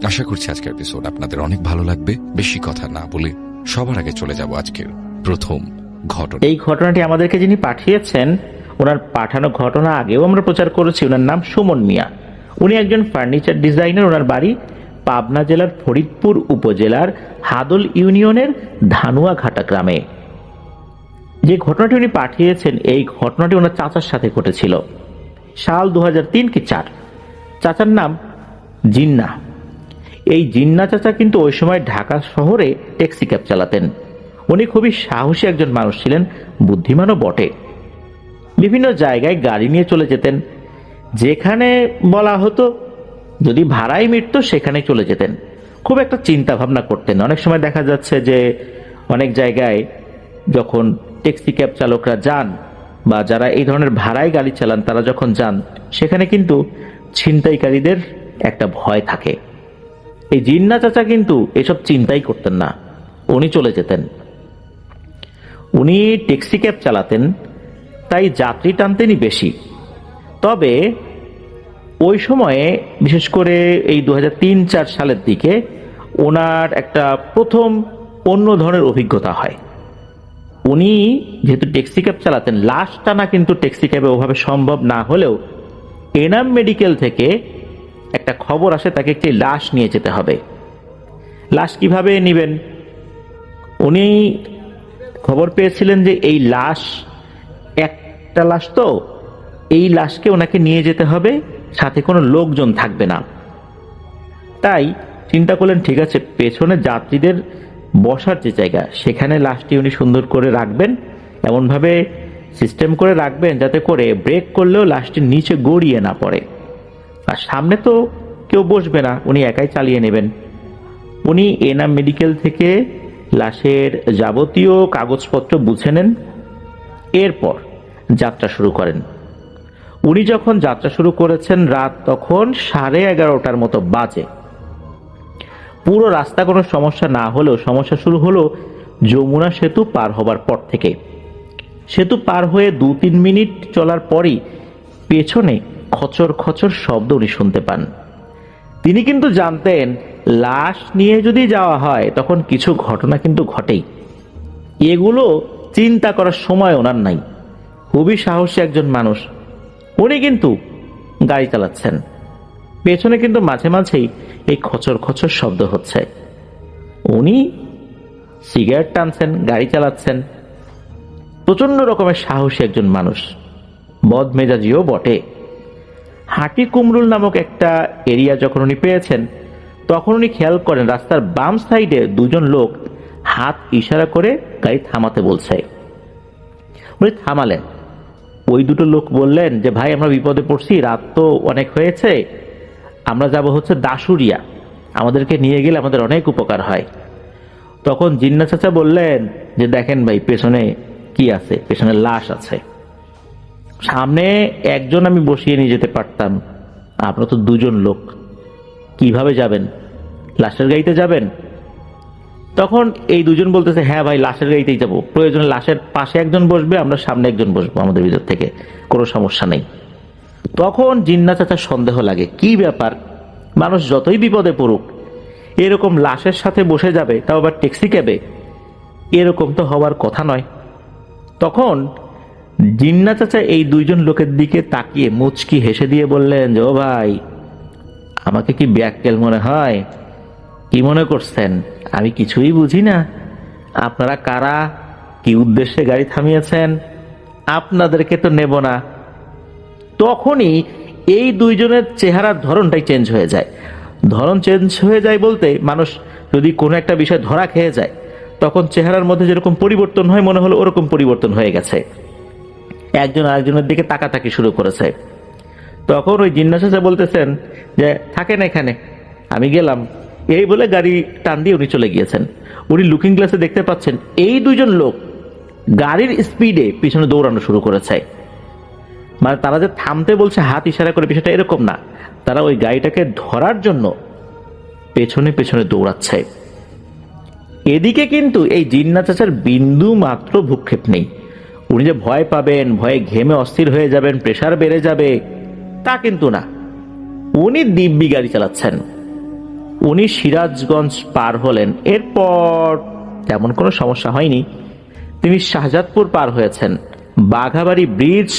আশা করছি আজকের এপিসোড আপনাদের অনেক ভালো লাগবে। বেশি কথা না বলে সবার আগে চলে যাব আজকের প্রথম ঘটনা। এই ঘটনাটি আমাদেরকে যিনি পাঠিয়েছেন, ওনার পাঠানো ঘটনা আগেও আমরা প্রচার করেছি। ওনার নাম সুমন মিয়া। উনি একজন ফার্নিচার ডিজাইনার। ওনার বাড়ি পাবনা জেলার ফরিদপুর উপজেলার হাদল ইউনিয়নের ধানুয়াঘাটা গ্রামে। যে ঘটনাটি উনি পাঠিয়েছেন, এই ঘটনাটি ওনার চাচার সাথে ঘটেছিল। সাল 2003 কি 4। চাচার নাম জিন্না। এই জিন্না চাচা কিন্তু ওই সময় ঢাকা শহরে ট্যাক্সি ক্যাব চালাতেন। উনি খুবই সাহসী একজন মানুষ ছিলেন, বুদ্ধিমানও বটে। বিভিন্ন জায়গায় গাড়ি নিয়ে চলে যেতেন। যেখানে বলা হতো যদি ভাড়ায় মিটত সেখানে চলে যেতেন। খুব একটা চিন্তা ভাবনা করতেন। অনেক সময় দেখা যাচ্ছে যে অনেক জায়গায় যখন ট্যাক্সি ক্যাব চালকরা যান বা যারা এই ধরনের ভাড়ায় গাড়ি চালান, তারা যখন যান সেখানে কিন্তু ছিনতাইকারীদের একটা ভয় থাকে। এই জিন্না চাচা কিন্তু এসব চিন্তাই করতেন না, উনি চলে যেতেন। উনি ট্যাক্সি ক্যাব চালাতেন, তাই যাত্রী টানতেনই বেশি। তবে ওই সময়ে বিশেষ করে এই 2003-4 সালের দিকে ওনার একটা প্রথম অন্য ধরনের অভিজ্ঞতা হয়। উনি যেহেতু ট্যাক্সি ক্যাব চালাতেন, লাশ টানা কিন্তু ট্যাক্সি ক্যাবে ওভাবে সম্ভব না হলেও এনাম মেডিকেল থেকে একটা খবর আসে তাকে একটি লাশ নিয়ে যেতে হবে। লাশ কিভাবে নেবেন? উনি খবর পেয়েছিলেন যে এই লাশ একটা লাশ, তো এই লাশকে ওনাকে নিয়ে যেতে হবে, সাথে কোনো লোকজন থাকবে না। তাই চিন্তা করলেন ঠিক আছে, পেছনে যাত্রীদের বসার যে জায়গা সেখানে লাশটি উনি সুন্দর করে রাখবেন, এমনভাবে সিস্টেম করে রাখবেন যাতে করে ব্রেক করলেও লাশটির নিচে গড়িয়ে না পড়ে। আর সামনে তো কেউ বসবে না, উনি একাই চালিয়ে নেবেন। উনি এনাম মেডিকেল থেকে লাশের যাবতীয় কাগজপত্র বুঝে নেন, এরপর যাত্রা শুরু করেন। উনি যখন যাত্রা শুরু করেছেন রাত তখন 11:30টার মতো বাজে। পুরো রাস্তা কোনো সমস্যা না হলেও সমস্যা শুরু হলো যমুনা সেতু পার হবার পর থেকে। সেতু পার হয়ে 2-3 মিনিট চলার পরই পেছনে খচর খচর শব্দ উনি শুনতে পান। তিনি কিন্তু জানতেন লাশ নিয়ে যদি যাওয়া হয় তখন কিছু ঘটনা কিন্তু ঘটেই। এগুলো চিন্তা করার সময় ওনার নাই। খুবই সাহসী একজন মানুষ। উনি কিন্তু গাড়ি চালাচ্ছেন, পেছনে কিন্তু মাঝে মাঝেই এই খচর খচর শব্দ হচ্ছে। উনি সিগারেট টানছেন, গাড়ি চালাচ্ছেন। প্রচন্ড রকমের সাহসী একজন মানুষ, বদমেজাজিও বটে। হাটি কুমরুল নামক একটা এরিয়া যখন উনি পেয়েছেন, তখন উনি খেয়াল করেন রাস্তার বাম সাইডে দুজন লোক হাত ইশারা করে গাড়ি থামাতে বলছে। উনি থামালেন। ওই দুটো লোক বললেন যে ভাই, আমরা বিপদে পড়ছি, রাত তো অনেক হয়েছে, আমরা যাব হচ্ছে দাসুরিয়া, আমাদেরকে নিয়ে গেলে আমাদের অনেক উপকার হয়। তখন জিন্না চাচা বললেন যে দেখেন ভাই, পেছনে কি আছে? পেছনে লাশ আছে। সামনে একজন আমি বসিয়ে নিয়ে যেতে পারতাম, আপনারা তো দুজন লোক, কিভাবে যাবেন? লাশের গাড়িতে যাবেন? তখন এই দুজন বলতেছে হ্যাঁ ভাই, লাশের গাড়িতেই যাব, প্রয়োজনে লাশের পাশে একজন বসবে, আমরা সামনে একজন বসবো, আমাদের ভিতর থেকে কোনো সমস্যা নেই। তখন জিন্না চাচার সন্দেহ লাগে, কি ব্যাপার, মানুষ যতই বিপদে পড়ুক এরকম লাশের সাথে বসে যাবে, তাও আবার ট্যাক্সি ক্যাবে, এরকম তো হওয়ার কথা নয়। তখন জিন্না চাচা এই দুইজন লোকের দিকে তাকিয়ে মুচকি হেসে দিয়ে বললেন যে ও ভাই, আমাকে কি ব্যাককেল মনে হয়? কি মনে করছেন আমি কিছুই বুঝি না? আপনারা কারা, কি উদ্দেশ্যে গাড়ি থামিয়েছেন? আপনাদেরকে তো নেব না। তখনই এই দুইজনের চেহারার ধরনটাই চেঞ্জ হয়ে যায়। ধরন চেঞ্জ হয়ে যায় বলতে, মানুষ যদি কোনো একটা বিষয় ধরা খেয়ে যায় তখন চেহারার মধ্যে যেরকম পরিবর্তন হয়, মনে হলো ওরকম পরিবর্তন হয়ে গেছে। একজন আরেকজনের দিকে তাকাতাকি শুরু করেছে। তখন ওই জিন্না চাচা বলতেছেন যে থাকেন এখানে, আমি গেলাম। এই বলে গাড়ি টান দিয়ে উনি চলে গিয়েছেন। উনি লুকিং গ্লাসে দেখতে পাচ্ছেন এই দুইজন লোক গাড়ির স্পিডে পিছনে দৌড়ানো শুরু করেছে। মানে তারা যে থামতে বলছে হাত ইশারা করে, বিষয়টা এরকম না, তারা ওই গাড়িটাকে ধরার জন্য পেছনে পেছনে দৌড়াচ্ছে। এদিকে কিন্তু এই জিন্না চাচার বিন্দু মাত্র ভ্রুক্ষেপ নেই। উনি যে ভয় পাবেন, ভয়ে ঘেমে অস্থির হয়ে যাবেন, প্রেসার বেড়ে যাবে, তা কিন্তু না। উনি দিব্যি গাড়ি চালাচ্ছেন। উনি সিরাজগঞ্জ পার হলেন। এরপর তেমন কোনো সমস্যা হয়নি। তিনি শাহজাদপুর পার হয়েছেন। বাঘাবাড়ি ব্রিজ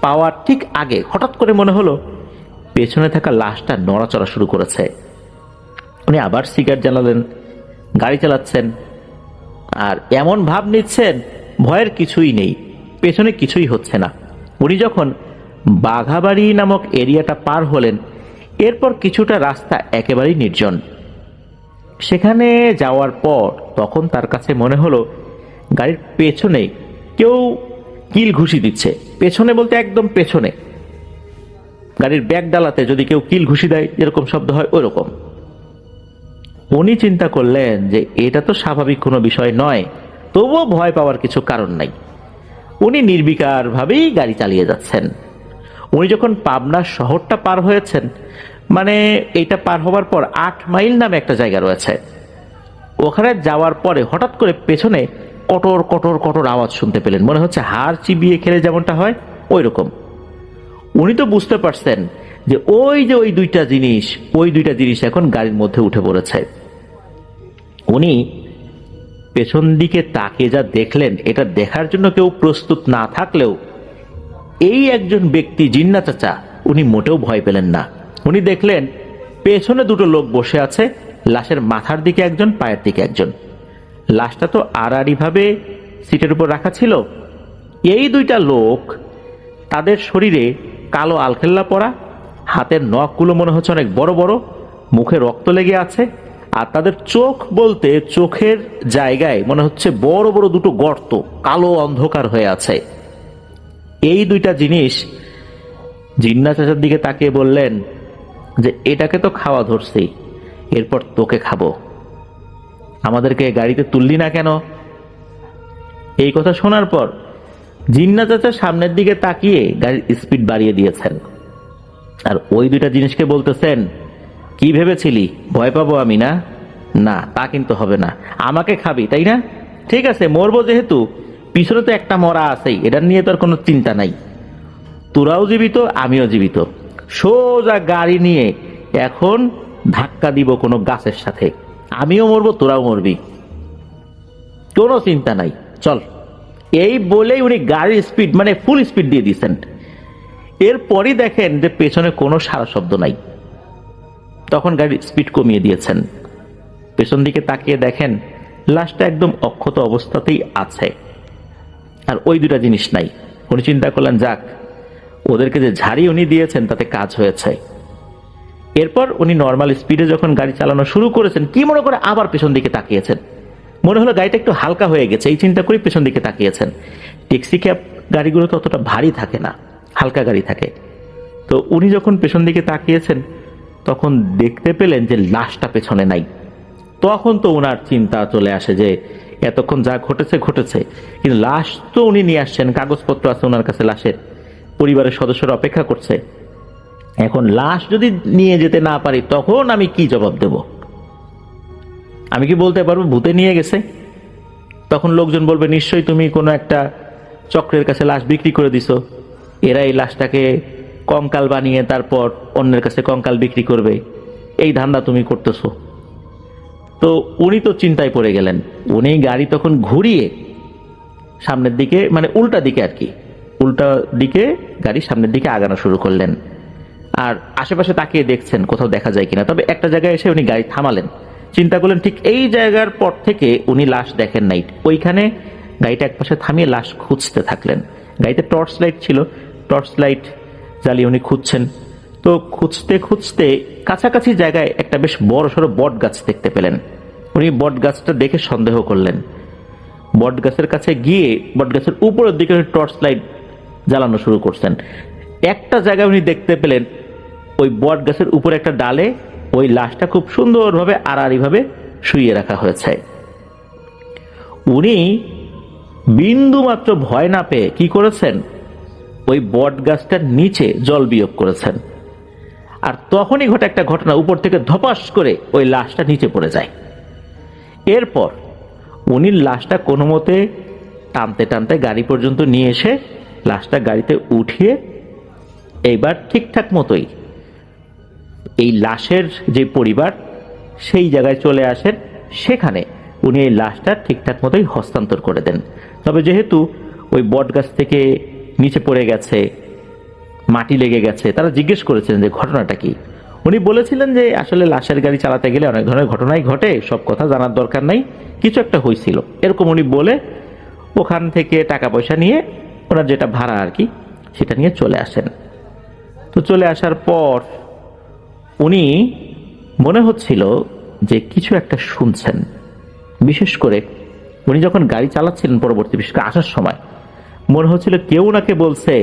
পাওয়ার ঠিক আগে হঠাৎ করে মনে হলো পেছনে থাকা লাশটা নড়াচড়া শুরু করেছে। উনি আবার সিগারেট জ্বালালেন, গাড়ি চালাচ্ছেন, আর এমন ভাব নিচ্ছেন ভয়ের কিছুই নেই, পেছনে কিছুই হচ্ছে না। উনি যখন বাঘাবাড়ি নামক এরিয়াটা পার হলেন, এরপর কিছুটা রাস্তা একেবারেই নির্জন। সেখানে যাওয়ার পর তখন তার কাছে মনে হলো গাড়ির পেছনে কেউ কিল ঘুষি দিচ্ছে। পেছনে বলতে একদম পেছনে, গাড়ির ব্যাগ ডালাতে যদি কেউ কিল ঘুষি দেয় যেরকম শব্দ হয় ওই রকম। উনি চিন্তা করলেন যে এটা তো স্বাভাবিক কোনো বিষয় নয়, তবুও ভয় পাওয়ার কিছু কারণ নাই। উনি নির্বিকার ভাবেই গাড়ি চালিয়ে যাচ্ছেন। উনি যখন পাবনা শহরটা পার হয়েছেন, মানে এইটা পার হওয়ার পর 8 মাইল নামে একটা জায়গা রয়েছে, ওখানে যাওয়ার পরে হঠাৎ করে পেছনে কটর কটর কটর আওয়াজ শুনতে পেলেন। মনে হচ্ছে হাড় চিবিয়ে খেলে যেমনটা হয় ওই রকম। উনি তো বুঝতে পারছেন যে ওই দুইটা জিনিস এখন গাড়ির মধ্যে উঠে পড়েছে। উনি পেছন দিকে তাকিয়ে যা দেখলেন, এটা দেখার জন্য কেউ প্রস্তুত না থাকলেও এই একজন ব্যক্তি জিন্না চাচা, উনি মোটেও ভয় পেলেন না। উনি দেখলেন পেছনে দুটো লোক বসে আছে, লাশের মাথার দিকে একজন, পায়ের দিকে একজন। লাশটা তো আড়াআড়ি ভাবে সিটের উপর রাখা ছিল। এই দুইটা লোক, তাদের শরীরে কালো আলখেল্লা পরা, হাতের নখগুলো মনে হচ্ছে অনেক বড় বড়, মুখে রক্ত লেগে আছে, আর তাদের চোখ বলতে চোখের জায়গায় মনে হচ্ছে বড় বড় দুটো গর্ত, কালো অন্ধকার হয়ে আছে। এই দুইটা জিনিস জিন্না চাচার দিকে তাকিয়ে বললেন যে এটাকে তো খাওয়া ধরছি, এরপর তোকে খাবো, আমাদেরকে গাড়িতে তুললি না কেন? এই কথা শোনার পর জিন্না চাচা সামনের দিকে তাকিয়ে গাড়ির স্পিড বাড়িয়ে দিয়েছেন, আর ওই দুইটা জিনিসকে বলতেছেন, কি ভেবেছিলি ভয় পাবো আমি? না না, তা কিন্তু হবে না, আমাকে খাবি তাই না? ঠিক আছে, মরবো যেহেতু, পিছনে তো একটা মরা আছেই, এটা নিয়ে তোর কোনো চিন্তা নাই। তোরাও জীবিত, আমিও জীবিত, সোজা গাড়ি নিয়ে এখন ধাক্কা দিব কোনো গাছের সাথে, আমিও মরবো তোরাও মরবি, কোনো চিন্তা নাই, চল। এই বলেই উনি গাড়ির স্পিড মানে ফুল স্পিড দিয়ে দিয়েছেন। এরপরই দেখেন যে পেছনে কোনো সারা শব্দ নাই। তখন গাড়ির স্পিড কমিয়ে দিয়েছেন। পেছন দিকে তাকিয়ে দেখেন লাশটা একদম অক্ষত অবস্থাতেই আছে, আর ওই দুটা জিনিস নাই। উনি চিন্তা করলেন, যাক, ওদেরকে যে ঝাড়ি উনি দিয়েছেন তাতে কাজ হয়েছে। এরপর উনি নর্মাল স্পিডে যখন গাড়ি চালানো শুরু করেছেন, কি মনে করে আবার পেছন দিকে তাকিয়েছেন। মনে হলো গাড়িটা একটু হালকা হয়ে গেছে, এই চিন্তা করে পেছন দিকে তাকিয়েছেন। ট্যাক্সি ক্যাব গাড়িগুলো তো অতটা ভারী থাকে না, হালকা গাড়ি থাকে। তো উনি যখন পেছন দিকে তাকিয়েছেন তখন দেখতে পেলেন যে লাশটা পেছনে নাই। তখন তো ওনার চিন্তা চলে আসে যে এতক্ষণ যা ঘটেছে ঘটেছে, কিন্তু লাশ তো উনি নিয়ে আসছেন, কাগজপত্র আছে ওনার কাছে, লাশের পরিবারের সদস্যরা অপেক্ষা করছে। এখন লাশ যদি নিয়ে যেতে না পারি তখন আমি কি জবাব দেব? আমি কি বলতে পারবো ভূতে নিয়ে গেছে? তখন লোকজন বলবে নিশ্চয়ই তুমি কোনো একটা চক্রের কাছে লাশ বিক্রি করে দিছো, এরা এই লাশটাকে কঙ্কাল বানিয়ে তারপর অন্যের কাছে কঙ্কাল বিক্রি করবে, এই ধান্দা তুমি করতেছো। তো উনি তো চিন্তায় পড়ে গেলেন। উনি গাড়ি তখন ঘুরিয়ে সামনের দিকে, মানে উল্টা দিকে আর কি, উল্টা দিকে গাড়ি সামনের দিকে আগানো শুরু করলেন। আর আশেপাশে তাকিয়ে দেখছেন কোথাও দেখা যায় কিনা। তবে একটা জায়গায় এসে উনি গাড়ি থামালেন, চিন্তা করলেন ঠিক এই জায়গার পর থেকে উনি লাশ দেখেন নাই। ওইখানে গাড়িটা একপাশে থামিয়ে লাশ খুঁজতে থাকলেন। গাড়িতে টর্চ লাইট ছিল, টর্চ লাইট জ্বালিয়ে উনি খুঁজছেন। তো খুঁজতে খুঁজতে কাছাকাছি জায়গায় একটা বেশ বড় সড়ো বট গাছ দেখতে পেলেন। উনি বট গাছটা দেখে সন্দেহ করলেন। বট গাছের কাছে গিয়ে বট গাছের উপরের দিকে টর্চ লাইট জ্বালানো শুরু করছেন। একটা জায়গায় উনি দেখতে পেলেন ওই বট গাছের উপরে একটা ডালে ওই লাশটা খুব সুন্দরভাবে আড়াআড়ি ভাবে শুইয়ে রাখা হয়েছে। উনি বিন্দু মাত্র ভয় না পেয়ে কি করেছেন, ওই বট গাছটার নিচে জল বিয়োগ করেছেন। আর তখনই ঘটে একটা ঘটনা, উপর থেকে ধপাস করে ওই লাশটা নিচে পড়ে যায়। এরপর উনি লাশটা কোনো মতে টানতে টানতে গাড়ি পর্যন্ত নিয়ে এসে লাশটা গাড়িতে উঠিয়ে এইবার ঠিকঠাক মতোই এই লাশের যে পরিবার সেই জায়গায় চলে আসেন। সেখানে উনি এই লাশটা ঠিকঠাক মতোই হস্তান্তর করে দেন। তবে যেহেতু ওই বট গাছ থেকে নিচে পড়ে গেছে, মাটি লেগে গেছে, তারা জিজ্ঞেস করেছেন যে ঘটনাটা কি। উনি বলেছিলেন যে আসলে লাশের গাড়ি চালাতে গেলে অনেক ধরনের ঘটনাই ঘটে, সব কথা জানার দরকার নাই, কিছু একটা হয়েছিল এরকম উনি বলে ওখান থেকে টাকা পয়সা নিয়ে, ওনার যেটা ভাড়া আর কি, সেটা নিয়ে চলে আসেন। তো চলে আসার পর উনি মনে হচ্ছিল যে কিছু একটা শুনছেন। বিশেষ করে উনি যখন গাড়ি চালাচ্ছিলেন পরবর্তী, বিশেষ করে আসার সময় মনে হচ্ছিল কেউ ওনাকে বলছে,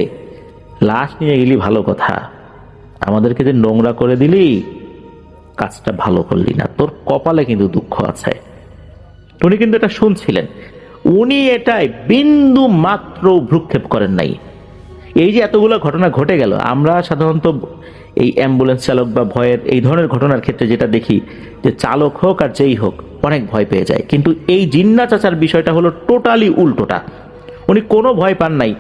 লাশ নিয়ে গেলি ভালো কথা, আমাদেরকে যে নোংরা করে দিলি, কাজটা ভালো করলি না, তোর কপালে কিন্তু দুঃখ আছে। উনি কিন্তু এটা শুনছিলেন, উনি এটাই বিন্দু মাত্র ভ্রুক্ষেপ করেন নাই। এই যে এতগুলো ঘটনা ঘটে গেল, আমরা সাধারণত এই অ্যাম্বুলেন্স চালক বা ভয়ের এই ধরনের ঘটনার ক্ষেত্রে যেটা দেখি যে চালক হোক আর যেই হোক অনেক ভয় পেয়ে যায়, কিন্তু এই জিন্না চাচার বিষয়টা হলো টোটালি উল্টোটা। উনি কোনো ভয় পান নাই,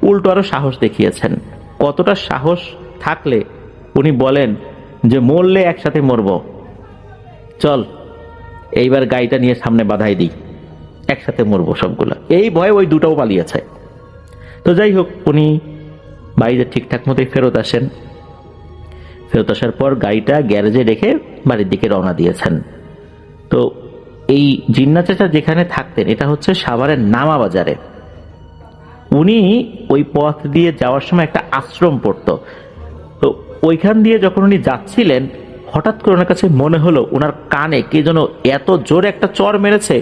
উল্টো আরো সাহস দেখিয়েছেন। কতটা সাহস থাকলে উনি বলেন যে মরলে একসাথে মরব, চল এইবার গাড়িটা নিয়ে সামনে বাধাই দিই, একসাথে মরবো সবগুলা। এই ভয়ে ওই দুটাও পালিয়েছে। তো যাই হোক, উনি বাড়িতে ঠিকঠাক মতোই ফেরত আসেন। ফেরত আসার পর গাড়িটা গ্যারেজে রেখে বাড়ির দিকে রওনা দিয়েছেন। তো এই জিন্না চাচা যেখানে থাকতেন এটা হচ্ছে সাভারের নামা বাজারে। উনি ওই পথ দিয়ে যাওয়ার সময় একটা আশ্রম পড়তো। তো ওইখান দিয়ে যখন উনি যাচ্ছিলেন, হঠাৎ করে ওনার কাছে মনে হলো ওনার কানে কে যেন এত জোরে একটা চর মেরেছে,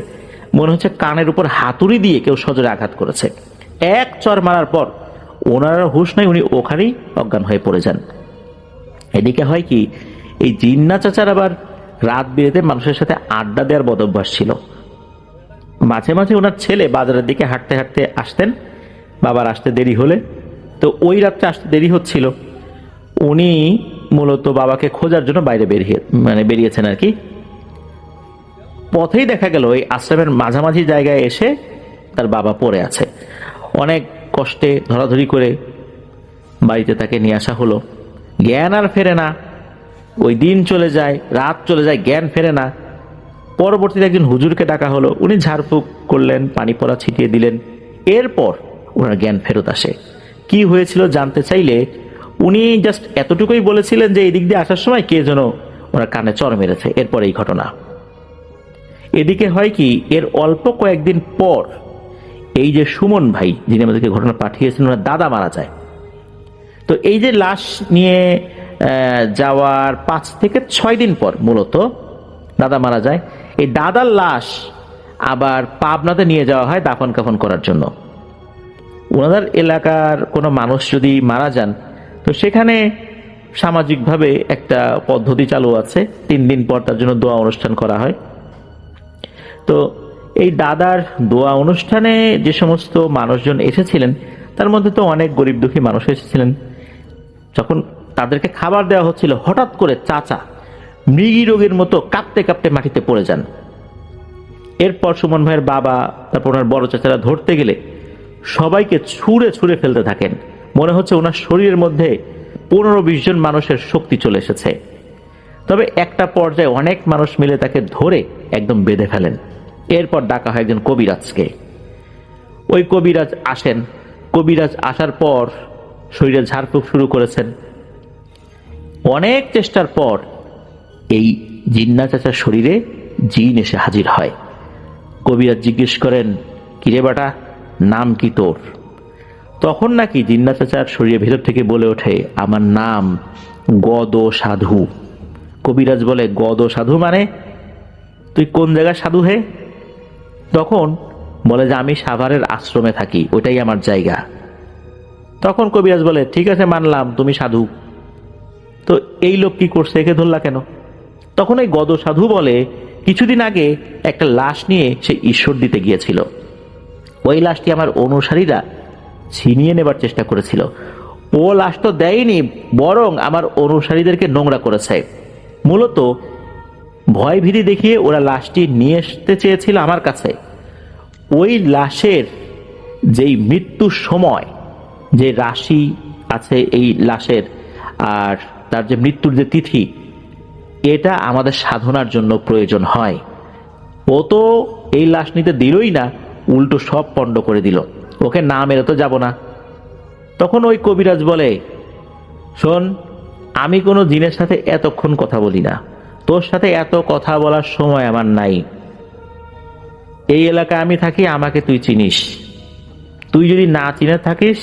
মনে হচ্ছে কানের উপর হাতুড়ি দিয়ে কেউ সজোরে আঘাত করেছে। এক চর মারার পর ওনার হুঁশ নাই, উনি ওখানেই অজ্ঞান হয়ে পড়ে যান। এদিকে হয় কি, এই জিন্না চাচার আবার রাত বিরেতে মানুষের সাথে আড্ডা দেওয়ার বদ অভ্যাস ছিল। মাঝে মাঝে ওনার ছেলে বাজারের দিকে হাঁটতে হাঁটতে আসতেন, বাবার আসতে দেরি হলে। তো ওই রাত্রে আসতে দেরি হচ্ছিল, উনি মূলত বাবাকে খোঁজার জন্য বাইরে বেরিয়েছেন আর কি। পথেই দেখা গেল ওই আশ্রমের মাঝামাঝি জায়গায় এসে তার বাবা পড়ে আছে। অনেক কষ্টে ধরাধরি করে বাড়িতে তাকে নিয়ে আসা হলো। জ্ঞান আর ফেরে না, ওই দিন চলে যায়, রাত চলে যায়, জ্ঞান ফেরে না। পরবর্তীতে একজন হুজুরকে ডাকা হলো, উনি ঝাড়ফুঁক করলেন, পানি পড়া ছিটিয়ে দিলেন। এরপর ওনার জ্ঞান ফেরত আসে। কি হয়েছিল জানতে চাইলে উনি জাস্ট এতটুকুই বলেছিলেন যে এই দিক দিয়ে আসার সময় কে যেন ওনার কানে চড় মেরেছে, এরপর এই ঘটনা। এদিকে হয় কি, এর অল্প কয়েকদিন পর এই যে সুমন ভাই যিনি আমাদেরকে ঘটনা পাঠিয়েছেন, ওনার দাদা মারা যায়। তো এই যে লাশ নিয়ে যাওয়ার 5 থেকে 6 দিন পর মূলত দাদা মারা যায়। এই দাদার লাশ আবার পাবনাতে নিয়ে যাওয়া হয় দাফন কাফন করার জন্য। ওনাদের এলাকার কোনো মানুষ যদি মারা যান, তো সেখানে সামাজিকভাবে একটা পদ্ধতি চালু আছে, 3 দিন পর তার জন্য দোয়া অনুষ্ঠান করা হয়। তো এই দাদার দোয়া অনুষ্ঠানে যে সমস্ত মানুষজন এসেছিলেন, তার মধ্যে তো অনেক গরিব দুঃখী মানুষ এসেছিলেন। যখন তাদেরকে খাবার দেওয়া হচ্ছিল, হঠাৎ করে চাচা মৃগী রোগের মতো কাঁপতে কাঁপতে মাটিতে পড়ে যান। এরপর সুমন ভাইয়ের বাবা, তারপর ওনার বড় চাচারা ধরতে গেলে সবাইকে ছুঁড়ে ছুঁড়ে ফেলতে থাকেন। মনে হচ্ছে ওনার শরীরের মধ্যে 15-20 জন মানুষের শক্তি চলে এসেছে। তবে একটা পর্যায়ে অনেক মানুষ মিলে তাকে ধরে একদম বেঁধে ফেলেন। এরপর ডাকা হয় একজন কবিরাজকে। ওই কবিরাজ আসেন। কবিরাজ আসার পর শরীরে ঝাড়ফুঁক শুরু করেছেন। অনেক চেষ্টার পর এই জিন্না চাচার শরীরে জিন এসে হাজির হয়। কবিরাজ জিজ্ঞেস করেন, কিরে বেটা, নাম কি তোর? তখন নাকি জিন্না চাচার শরীরের ভেতর থেকে বলে ওঠে, আমার নাম গদ সাধু। কবিরাজ বলে, গদ সাধু মানে? তুই কোন জায়গার সাধু হে? তখন বলে যে আমি সাভারের আশ্রমে থাকি, ওইটাই আমার জায়গা। তখন কবিরাজ বলে, ঠিক আছে মানলাম তুমি সাধু, তো এই লোক কি করছে, একে ধরলা কেন? তখন এই গদ সাধু বলে, কিছুদিন আগে একটা লাশ নিয়ে সে ঈশ্বর দিতে গিয়েছিল। ওই লাশটি আমার অনুসারীরা ছিনিয়ে নেবার চেষ্টা করেছিল। ও লাশ তো দেয়নি, বরং আমার অনুসারীদেরকে নোংরা করেছে। মূলত ভয় ভীতি দেখিয়ে ওরা লাশটি নিয়ে আসতে চেয়েছিল আমার কাছে। ওই লাশের যেই মৃত্যুর সময় যে রাশি আছে এই লাশের, আর তার যে মৃত্যুর যে তিথি, এটা আমাদের সাধনার জন্য প্রয়োজন হয়। ও তো এই লাশ নিতে দিলই না, উল্টো সব পণ্ড করে দিল। ওকে না মেরে তো যাব না। তখন ওই কবিরাজ বলে, শোন, আমি কোনো জিনের সাথে এতক্ষণ কথা বলি না, তোর সাথে এত কথা বলার সময় আমার নাই। এই এলাকায় আমি থাকি, আমাকে তুই চিনিস। তুই যদি না চিনে থাকিস,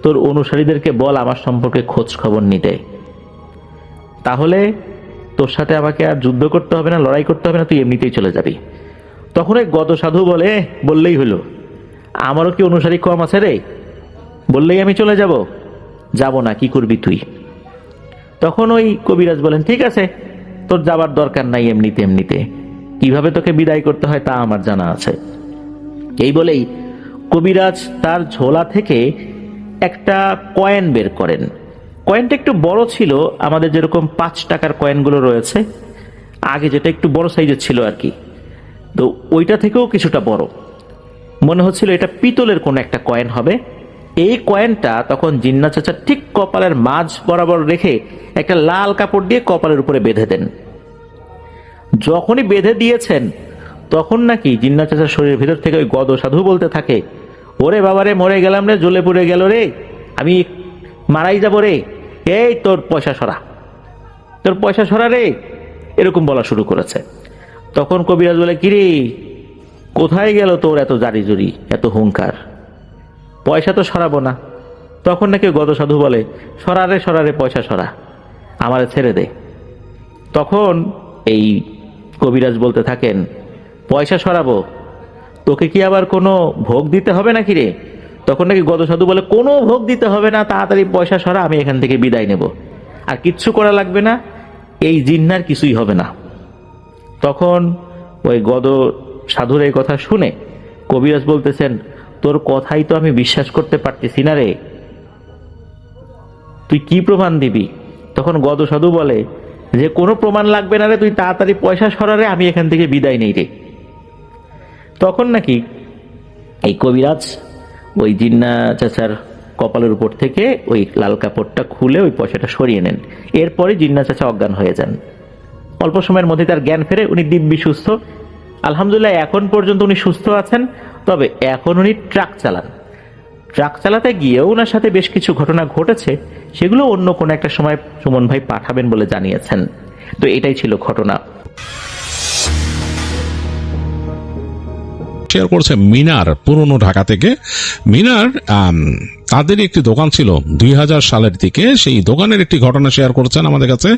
তোর অনুসারীদেরকে বল আমার সম্পর্কে খোঁজ খবর নিতে। তাহলে তোর সাথে আমাকে আর যুদ্ধ করতে হবে না, লড়াই করতে হবে না, তুই এমনিতেই চলে যাবি। তখন ওই গদ সাধু বলে, বললেই হলো, আমারও কি অনুসারী কম আছে রে? বললেই আমি চলে যাব? যাব না, কি করবি তুই? তখন ওই কবিরাজ বলেন, ঠিক আছে, তোর যাবার দরকার নাই, এমনিতে এমনিতে কিভাবে তোকে বিদায় করতে হয় তা আমার জানা আছে। এই বলেই কবিরাজ তার ঝোলা থেকে একটা কয়েন বের করেন। কয়েনটা একটু বড় ছিল, আমাদের যেরকম 5 টাকার কয়েনগুলো রয়েছে, আগে যেটা একটু বড় সাইজের ছিল আর কি, তো ওইটা থেকেও কিছুটা বড় মনে হচ্ছিল। এটা পিতলের কোন একটা কয়েন হবে। এই কয়েনটা তখন জিন্না চাচা ঠিক কপালের মাঝ বরাবর রেখে একটা লাল কাপড় দিয়ে কপালের উপরে বেঁধে দেন। যখনই বেঁধে দিয়েছেন, তখন নাকি জিন্না চাচার শরীরের ভিতর থেকে ওই গদ সাধু বলতে থাকে, ওরে বাবারে, মরে গেলাম রে, জ্বলে পুড়ে গেল রে, আমি মারাই যাব রে, এই তোর পয়সা সরা, তোর পয়সা সরা রে, এরকম বলা শুরু করেছে। তখন কবিরাজ বলে, কিরে, কোথায় গেল তোর এত জারি জুরি, এত হুঙ্কার? পয়সা তো সরাবো না। তখন নাকি গদ সাধু বলে, সরারে সরারে, পয়সা সরা, আমারে ছেড়ে দে। তখন এই কবিরাজ বলতে থাকেন, পয়সা সরাবো? তোকে কি আবার কোনো ভোগ দিতে হবে নাকি রে? তখন নাকি গদ সাধু বলে, কোনো ভোগ দিতে হবে না, তাড়াতাড়ি পয়সা সরা, আমি এখান থেকে বিদায় নেব, আর কিচ্ছু করা লাগবে না, এই জিন্নার কিছুই হবে না। তখন ওই গদ সাধুর এই কথা শুনে কবিরাজ বলতেছেন, তোর কথাই তো আমি বিশ্বাস করতে পারতেছি না রে, তুই কি প্রমাণ দিবি? তখন গদ সাধু বলে যে, কোনো প্রমাণ লাগবে না রে, তুই তাড়াতাড়ি পয়সা সরারে, আমি এখান থেকে বিদায় নেই রে। তখন নাকি এই কবিরাজ ওই জিন্না চাচার কপালের উপর থেকে ওই লাল কাপড়টা খুলে ওই পয়সাটা সরিয়ে নেন। এরপরে জিন্না চাচা অজ্ঞান হয়ে যান। অল্প সময়ের মধ্যে তার জ্ঞান ফেরে, উনি দিব্যি সুস্থ। আলহামদুলিল্লাহ, এখন পর্যন্ত উনি সুস্থ আছেন। তবে এখন উনি ট্রাক চালান। ট্রাক চালাতে গিয়েও ওনার সাথে বেশ কিছু ঘটনা ঘটেছে, সেগুলো অন্য কোনো একটা সময় সুমন ভাই পাঠাবেন বলে জানিয়েছেন। তো এটাই ছিল ঘটনা। শেয়ার করছে মিনার, পুরনো ঢাকা থেকে। মিনার তাদের একটি দোকান ছিল 2000 সালের দিকে, সেই দোকানের একটি ঘটনা শেয়ার করেছেন আমাদের কাছে,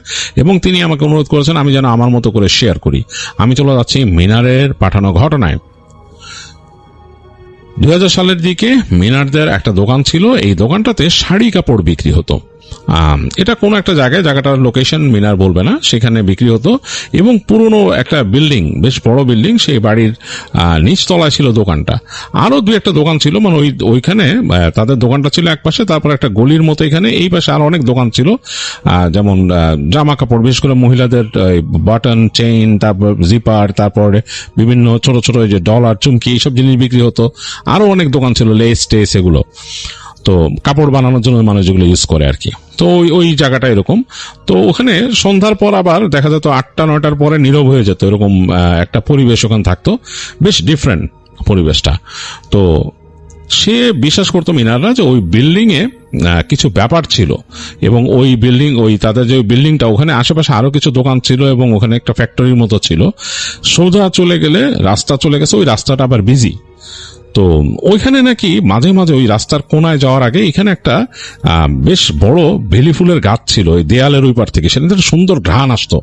এবং তিনি আমাকে অনুরোধ করেছেন আমি যেন আমার মতো করে শেয়ার করি। আমি চলে যাচ্ছি মিনারের পাঠানো ঘটনায়। 2000 সালের দিকে মিনারদের একটা দোকান ছিল, এই দোকানটাতে শাড়ি কাপড় বিক্রি হতো। এটা কোন একটা জায়গায়, জায়গাটার লোকেশন মিনার বলবে না, সেখানে বিক্রি হতো। এবং পুরনো একটা বিল্ডিং, বেশ বড় বিল্ডিং, সেই বাড়ির নিচতলায় ছিল দোকানটা। আরো 2-1টা দোকান ছিল, মানে ওইখানে তাদের দোকানটা ছিল এক পাশে, তারপর একটা গলির মতো এখানে এই পাশে আরো অনেক দোকান ছিল, যেমন জামা কাপড়, বিশেষ করে মহিলাদের বাটন, চেইন, তারপর জিপার, তারপরে বিভিন্ন ছোট ছোট যে ডলার, চুমকি, এইসব জিনিস বিক্রি হতো। আরো অনেক দোকান ছিল, লেস টেস, এগুলো তো কাপড় বানানোর জন্য মানুষ যেগুলো ইউজ করে আর কি। তো ওই জায়গাটা এরকম। তো ওখানে সন্ধ্যার পর আবার দেখা যেত 8টা-9টার পরে নীরব হয়ে যেত, এরকম একটা পরিবেশ ওখানে থাকতো, বেশ ডিফারেন্ট পরিবেশটা। তো সে বিশ্বাস করতো মিনাররা যে ওই বিল্ডিং এ কিছু ব্যাপার ছিল, এবং ওই বিল্ডিং, ওই তাদের যে বিল্ডিংটা, ওখানে আশেপাশে আরো কিছু দোকান ছিল, এবং ওখানে একটা ফ্যাক্টরির মতো ছিল। সোজা চলে গেলে রাস্তা চলে গেছে, ওই রাস্তাটা আবার বিজি। তো ওইখানে নাকি মাঝে মাঝে ওই রাস্তার কোনায় যাওয়ার আগে এখানে একটা বেশ বড় বেলি ফুলের গাছ ছিল, ওই দেয়ালের ওই পার থেকে, সেটা সুন্দর ঘ্রাণ আসতো।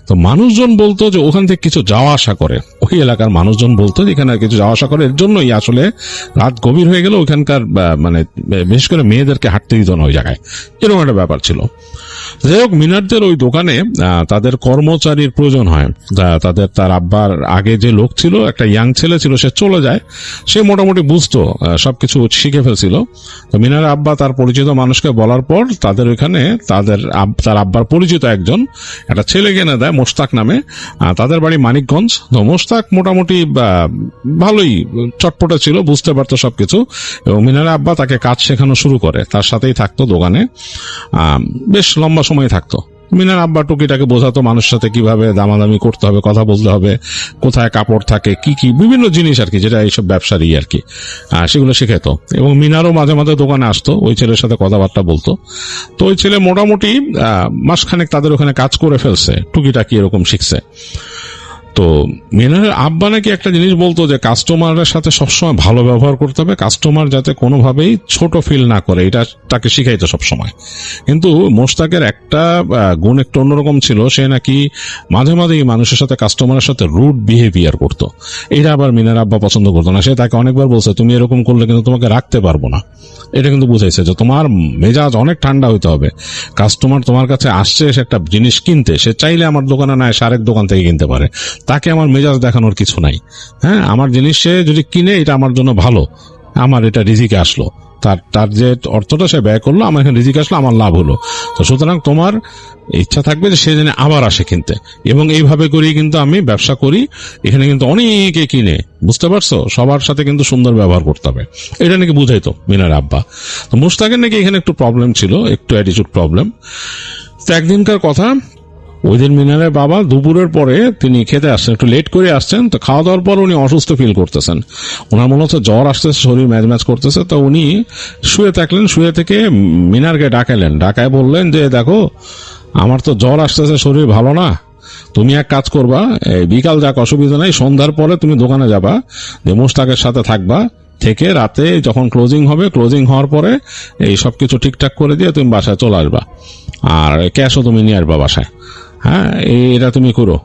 তো মানুষজন বলতো যে ওখান থেকে কিছু যাওয়া আসা করে, ওই এলাকার মানুষজন বলতো যে এখানে কিছু যাওয়া আসা করে, এর জন্যই আসলে রাত গভীর হয়ে গেল ওইখানকার মানে বিশেষ করে মেয়েদেরকে হাঁটতে দিত না ওই জায়গায়, এরকম একটা ব্যাপার ছিল। যাই হোক, মিনারদের ওই দোকানে তাদের কর্মচারীর প্রয়োজন হয়। তার আব্বার আগে যে লোক ছিল, একটা ইয়াং ছেলে ছিল, সে চলে যায়। সে মোটামুটি বুঝতো, সবকিছু শিখে ফেলছিল। তো মিনার আব্বা তার পরিচিত মানুষকে বলার পর তাদের ওইখানে তার আব্বার পরিচিত একজন একটা ছেলে কিনে দেয়, মোশতাক নামে। তাদের বাড়ি মানিকগঞ্জ। তো মোশতাক মোটামুটি ভালোই চটপটে ছিল, বুঝতে পারতো সবকিছু, এবং মিনার আব্বা তাকে কাজ শেখানো শুরু করে, তার সাথেই থাকতো দোকানে, বেশ লম্বা সময় থাকতো। মিনার আব্বা টুকিটাকে বোঝাতো মানুষের সাথে কিভাবে দামাদামি করতে হবে, কথা বলতে হবে, কোথায় কাপড় থাকে, কি কি বিভিন্ন জিনিস আর কি, যেটা এইসব ব্যবসার আর কি, সেগুলো শেখাতো। এবং মিনারও মাঝে মাঝে দোকানে আসতো, ওই ছেলের সাথে কথাবার্তা বলতো। তো ওই ছেলে মোটামুটি মাসখানেক তাদের ওখানে কাজ করে ফেলছে, টুকিটাকি এরকম শিখছে। তো মিনারের আব্বা নাকি একটা জিনিস বলতো যে কাস্টমারের সাথে সবসময় ভালো ব্যবহার করতে হবে, কাস্টমার যাতে কোনোভাবেই ছোট ফিল না করে, এটা তাকে শিখাইতো সবসময়। কিন্তু মোশতাকের একটা গুণ একটু অন্যরকম ছিল, সে নাকি মাঝে মাঝেই মানুষের সাথে, কাস্টমারের সাথে রুড বিহেভিয়ার করতো। এটা আবার মিনার আব্বা পছন্দ করতো না। সে তাকে অনেকবার বলছে, তুমি এরকম করলে কিন্তু তোমাকে রাখতে পারবো না। এটা কিন্তু বুঝাইছে যে তোমার মেজাজ অনেক ঠান্ডা হইতে হবে। কাস্টমার তোমার কাছে আসছে সে একটা জিনিস কিনতে, সে চাইলে আমার দোকানে না এসে আরেক দোকান থেকে কিনতে পারে, তাকে আমার মেজাজ দেখানোর কিছু নাই। হ্যাঁ, আমার জিনিস সে যদি কিনে এটা আমার জন্য ভালো, আমার এটা রিজিকে আসলো, তার যে অর্থটা সে ব্যয় করলো, আমার এখানে রিজিকে আসলো, আমার লাভ হলো। তো সুতরাং তোমার ইচ্ছা থাকবে যে সে যেন আবার আসে কিনতে। এবং এইভাবে করেই কিন্তু আমি ব্যবসা করি, এখানে কিন্তু অনেকে কিনে, বুঝতে পারছো, সবার সাথে কিন্তু সুন্দর ব্যবহার করতে হবে, এটা নাকি বুঝাইতো মিনার আব্বা। তো মুশতাকের নাকি এখানে একটু প্রবলেম ছিল, একটু অ্যাটিটিউড প্রবলেম। তো একদিনকার কথা, ওই দিন মিনারের বাবা দুপুরের পরে তিনি খেতে আসছেন, একটু লেট করে আসছেন। তো খাওয়া দাওয়ার পর উনি অসুস্থ ফিল করতেছেন, ওনার মনে হচ্ছে জ্বর আসতেছে, শরীর ম্যাজ করতেছে। তো উনি শুয়ে থাকলেন, শুয়ে থেকে মিনারকে ডাকালেন, ডাকায় বললেন যে দেখো আমার তো জ্বর আসতেছে, শরীর ভালো না, তুমি এক কাজ করবা, এই বিকাল যাক অসুবিধা নাই, সন্ধ্যার পরে তুমি দোকানে যাবা, যে মোশতাকের সাথে থাকবা, থেকে রাতে যখন ক্লোজিং হবে, ক্লোজিং হওয়ার পরে এই সবকিছু ঠিকঠাক করে দিয়ে তুমি বাসায় চলে আসবা, আর ক্যাশও তুমি নিয়ে আসবা বাসায়। হ্যাঁ, এটা তুমি করো,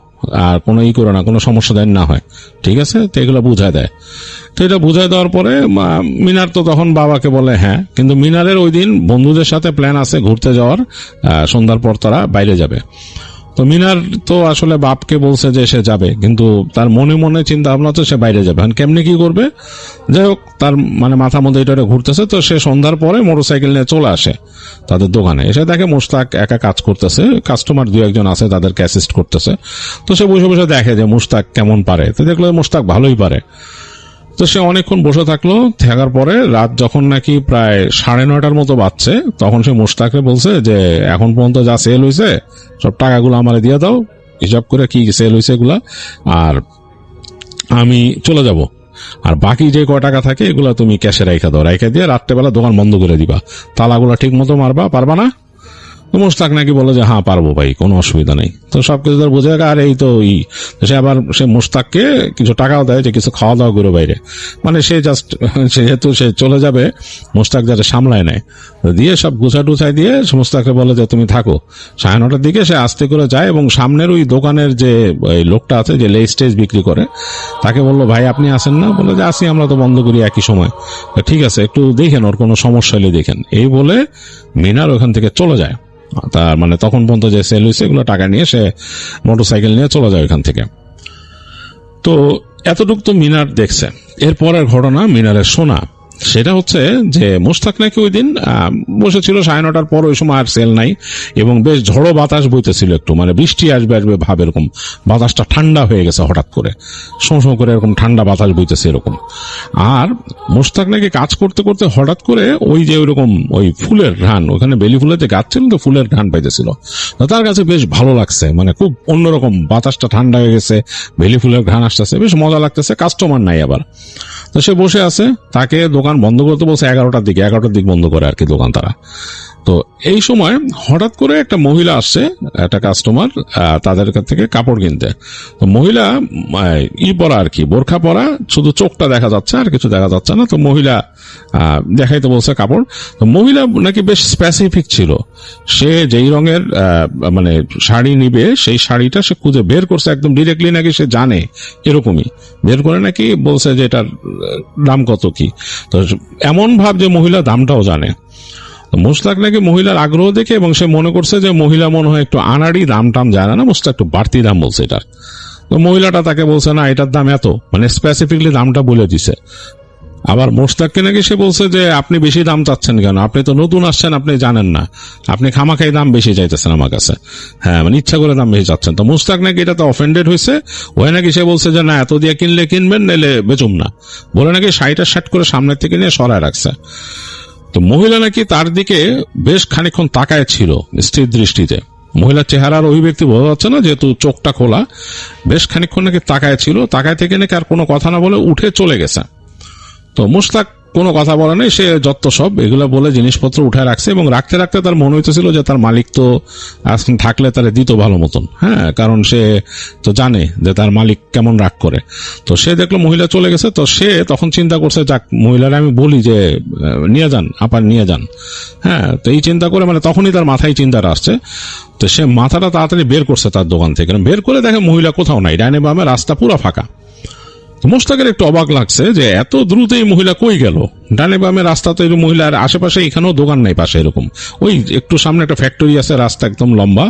আর কোনো করো না, কোনো সমস্যা দেন না হয়, ঠিক আছে? তো এগুলো বুঝায় দেয়। তো এটা বুঝায় দেওয়ার পরে মিনার তো তখন বাবাকে বলে হ্যাঁ। কিন্তু মিনারের ওই দিন বন্ধুদের সাথে প্ল্যান আছে ঘুরতে যাওয়ার, সন্ধ্যার পর তারা বাইরে যাবে। তো মিনার তো আসলে বাপকে বলছে যে সে যাবে, কিন্তু তার মনে মনে চিন্তা ভাবনা হচ্ছে সে বাইরে যাবে, এখন কেমনি কি করবে। যাই হোক, তার মানে মাথার মধ্যে এটা ঘুরতেছে। তো সে সন্ধ্যার পরে মোটরসাইকেল নিয়ে চলে আসে তাদের দোকানে, এসে দেখে মোশতাক একা কাজ করতেছে, কাস্টমার দু একজন আছে তাদেরকে অ্যাসিস্ট করতেছে। তো সে বসে বসে দেখে যে মোশতাক কেমন পারে। তো দেখলো মোশতাক ভালোই পারে। তো সে অনেকক্ষণ বসে থাকলো, থাকার পরে রাত যখন নাকি প্রায় 9:30 মতো বাজছে, তখন সে মোশতাককে বলছে যে এখন পর্যন্ত যা সেল হয়েছে সব টাকাগুলো আমারে দিয়ে দাও, হিসাব করে কি সেল হয়েছে এগুলা, আর আমি চলে যাব, আর বাকি যে কয় টাকা থাকে এগুলা তুমি ক্যাশে রাইখা দাও, রাইখা দিয়ে রাত্রেবেলা দোকান বন্ধ করে দিবা, তালাগুলা ঠিক মতো মারবা, পারবা না? তো মোশতাক নাকি বলে যে হ্যাঁ পারবো ভাই, কোনো অসুবিধা নেই। তো সবকিছু তার বোঝা গেল। আর এই তো সে আবার সে মোশতাককে কিছু টাকাও দেয় যে কিছু খাওয়া দাওয়া করে বাইরে, মানে সে জাস্ট যেহেতু সে চলে যাবে, মোশতাক যাতে সামলায় নেয়, দিয়ে সব গুছা টুছাই দিয়ে মোশতাককে বলে যে তুমি থাকো। 9:30 দিকে সে আস্তে করে যায় এবং সামনের ওই দোকানের যে লোকটা আছে যে লেজ টেজ বিক্রি করে, তাকে বললো ভাই আপনি আসেন না? বলে যে আসি, আমরা তো বন্ধ করি একই সময়। ঠিক আছে, একটু দেখেন, ওর কোনো সমস্যা হলে দেখেন। এই বলে মিনার ওখান থেকে চলে যায়। তার মানে তখন পর্যন্ত যে সেল হয়েছে এগুলো টাকা নিয়ে সে মোটরসাইকেল নিয়ে চলে যায় ওখান থেকে। তো এতটুকু তো মিনার দেখছে। এরপরের ঘটনা মিনারের শোনা, সেটা হচ্ছে যে মোশতাক নাকি ওই দিন বসেছিল 9:30 পর, ওই সময় আর সেল নাই এবং বেশ ঝড়ো বাতাস বইতেছিল, একটু মানে বৃষ্টি আসবে আসবে ভাব, এরকম বাতাসটা ঠান্ডা হয়ে গেছে হঠাৎ করে, শোঁ করে এরকম ঠান্ডা বাতাস বইতেছে এরকম। আর মোশতাক নাকি কাজ করতে করতে হঠাৎ করে ওই যে ওইরকম ওই ফুলের ঘ্রাণ, ওখানে বেলি ফুলের যে গাছ ছিল তো ফুলের ঘ্রাণ পাইতেছিল, তার কাছে বেশ ভালো লাগছে, মানে খুব অন্যরকম, বাতাসটা ঠান্ডা হয়ে গেছে, বেলি ফুলের ঘ্রাণ আসতেছে, বেশ মজা লাগতেছে, কাস্টমার নাই আবার। তো সে বসে আছে, তাকে দোকান বন্ধ করতে বলছে 11টার দিকে বন্ধ করে আর কি দোকান তারা। তো এই সময় হঠাৎ করে একটা মহিলা আসছে, একটা কাস্টমার, তাদের কাছ থেকে কাপড় কিনতে। তো মহিলা পরা আর কি, বোরখা পরা, শুধু চোখটা দেখা যাচ্ছে, আর কিছু দেখা যাচ্ছে না। তো মহিলা দেখাইতে বলছে কাপড়। তো মহিলা নাকি বেশ স্পেসিফিক ছিল, সে যেই রঙের মানে শাড়ি নিবে সেই শাড়িটা সে খুঁজে বের করছে, একদম ডিরেক্টলি নাকি সে জানে, এরকমই বের করে নাকি বলছে যে এটার দাম কত কি। তো এমন ভাব যে মহিলা দামটাও জানে। মোশতাক নাকি মহিলার আগ্রহ দেখে, এবং সে মনে করছে যে মহিলা মনে হয় একটু আনাড়ি, দাম টাম জানে না, মোশতাক একটু বাড়তি দাম বলছে এটার। তো মহিলাটা তাকে বলছে না এটার দাম এত, মানে স্পেসিফিকলি দামটা বলে দিছে। আবার মোশতাককে নাকি সে বলছে যে আপনি বেশি দাম চাচ্ছেন কেন, আপনি তো নতুন আসছেন, আপনি জানেন না, আপনি খামাখাই দাম বেশি চাইতেছেন আমার কাছে, হ্যাঁ মানে ইচ্ছা করে দাম বেশি চাচ্ছেন। তো মোশতাক নাকি এটা তো অফেন্ডেড হয়েছে, ওই নাকি সে বলছে যে না এত দিয়ে কিনলে কিনবেন, নাইলে বেচুম না, বলে নাকি শাড়িটা শার্ট করে সামনের থেকে নিয়ে সরায় রাখছে। তো মহিলা নাকি তার দিকে বেশ খানিকক্ষণ তাকায় ছিল স্থির দৃষ্টিতে। মহিলার চেহারার অভিব্যক্তি বোঝা যাচ্ছে না, যেহেতু চোখটা খোলা। বেশ খানিকক্ষণ নাকি তাকায় ছিল, তাকায় থেকে নাকি আর কোনো কথা না বলে উঠে চলে গেছে। তো মুশতাক কোনো কথা বলে নেই, সে যত সব এগুলো বলে জিনিসপত্র উঠে রাখছে, এবং রাখতে রাখতে তার মনে হইতেছিল যে তার মালিক তো এখন থাকলে তার দিত ভালো মতন, হ্যাঁ, কারণ সে তো জানে যে তার মালিক কেমন রাগ করে। তো সে দেখলো মহিলা চলে গেছে, তো সে তখন চিন্তা করছে, যাক মহিলারা আমি বলি যে নিয়ে যান, আপার নিয়ে যান, হ্যাঁ। তো এই চিন্তা করে মানে তখনই তার মাথায় চিন্তাটা আসছে। তো সে মাথাটা তাড়াতাড়ি বের করছে তার দোকান থেকে, বের করে দেখে মহিলা কোথাও নাই, ডাইনে বামে রাস্তা পুরো ফাঁকা। মোশতাকের একটু অবাক লাগছে যে এত দ্রুত এই মহিলা কই গেল, ডানে বামে রাস্তা তো এই মহিলার আশেপাশে এখানেও দোকান নাই পাশে, এরকম ওই একটু সামনে একটা ফ্যাক্টরি আছে, রাস্তা একদম লম্বা,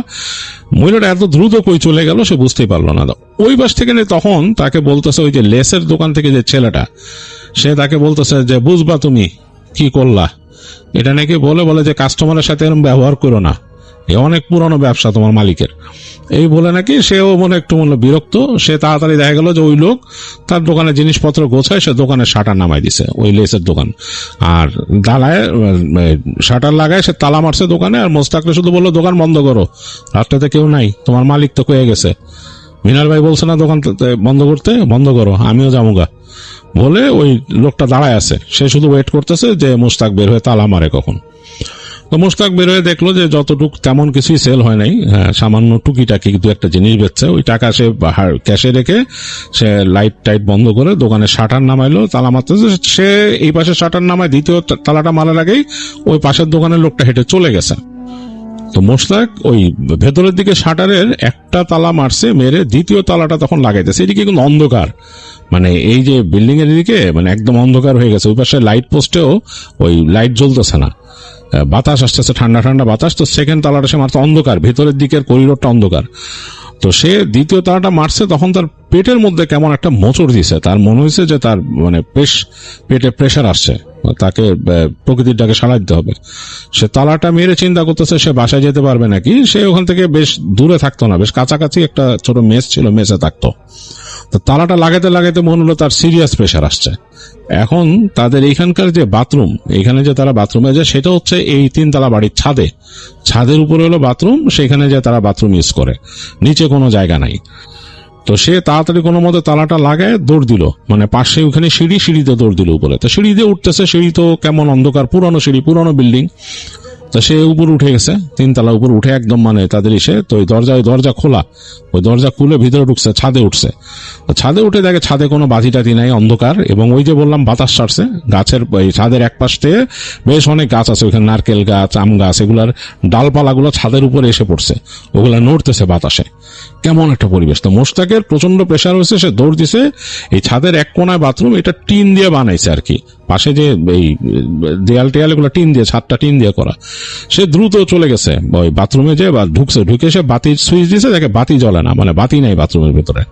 মহিলাটা এত দ্রুত কই চলে গেল সে বুঝতেই পারলো না। ওই পাশ থেকে তখন তাকে বলতেছে, ওই যে লেসের দোকান থেকে যে ছেলেটা, সে তাকে বলতেছে যে বুঝবা তুমি কি করলা, এটা নাকি বলে যে কাস্টমারের সাথে এরকম ব্যবহার করো না, এ অনেক পুরনো ব্যবসা তোমার মালিকের, এই বলে নাকি সেও মনে একটু বিরক্ত। সে তাড়াতাড়ি দেখা গেল যে ওই লোক তার দোকানে জিনিসপত্র গোছায়, সে দোকানের শাটার নামাই দিছে, ওই লেসের দোকান, আর দালায় শাটার লাগায় সে তালা মারছে দোকানে। আর মোস্তাকরে শুধু বললো দোকান বন্ধ করো, রাত্রেতে কেউ নাই, তোমার মালিক তো কয়ে গেছে, মিনার ভাই বলছে না দোকান বন্ধ করতে, বন্ধ করো, আমিও যামুগা বলে ওই লোকটা দাঁড়ায় আছে, সে শুধু ওয়েট করতেছে যে মোস্তাক বের হয়ে তালা মারে কখন। তো মোশতাক বের হয়ে দেখলো যে যতটুক তেমন কিছুই সেল হয় নাই, হ্যাঁ, সামান্য টুকিটাকি দু একটা জিনিস বেচছে, ওই টাকা সে ক্যাশে রেখে সে লাইট টাইট বন্ধ করে দোকানে শাটার নামাইলো, তালা মারতেছে। সে এই পাশে শাটার নামায় দ্বিতীয় তালাটা মারার আগেই ওই পাশের দোকানের লোকটা হেঁটে চলে গেছে। তো মোশতাক ওই ভেতরের দিকে শাটারের একটা তালা মারছে, মেরে দ্বিতীয় তালাটা তখন লাগাইতেছে। এদিকে কিন্তু অন্ধকার, মানে এই যে বিল্ডিং এর দিকে মানে একদম অন্ধকার হয়ে গেছে, ওই পাশে লাইট পোস্টেও ওই লাইট জ্বলতেছে না, বাতাস আসতেছে, ঠান্ডা ঠান্ডা বাতাস। তো সেকেন্ড তালাটা সে মারতে অন্ধকার, ভেতরের দিকের করিডোরটা অন্ধকার। তো সে দ্বিতীয় তালাটা মারছে, তখন তার পেটের মধ্যে কেমন একটা মোচড় দিছে, তার মনে হয়েছে যে তার মানে পেটে প্রেশার আসছে, তাকে প্রকৃতির ডাকে সাড়া দিতে হবে। সে তালাটা মেরে চিন্তা করতেছে সে বাসায় যেতে পারবে নাকি। সে ওখান থেকে বেশ দূরে থাকতো না, বেশ কাছাকাছি একটা ছোট মেস ছিল, মেসে থাকতো। তো তালাটা লাগাতে লাগাতে মনে হলো তার সিরিয়াস প্রেশার আসছে। এখন তাদের এইখানকার যে বাথরুম, এইখানে যে তারা বাথরুমে যায় সেটা হচ্ছে এই 3 তলা বাড়ির ছাদের উপরে হলো বাথরুম, সেখানে যে তারা বাথরুম ইউজ করে, নিচে কোনো জায়গা নাই। তো সে তাড়াতাড়ি কোনো মতে তালাটা লাগায় দৌড় দিল, মানে পাশে ওখানে সিঁড়িতে দৌড় দিল উপরে। তো সিঁড়ি দিয়ে উঠতেছে, সিঁড়ি তো কেমন অন্ধকার, পুরনো সিঁড়ি, পুরনো বিল্ডিং। তো সে উপর উঠে গেছে, 3 তলা উপর উঠে একদম মানে তাদের এসে তো ওই দরজা খোলা, ওই দরজা খুলে ভিতরে ঢুকছে, ছাদে উঠছে। ছাদে উঠে দেখে ছাদে কোনো বাতি টাতি নাই, অন্ধকার। এবং ওই যে বললাম বাতাস ছাড়ছে, গাছের ওই ছাদের এক পাশ থেকে বেশ অনেক গাছ আছে, ওইখানে নারকেল গাছ, আম গাছ, এগুলার ডালপালাগুলো ছাদের উপরে এসে পড়ছে, ওগুলা নড়তেছে বাতাসে, কেমন একটা পরিবেশ। তো মোশতাকের প্রচন্ড প্রেশার হয়েছে, সে দৌড় দিছে। এই ছাদের এক কোনায় বাথরুম, এটা টিন দিয়ে বানাইছে আর কি, পাশে যে এই দেয়াল টেয়াল এগুলো টিন দিয়ে, ছাদটা টিন দিয়ে করা। সে দ্রুত চলে গেছে ওই বাথরুমে, যে ঢুকে সে বাতির সুইচ দিয়েছে, দেখে বাতি জ্বলে না, মানে বাতি নাই বাথরুমের ভিতরে,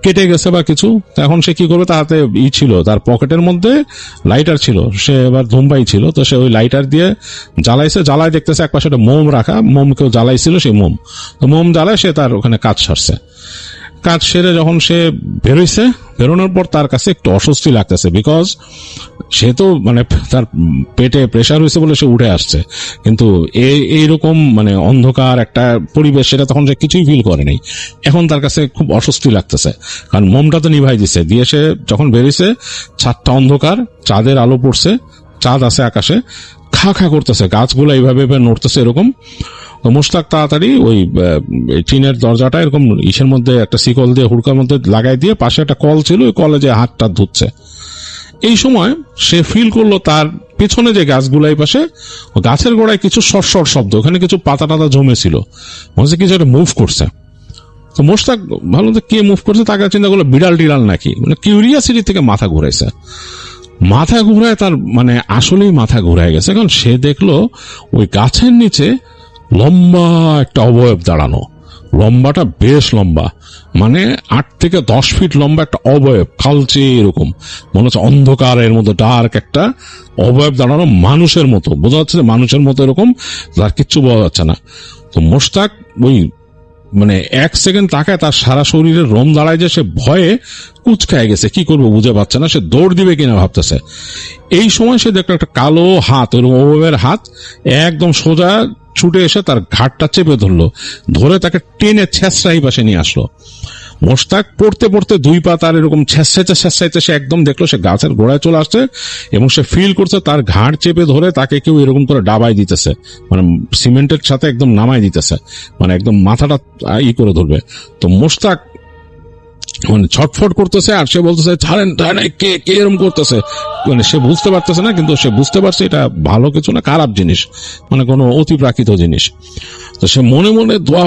কেটে গেছে বা কিছু। এখন সে কি করবে, তার হাতে ছিল, তার পকেটের মধ্যে লাইটার ছিল, সে এবার ধূমপাই ছিল। তো সে ওই লাইটার দিয়ে জ্বালাইছে, জ্বালায় দেখতেছে এক পাশে একটা মোম রাখা, মোম কেউ জ্বালাইছিল, সেই মোম। তো মোম জ্বালায় সে তার ওখানে কাজ সারছে। কাজ সেরে যখন সে বেরোইছে, বেরোনোর পর তার কাছে একটু অস্বস্তি লাগতেছে, বিকজ সে তো মানে তার পেটে প্রেশার হয়েছে বলে সে উঠে আসছে, কিন্তু এইরকম মানে অন্ধকার একটা পরিবেশ সেটা তখন সে কিছুই ফিল করে নাই। এখন তার কাছে খুব অস্বস্তি লাগতেছে, কারণ মোমটা তো নিভাই দিছে দিয়ে। সে যখন বেরিয়েছে, ছাদটা অন্ধকার, চাঁদের আলো পড়ছে, চাঁদ আছে আকাশে, খা খা করতেছে, গাছগুলো এইভাবে নড়তেছে এরকম। তো মোশতাক তাড়াতাড়ি ওই টিনের দরজাটা এরকম ইসের মধ্যে একটা শিকল দিয়ে হুড়কার মধ্যে লাগাই দিয়ে, পাশে একটা কল ছিল, ওই কলে যে হাতটা ধুচ্ছে। এই সময় সে ফিল করলো তার পেছনে যে গাছগুলো, এই পাশে গাছের গোড়ায় কিছু সরসর শব্দ, ওখানে কিছু পাতা টাতা জমেছিল, মনে হচ্ছে কিছু একটা মুভ করছে। তো মোশতাক ভালো কে মুভ করছে, তাকে চিন্তা করলো বিড়াল টিড়াল নাকি, মানে কিউরিয়াসিটি থেকে মাথা ঘুরাইছে। মাথা ঘুরায় তার মানে আসলেই মাথা ঘুরায় গেছে, কারণ সে দেখলো ওই গাছের নিচে লম্বা একটা অবয়ব দাঁড়ানো, লম্বাটা বেশ লম্বা, মানে 8 থেকে 10 ফিট লম্বা একটা অবয়ব, কালচে এরকম, মনে হচ্ছে অন্ধকারের মধ্যে ডার্ক একটা অবয়ব দাঁড়ানো, মানুষের মতো বোঝা যাচ্ছে, মানুষের মতো এরকম, তার কিচ্ছু বোঝা যাচ্ছে না। তো মোশতাক ওই মানে 1 সেকেন্ড তাকায়, তার সারা শরীরের রোম দাঁড়ায়, যে সে ভয়ে কুচকায় গেছে, কি করবো বুঝে পাচ্ছে না, সে দৌড় দিবে কিনা ভাবতেছে। এই সময় সে দেখলো একটা কালো হাত, ওই অবয়বের হাত একদম সোজা ছুটে এসে তার ঘাটটা চেপে ধরলো, ধরে তাকে টেনে ছেঁচড়াই পাশে নিয়ে আসলো। মোশতাক পড়তে পড়তে দুই পা তার এরকম ছেঁচড়াইতে সে একদম দেখলো সে গাছের গোড়ায় চলে আসছে এবং সে ফিল করছে তার ঘাড় চেপে ধরে তাকে কেউ এরকম করে ডাবাই দিতেছে, মানে সিমেন্টের সাথে একদম নামাই দিতেছে, মানে একদম মাথাটা করে ধরবে। তো মোশতাক মানে ছটফট করতেছে আর সে বলতেছে ছাড়েন কে কে এরকম করতেছে, মানে সে বুঝতে পারতেছে না, কিন্তু সে বুঝতে পারছে এটা ভালো কিছু না, খারাপ জিনিস, মানে কোনো অতিপ্রাকৃত জিনিস। তো সে মনে মনে দোয়া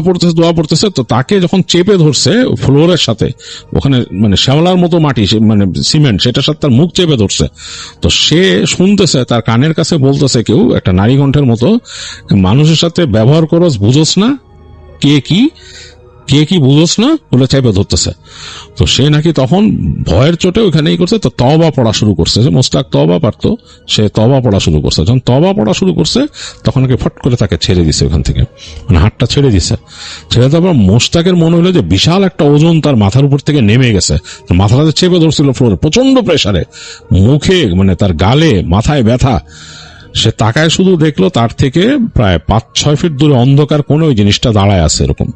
পড়তেছে। তো তাকে যখন চেপে ধরছে ফ্লোরের সাথে, ওখানে মানে শ্যাওলার মতো মাটি মানে সিমেন্ট, সেটার সাথে তার মুখ চেপে ধরছে। তো সে শুনতেছে, তার কানের কাছে বলতেছে কেউ একটা নারী কণ্ঠের মতো, মানুষের সাথে ব্যবহার করস বুঝোস না, কে কি বুঝোস না বলে চেপে ধরতেছে। তো সে নাকি তখন ভয়ের চোটে ওখানেই করছে, তো তওবা পড়া শুরু করছে। যে মোশতাক তওবা পারতো, সে তওবা পড়া শুরু করছে। যখন তওবা পড়া শুরু করছে তখন নাকি ফট করে তাকে ছেড়ে দিছে ওখান থেকে, মানে হাতটা ছেড়ে দিছে। ছেড়ে দেওয়ার পর মোশতাকের মনে হলো যে বিশাল একটা ওজন তার মাথার উপর থেকে নেমে গেছে। মাথাটা চেপে ধরছিল ফ্লোরে প্রচন্ড প্রেসারে, মুখে মানে তার গালে মাথায় ব্যথা। সে তাকায় শুধু দেখলো তার থেকে প্রায় 5-6 ফিট দূরে অন্ধকার কোণে ওই জিনিসটা দাঁড়ায় আছে, এরকম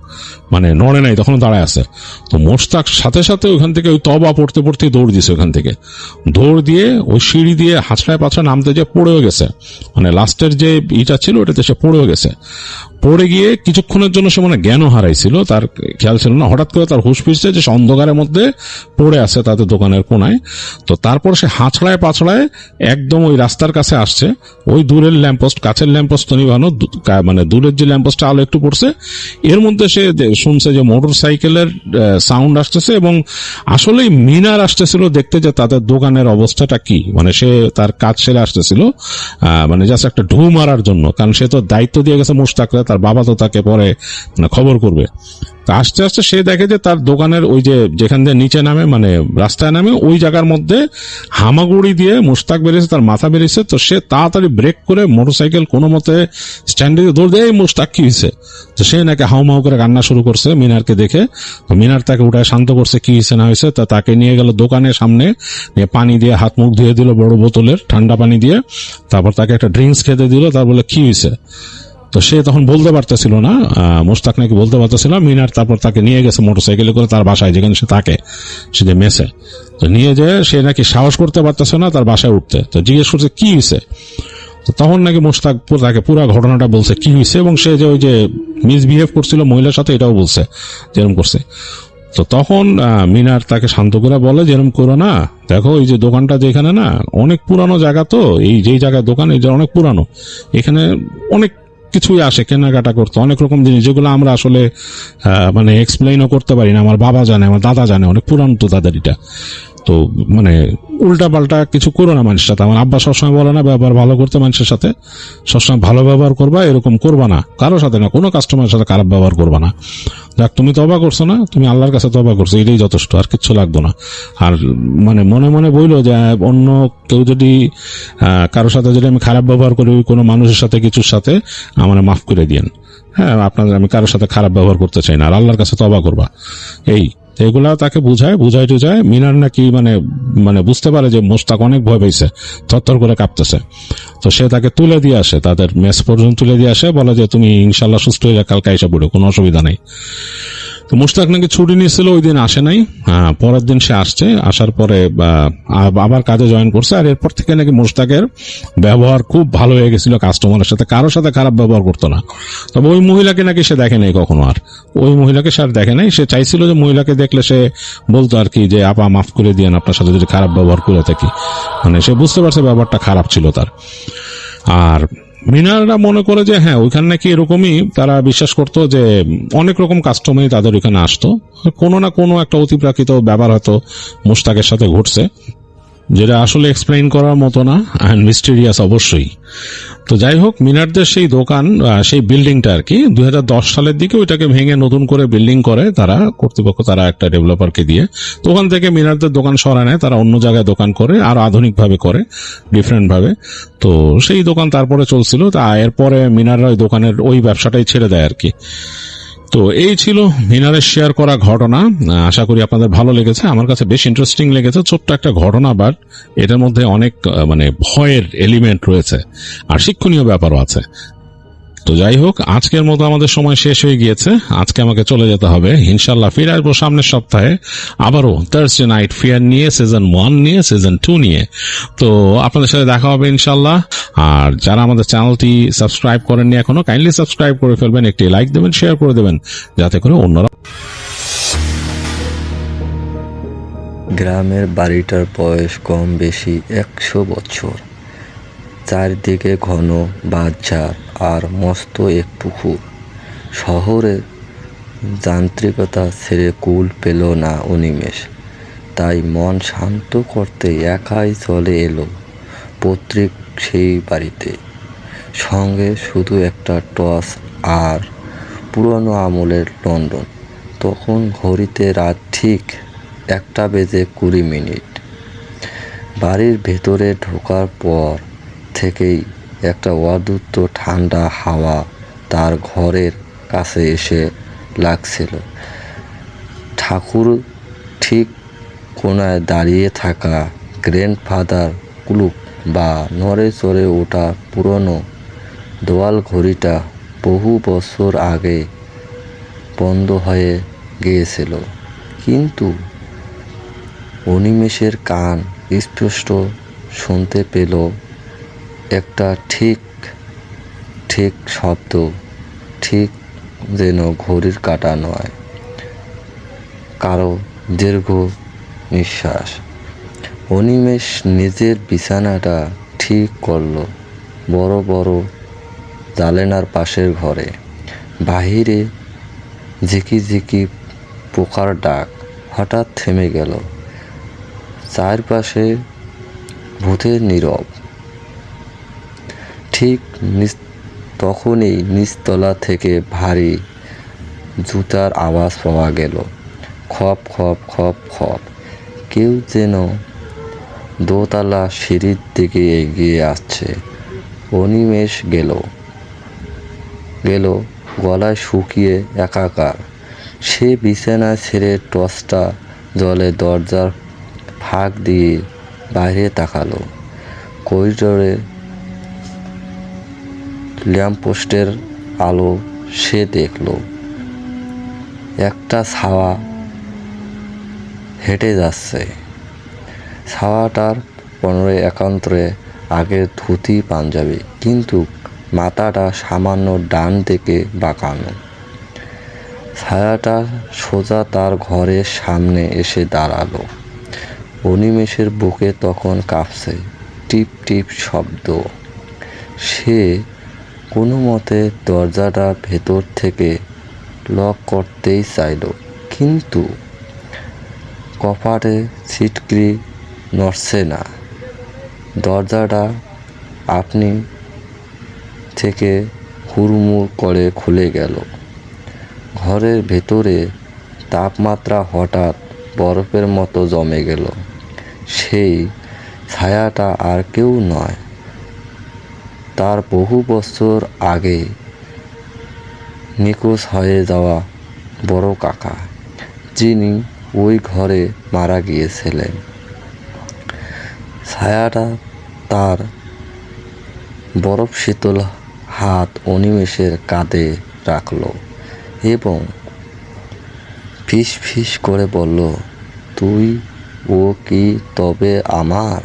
মানে নড়ে নাই, তখন দাঁড়ায় আছে। তো মোশতাক সাথে সাথে ওখান থেকে ওই তওবা পড়তে পড়তে দৌড় দিছে, ওখান থেকে দৌড় দিয়ে ওই সিঁড়ি দিয়ে হাঁচড়ায় পাছড়া নামতে যে পড়েও গেছে, মানে লাস্টের যে ইটা ছিল ওটাতে সে পড়েও গেছে। পড়ে গিয়ে কিছুক্ষণের জন্য সে মানে জ্ঞানও হারাইছিল, তার খেয়াল ছিল না। হঠাৎ করে তার হুঁশ ফিরছে যে সে অন্ধকারের মধ্যে পড়ে আছে তাদের দোকানের কোনায়। তো তারপর সে হাঁচড়ায় পাছড়ায় একদম ওই রাস্তার কাছে আসছে। ওই দূরের ল্যাম্পপোস্ট, কাছের ল্যাম্পপোস্ট তো নিভানো, মানে দূরের যে ল্যাম্পপোস্টে আলো একটু পড়ছে, এর মধ্যে সে শুনছে যে মোটর সাইকেলের সাউন্ড আসতেছে এবং আসলেই মিনার আসতেছিল দেখতে যে তাদের দোকানের অবস্থাটা কি। মানে সে তার কাজ সেরে আসতেছিল, মানে জাস্ট একটা ঢু মারার জন্য, কারণ সে তো দায়িত্ব দিয়ে গেছে মোশতাকরা, তার বাবা তো তাকে পরে খবর করবে। আস্তে আস্তে সে দেখে যে তার দোকানের ওই যে যেখান দিয়ে নিচে নামে, মানে রাস্তায় নামে, ওই জায়গার মধ্যে হামাগুড়ি দিয়ে মোশতাক বেরিয়েছে, তার মাথা বেরিয়েছে। তো সে তাড়াতাড়ি ব্রেক করে মোটরসাইকেল কোনো মতে স্ট্যান্ডে দৌড় দেয়, মোশতাক কি হয়েছে। তো সে নাকি হাউমাউ করে কান্না শুরু করছে মিনারকে দেখে। তো মিনার তাকে উঠায় শান্ত করছে, কি হয়েছে না হয়েছে। তা তাকে নিয়ে গেল দোকানের সামনে, পানি দিয়ে হাত মুখ ধুয়ে দিল বড় বোতলের ঠান্ডা পানি দিয়ে। তারপর তাকে একটা ড্রিঙ্কস খেতে দিল। তার বলে কি হয়েছে। তো সে তখন বলতে পারতেছিল না, মোশতাক নাকি বলতে পারতেছিল। মিনার তারপর তাকে নিয়ে গেছে মোটরসাইকেলে করে তার বাসায়, যেখানে সে থাকে, সে যে মেসে। তো নিয়ে যেয়ে সে নাকি সাহস করতে পারতেছে না তার বাসায় উঠতে। তো জিজ্ঞেস করছে কি হয়েছে। তো তখন নাকি মোশতাক তাকে পুরো ঘটনাটা বলছে কি হয়েছে, এবং সে যে ওই যে মিসবিহেভ করছিল মহিলার সাথে এটাও বলছে যেরকম করছে। তো তখন মিনার তাকে শান্ত করে বলে যে এরকম করো না, দেখো এই যে দোকানটা যেখানে না, অনেক পুরানো জায়গা, তো এই যেই জায়গায় দোকান এই যে অনেক পুরানো, এখানে অনেক কিছুই আসে কেনাকাটা করতে, অনেক রকম জিনিস যেগুলো আমরা আসলে মানে এক্সপ্লেইনও করতে পারি না। আমার বাবা জানে, আমার দাদা জানে, অনেক পুরানো তো তাদের এটা। তো মানে উল্টা পাল্টা কিছু করো না মানুষের সাথে। আমার আব্বা সবসময় বলে না ব্যবহার ভালো করতে, মানুষের সাথে সবসময় ভালো ব্যবহার করবা, এরকম করবা না কারোর সাথে, না কোনো কাস্টমারের সাথে খারাপ ব্যবহার করবা না। দেখ তুমি তওবা করছো না, তুমি আল্লাহর কাছে তওবা করছো, এটাই যথেষ্ট, আর কিচ্ছু লাগতো না। আর মানে মনে মনে বইলো যে অন্য কেউ যদি কারোর সাথে যদি আমি খারাপ ব্যবহার করি, কোনো মানুষের সাথে কিছুর সাথে, আমার মাফ করে দিয়েন। হ্যাঁ, আপনাদের আমি কারোর সাথে খারাপ ব্যবহার করতে চাই না, আর আল্লাহর কাছে তওবা করবা। এই এগুলা তাকে বুঝাই টুঝায় মিনার নাকি মানে বুঝতে পারে যে মোশতাক অনেক ভয় পেয়েছে, থরথর করে কাঁপতেছে। তো সে তাকে তুলে দিয়ে আসে, তাদের মেস পর্যন্ত তুলে দিয়ে আসে, বলে যে তুমি ইনশাল্লাহ সুস্থ হয়ে কালকে এসে পড়ো, কোনো অসুবিধা নেই। তো মোশতাক নাকি ছুটি নিয়েছিল, ওই দিন আসে নাই। পরের দিন সে আসছে, আসার পরে আবার কাজে জয়েন করছে। আর এরপর থেকে নাকি মোশতাকের ব্যবহার খুব ভালো হয়ে গেছিল কাস্টমারের সাথে, কারোর সাথে খারাপ ব্যবহার করতো না। তবে ওই মহিলাকে নাকি সে দেখে নাই কখনো, আর ওই মহিলাকে সে আর দেখে নাই। সে চাইছিল যে মহিলাকে দেখলে সে বলতো আর কি যে আপা মাফ করে দিয়েন, আপনার সাথে যদি খারাপ ব্যবহার করে থাকি। মানে সে বুঝতে পারছে ব্যাপারটা খারাপ ছিল তার। আর মিনাররা মনে করে যে হ্যাঁ, ওইখানে নাকি এরকমই, তারা বিশ্বাস করতো যে অনেক রকম কাস্টমারই তাদের ওইখানে আসতো, কোনো না কোনো একটা অতিপ্রাকৃত ব্যাপার হয়তো মোশতাকের সাথে ঘটছে, যেটা আসলে এক্সপ্লেইন করার মতো না, অ্যান্ড মিস্টেরিয়াস অবশ্যই। তো যাই হোক, মিনারদের সেই দোকান, সেই বিল্ডিংটা আর কি 2010 সালের দিকে ওইটাকে ভেঙে নতুন করে বিল্ডিং করে তারা, কর্তৃপক্ষ তারা একটা ডেভেলপারকে দিয়ে। তো ওখান থেকে মিনারদের দোকান সরায় নেয়, তারা অন্য জায়গায় দোকান করে, আর আধুনিক ভাবে করে, ডিফারেন্ট ভাবে। তো সেই দোকান তারপরে চলছিল। তা এরপরে মিনাররা ওই দোকানের ওই ব্যবসাটাই ছেড়ে দেয় আর কি। তো এই ছিল মিনারের শেয়ার করা ঘটনা। আশা করি আপনাদের ভালো লেগেছে। আমার কাছে বেশ ইন্টারেস্টিং লেগেছে, ছোট্ট একটা ঘটনা, বাট এটার মধ্যে অনেক মানে ভয়ের এলিমেন্ট রয়েছে আর শিক্ষণীয় ব্যাপারও আছে। তো যাই হোক, আজকের মতো আমাদের সময় শেষ হয়ে গিয়েছে। আজকে আমাকে চলে যেতে হবে। ইনশাল্লাহ ফিরে আসবো সামনের সপ্তাহে আবারও থার্সডে নাইট ফিয়ার নিয়ে, সিজন 1 নিয়ে, সিজন 2 নিয়ে। তো আপনাদের সাথে দেখা হবে ইনশাল্লাহ। আর যারা আমাদের চ্যানেলটি সাবস্ক্রাইব করেননি এখনো, কাইন্ডলি সাবস্ক্রাইব করে ফেলবেন, একটি লাইক দেবেন, শেয়ার করে দেবেন, যাতে করে অন্যরা। গ্রামের বাড়িটার বয়স কম বেশি 100 বছর। চারদিকে ঘন বাঁশঝাড় আর মস্ত এক পুকুর। শহরের যান্ত্রিকতা ছেড়ে কুল পেল না অনিমেষ। তাই মন শান্ত করতে একাই চলে এলো পৈতৃক সেই বাড়িতে। সঙ্গে শুধু একটা টর্চ আর পুরনো আমলের লন্ডন। তখন ঘড়িতে রাত ঠিক 1:20 বাড়ির ভেতরে ঢোকার পর থেকেই একটা অদ্ভুত ঠান্ডা হাওয়া তার ঘরের কাছে এসে লাগছিল। ঠাকুর ঠিক কোনায় দাঁড়িয়ে থাকা গ্র্যান্ডফাদার ক্লুক বা নড়ে চড়ে ওঠা পুরনো দেওয়াল ঘড়িটা বহু বছর আগে বন্ধ হয়ে গিয়েছিল, কিন্তু অনিমেষের কান স্পষ্ট শুনতে পেল একটা ঠিক ঠিক শব্দ, ঠিক যেন ঘড়ির কাঁটা নয়, কারো দীর্ঘ নিঃশ্বাস। অনিমেষ নিজের বিছানাটা ঠিক করলো বড় বড় জানালার পাশের ঘরে। বাহিরে ঝিকিঝিকি পোকার ডাক হঠাৎ থেমে গেল। চারপাশে ভূতের নীরব। ঠিক তখনই নিচতলা থেকে ভারী জুতার আওয়াজ পাওয়া গেল। খপ খপ খপ খপ। কেউ যেন দোতলা সিঁড়ির দিকে এগিয়ে আসছে। অনিমেষ গেল গলায় শুকিয়ে একাকার। সে বিছানা ছেড়ে টর্চটা জলে দরজার ফাঁক দিয়ে বাইরে তাকালো। করিডোরে ল্যাম্পপোস্টের আলো সে দেখল একটা ছায়া হেঁটে যাচ্ছে। ছায়াটার পরনে একান্তরে আগের ধুতি পাঞ্জাবি, কিন্তু মাথাটা সামান্য ডান দিকে বাঁকানো। ছায়াটা সোজা তার ঘরের সামনে এসে দাঁড়ালো। অনিমেষের বুকে তখন কাঁপছে, টিপ টিপ শব্দ। সে কোনো মতে দরজাটা ভেতর থেকে লক করতেই চাইল, কিন্তু কপাটে ছিটকিনি নড়ছে না। দরজাটা আপনি থেকে হুড়মুড় করে খুলে গেল। ঘরের ভেতরে তাপমাত্রা হঠাৎ বরফের মতো জমে গেল। সেই ছায়াটা আর কেউ নয়, তার বহু বছর আগে নিখোঁজ হয়ে যাওয়া বড় কাকা, যিনি ওই ঘরে মারা গিয়েছিলেন। ছায়াটা তার বরফ শীতল হাত অনিমেষের কাঁধে রাখল এবং ফিস ফিস করে বলল, তুই ও কি তবে আমার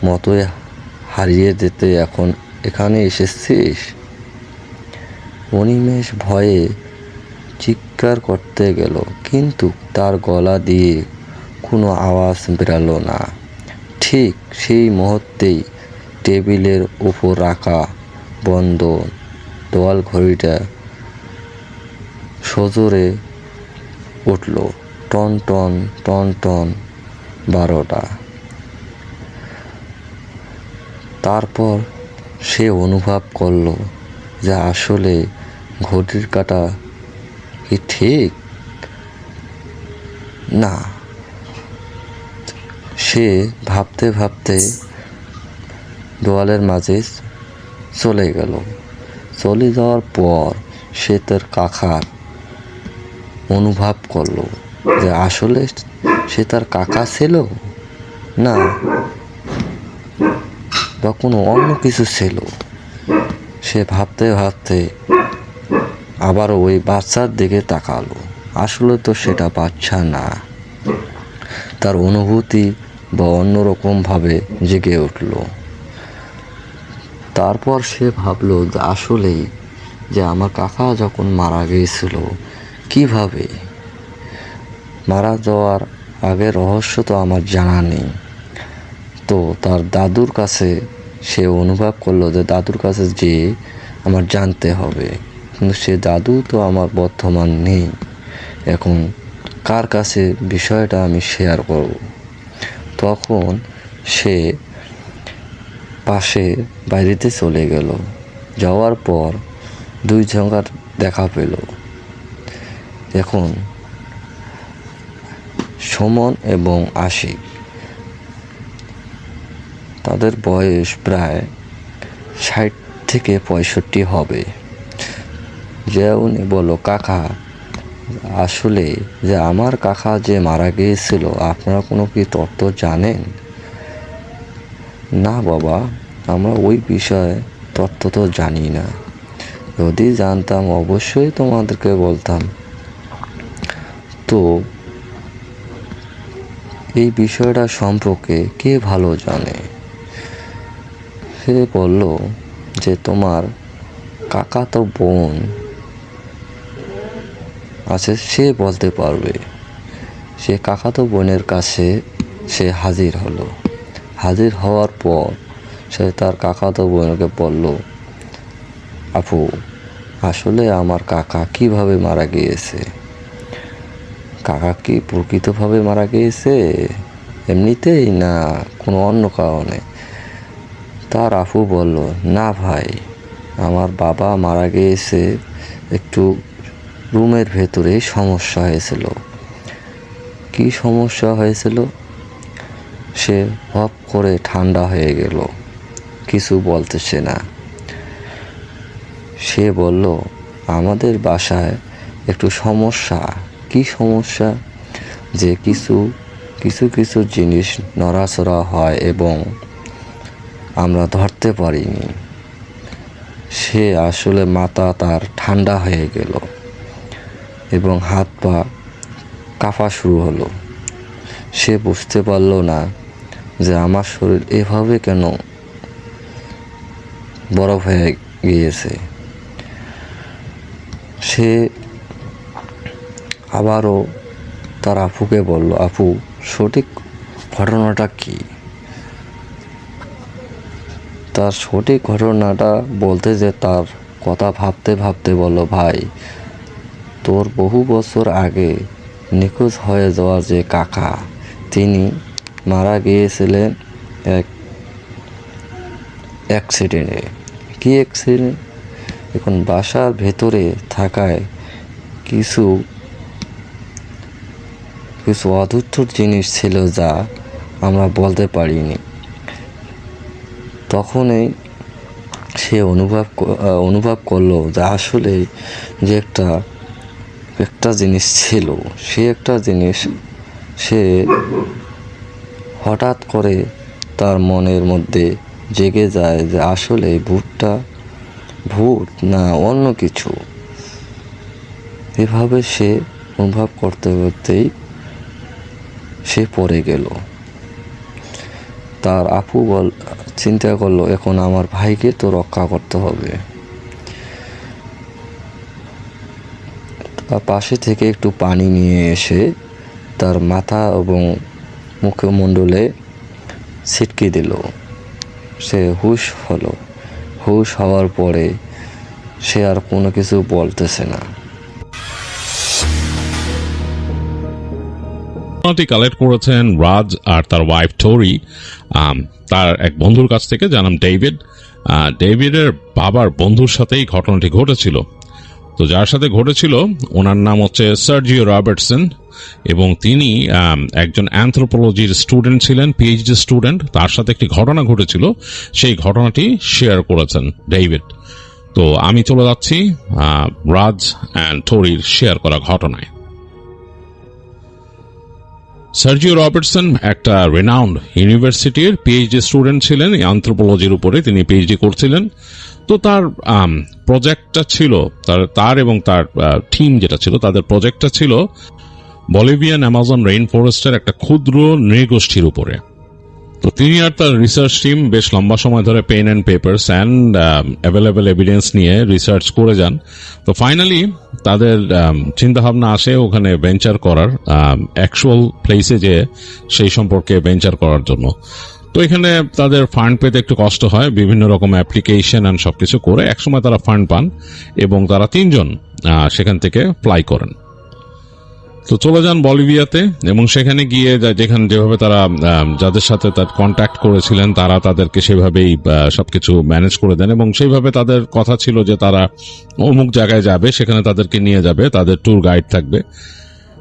মতোই হারিয়ে যেতে এখন এখানে এসেছিস? অনিমেষ ভয়ে চিৎকার করতে গেল, কিন্তু তার গলা দিয়ে কোনো আওয়াজ বেরালো না। ঠিক সেই মুহূর্তেই টেবিলের উপর রাখা বন্ধ দেওয়াল ঘড়িটা সজোরে উঠল, টন টন টন টন 12টা। তারপর সে অনুভব করল যে আসলে ঘড়ির কাঁটা কি ঠিক না। সে ভাবতে ভাবতে দেওয়ালের মাঝে চলে গেল। চলে যাওয়ার পর সে তার কাকার অনুভব করলো যে আসলে সে তার কাকা ছিল না বা কোনো অন্য কিছু ছিল। সে ভাবতে ভাবতে আবার ওই বাচ্চার দিকে তাকালো। আসলে তো সেটা বাচ্চা না। তার অনুভূতি বা অন্যরকমভাবে জেগে উঠল। তারপর সে ভাবলো যে আসলেই যে আমার কাকা যখন মারা গিয়েছিল, কিভাবে মারা যাওয়ার আগে রহস্য তো আমার জানা নেই। তো তার দাদুর কাছে সে অনুভব করলো যে দাদুর কাছে যেয়ে আমার জানতে হবে, কিন্তু সে দাদু তো আমার বর্তমান নেই। এখন কার কাছে বিষয়টা আমি শেয়ার করব? তখন সে পাশে বাইরেতে চলে গেল। যাওয়ার পর দুই জঙ্গার দেখা পেল। এখন সুমন এবং আশিক, তাদের বয়স প্রায় 60 থেকে 65 হবে। যে উনি বলল, কাকা আসলে যে আমার কাকা যে মারা গিয়েছিল, আপনারা কোনো কি তথ্য জানেন? না বাবা, আমরা ওই বিষয়ে তথ্য তো জানি না। যদি জানতাম অবশ্যই তোমাদেরকে বলতাম। তো এই বিষয়টা সম্পর্কে কে ভালো জানে? সে বলল যে তোমার কাকাতো বোন আছে, সে বলতে পারবে। সে কাকাতো বোনের কাছে সে হাজির হলো। হাজির হওয়ার পর সে তার কাকাতো বোনকে বলল, আপু আসলে আমার কাকা কিভাবে মারা গিয়েছে? কাকা কি প্রকৃতভাবে মারা গিয়েছে এমনিতেই, না কোনো অন্য কারণে? তার আপু বলল, না ভাই, আমার বাবা মারা গিয়েছে একটু রুমের ভেতরে সমস্যা হয়েছিল। কি সমস্যা হয়েছিল? সে হপ করে ঠান্ডা হয়ে গেল, কিছু বলতেছে না। সে বলল, আমাদের বাসায় একটু সমস্যা। কি সমস্যা? যে কিছু কিছু কিছু জিনিস নড়াচড়া হয় এবং আমরা ধরতে পারিনি। সে আসলে মাথা তার ঠান্ডা হয়ে গেল এবং হাত পা কাঁপা শুরু হলো। সে বুঝতে পারল না যে আমার শরীর এভাবে কেন বরফ হয়ে গিয়েছে। সে আবারও তার আপুকে বলল, আপু সঠিক ঘটনাটা কি? তার সঠিক ঘটনাটা বলতে যে তার কথা ভাবতে ভাবতে বলল, ভাই তোর বহু বছর আগে নিখোঁজ হয়ে যাওয়া যে কাকা, তিনি মারা গিয়েছিলেন এক অ্যাক্সিডেন্টে। কি অ্যাক্সিডেন্ট? এখন বাসার ভেতরে থাকায় কিছু কিছু অদ্ভুত জিনিস ছিল যা আমরা বলতে পারিনি। তখনই সে অনুভব করলো যে আসলে যে একটা জিনিস ছিল, সে একটা জিনিস সে হঠাৎ করে তার মনের মধ্যে জেগে যায় যে আসলে ভূতটা ভূত না অন্য কিছু। এভাবে সে অনুভব করতে করতেই সে পড়ে গেল। তার আপু চিন্তা করলো, এখন আমার ভাইকে তো রক্ষা করতে হবে। তার পাশে থেকে একটু পানি নিয়ে এসে তার মাথা এবং মুখমণ্ডলে ছিটকে দিল। সে হুঁশ হলো। হুঁশ হওয়ার পরে সে আর কোনো কিছু বলতেছে না। কালেক্ট করেছেন রাজ আর তার ওয়াইফ টোরি তার এক বন্ধুর কাছ থেকে, যার নাম ডেভিড। ডেভিডের বাবার বন্ধুর সাথেই ঘটনাটি ঘটেছিল। তো যার সাথে ঘটেছিল ওনার নাম হচ্ছে সার্জিও রবার্টসন, এবং তিনি একজন অ্যানথ্রোপোলজির স্টুডেন্ট ছিলেন, পিএইচডি স্টুডেন্ট। তার সাথে একটি ঘটনা ঘটেছিল, সেই ঘটনাটি শেয়ার করেছেন ডেভিড। তো আমি চলে যাচ্ছি রাজ অ্যান্ড টোরির শেয়ার করা ঘটনায়। সার্জিও রবার্টসন একটা রেনাউন্ড ইউনিভার্সিটির পিএইচডি স্টুডেন্ট ছিলেন। অ্যানথ্রোপোলজির উপরে তিনি পিএইচডি করছিলেন। তো তার প্রজেক্টটা ছিল, তার এবং তার টিম যেটা ছিল, তাদের প্রজেক্টটা ছিল বলিভিয়ান অ্যামাজন রেইন ফরেস্টের একটা ক্ষুদ্র নৃগোষ্ঠীর উপরে। তো তিনি আর তার রিসার্চ টিম বেশ লম্বা সময় ধরে pen and papers and available evidence নিয়ে রিসার্চ করে যান। তো ফাইনালি তাদের চিন্তাভাবনা আসে ওখানে ভেঞ্চার করার, অ্যাকচুয়াল প্লেসে যে সেই সম্পর্কে ভেঞ্চার করার জন্য। তো এখানে তাদের ফান্ড পেতে একটু কষ্ট হয়, বিভিন্ন রকম অ্যাপ্লিকেশন অ্যান্ড সবকিছু করে একসময় তারা ফান্ড পান এবং তারা 3 জন সেখান থেকে ফ্লাই করেন। তো চলে যান বলিভিয়াতে এবং সেখানে গিয়ে যেভাবে তারা যাদের সাথে তার কন্ট্যাক্ট করেছিলেন তারা তাদেরকে সেভাবেই সবকিছু ম্যানেজ করে দেন এবং সেইভাবে তাদের কথা ছিল যে তারা অমুক জায়গায় যাবে, সেখানে তাদেরকে নিয়ে যাবে, তাদের ট্যুর গাইড থাকবে।